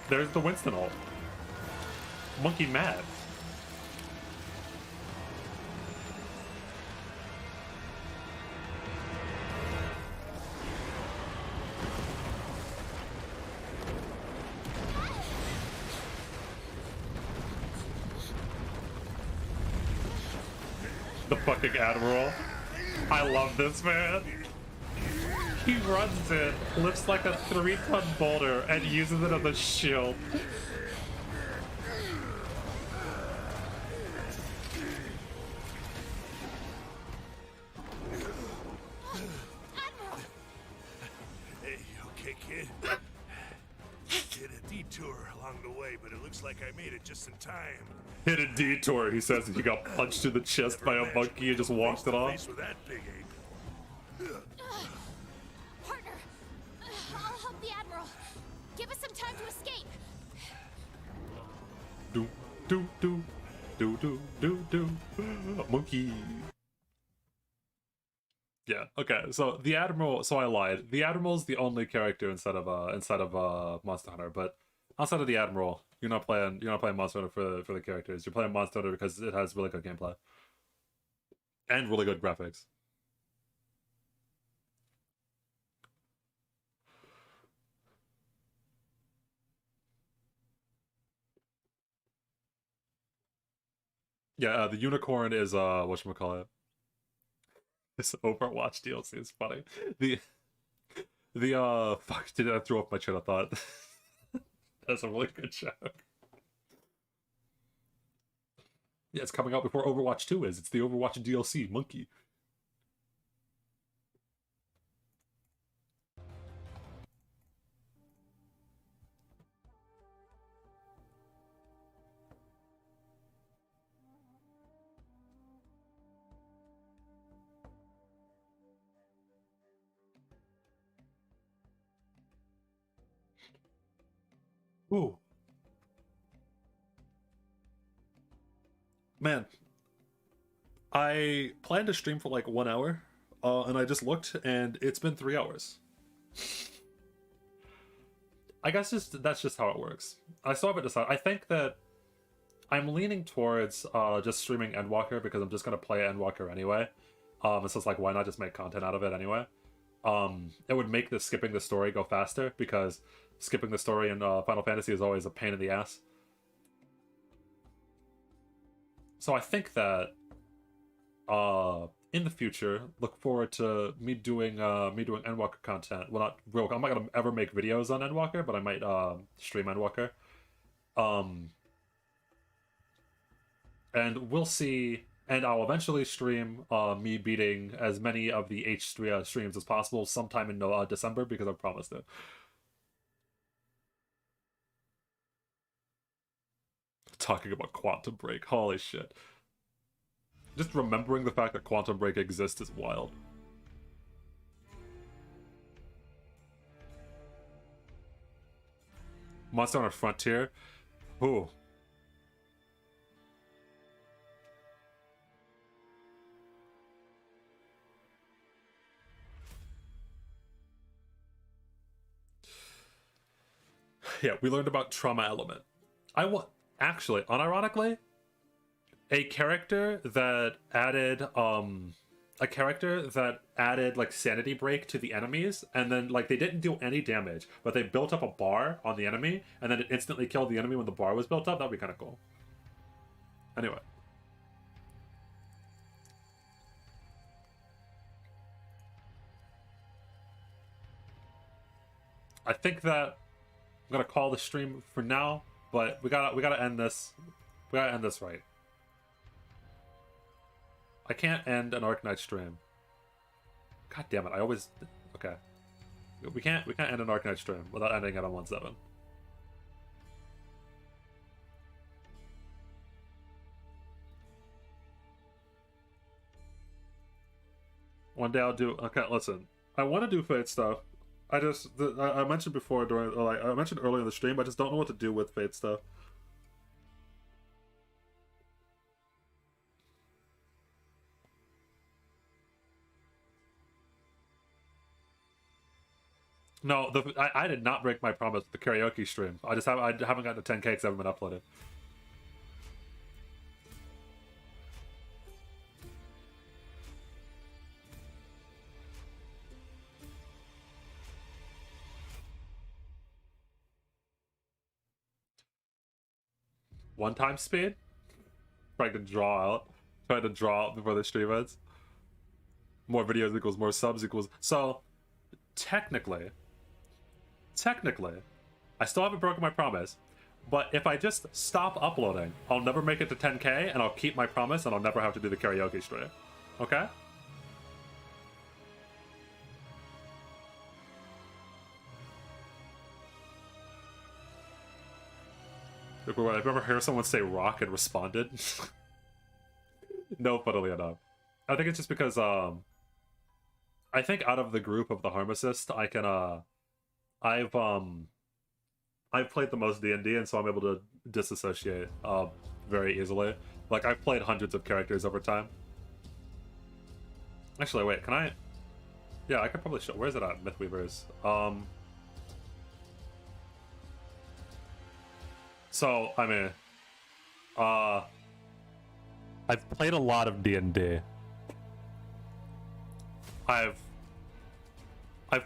There's the Winston ult. Monkey mad. The fucking Admiral. I love this man. He runs in, lifts like a 3-ton boulder, and uses it as a shield. Hey, okay, kid? Did a detour along the way, but it looks like I made it just in time. Hit a detour, he says, and he got punched in the chest by a monkey and just walked it off. Face with that big ape. Partner, I'll help the Admiral. Give us some time to escape. Do, do, do, do, do, do, do. Monkey. Yeah, okay, so the Admiral, so I lied. The Admiral's the only character inside of Monster Hunter, but outside of the Admiral, you're not playing Monster Hunter for the characters. You're playing Monster Hunter because it has really good gameplay. And really good graphics. Yeah, the unicorn is whatchamacallit. This Overwatch DLC is funny. Fuck, did I throw up my train of thought? That's a really good joke. Yeah, it's coming out before Overwatch 2 is. It's the Overwatch DLC, Monkey. Ooh. Man, I planned to stream for like 1 hour, and I just looked, and it's been 3 hours. I guess that's just how it works. I still haven't decided. I think that I'm leaning towards just streaming Endwalker because I'm just gonna play Endwalker anyway. It's just like, why not just make content out of it anyway? It would make the skipping the story go faster because skipping the story in Final Fantasy is always a pain in the ass. So I think that in the future, look forward to me doing Endwalker content. Well, not real. I'm not gonna ever make videos on Endwalker, but I might stream Endwalker. And we'll see. And I'll eventually stream me beating as many of the H3 streams as possible sometime in December because I promised it. Talking about Quantum Break, holy shit. Just remembering the fact that Quantum Break exists is wild. Monster Hunter Frontier? Ooh. Yeah, we learned about Trauma Element. Actually, unironically, a character that added like sanity break to the enemies, and then like they didn't do any damage, but they built up a bar on the enemy, and then it instantly killed the enemy when the bar was built up. That'd be kind of cool. Anyway. I think that I'm gonna call the stream for now, but we gotta end this. We gotta end this right. I can't end an Arknight stream. God damn it! I always okay. We can't end an Arknight stream without ending it on 1-7. One day I'll do. Okay, listen. I want to do Fate stuff. I mentioned before I mentioned earlier in the stream. I just don't know what to do with Fate stuff. No, I did not break my promise with the karaoke stream. I haven't gotten to 10K because I haven't been uploaded. One-time speed? Trying to draw out before the stream ends. More videos equals more subs equals... So, technically, I still haven't broken my promise, but if I just stop uploading, I'll never make it to 10K, and I'll keep my promise, and I'll never have to do the karaoke stream. Okay? If you ever hear someone say rock and responded? No, funnily enough. I think it's just because, I think out of the group of the Harm Assist, I can, I've played the most D&D, and so I'm able to disassociate, very easily. Like, I've played hundreds of characters over time. Actually, wait, can I... Yeah, I could probably show... Where's it at, Mythweavers? So, I mean... I've played a lot of D&D. I've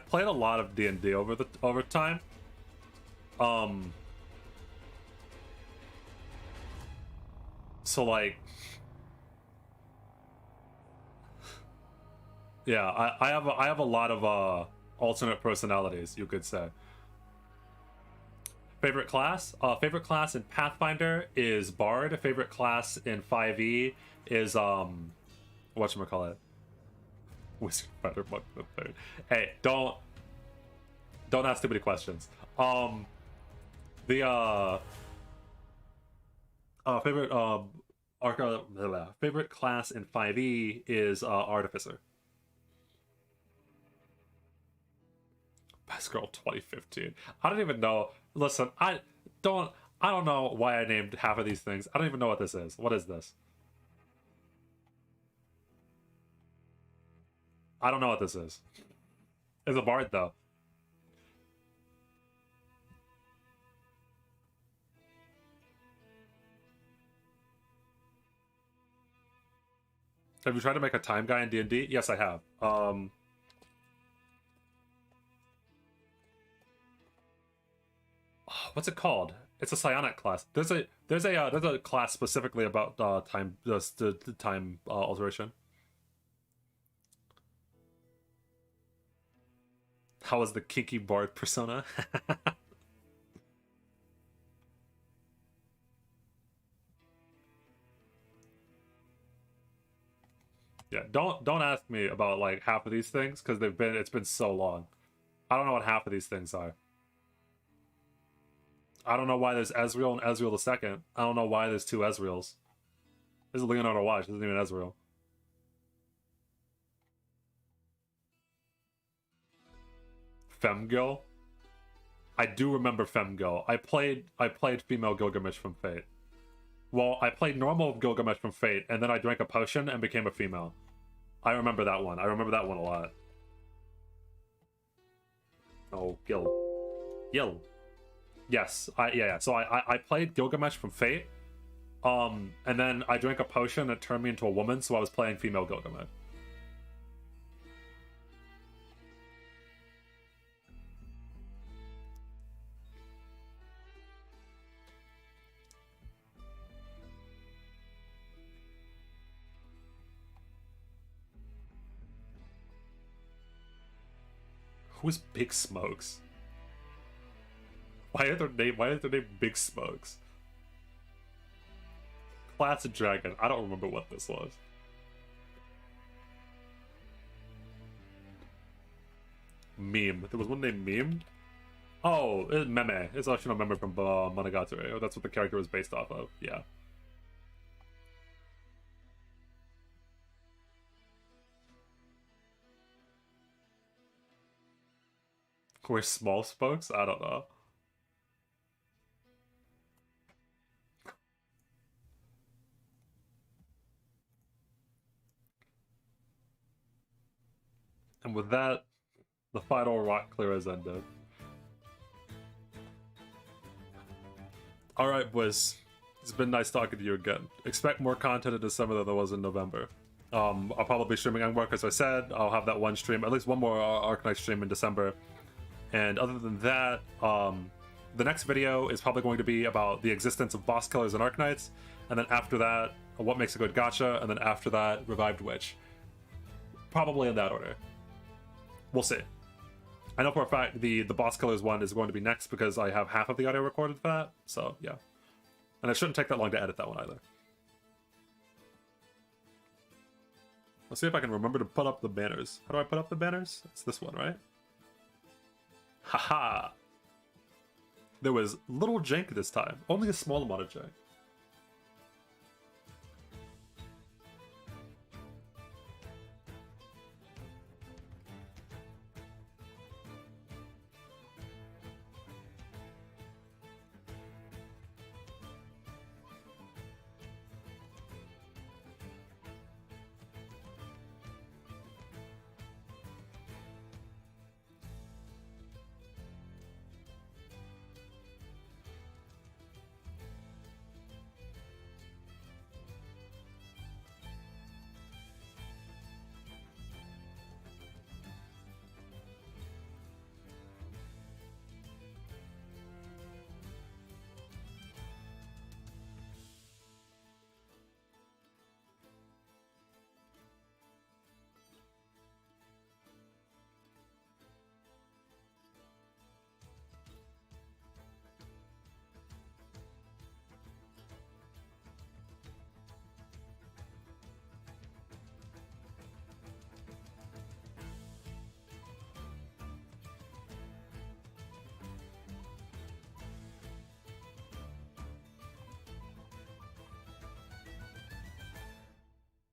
played a lot of D&D over time. So like, yeah, I have a lot of alternate personalities, you could say. Favorite class? Favorite class in Pathfinder is Bard. Favorite class in 5e is whatchamacallit? Wizard Fighter Monk the Third. Hey, don't ask too many questions. Favorite favorite class in 5e is Artificer. Best Girl 2015. I don't even know. Listen, I don't know why I named half of these things. I don't even know what this is. What is this? I don't know what this is. It's a bard though. Have you tried to make a time guy in D&D? Yes, I have. What's it called? It's a psionic class. There's a class specifically about time the time alteration. How is the kinky bard persona? Yeah, don't ask me about like half of these things because it's been so long. I don't know what half of these things are. I don't know why there's Ezreal and Ezreal the Second. I don't know why there's two Ezreals. This is Leonardo Watch. This isn't even Ezreal. Femgirl. I do remember Femgirl. I played female Gilgamesh from Fate. Well, I played normal Gilgamesh from Fate, and then I drank a potion and became a female. I remember that one. I remember that one a lot. Oh, Gil. Yes, yeah. So I played Gilgamesh from Fate, and then I drank a potion that turned me into a woman, so I was playing female Gilgamesh. Who's Big Smokes? Why is their name Big Smokes? Classic Dragon. I don't remember what this was. Meme. There was one named Meme? Oh, it's Meme. It's actually a member from Monogatari. Oh, that's what the character was based off of. Yeah. We're small spokes? I don't know. And with that, the final rock clear has ended. Alright, boys. It's been nice talking to you again. Expect more content in December than there was in November. I'll probably be streaming Angmark, as I said. I'll have that one stream, at least one more Arknight stream in December. And other than that, the next video is probably going to be about the existence of boss killers and Arknights, and then after that, what makes a good gacha, and then after that, Revived Witch. Probably in that order. We'll see. I know for a fact the boss killers one is going to be next because I have half of the audio recorded for that, so yeah. And it shouldn't take that long to edit that one either. Let's see if I can remember to put up the banners. How do I put up the banners? It's this one, right? Haha! There was little jank this time. Only a small amount of jank.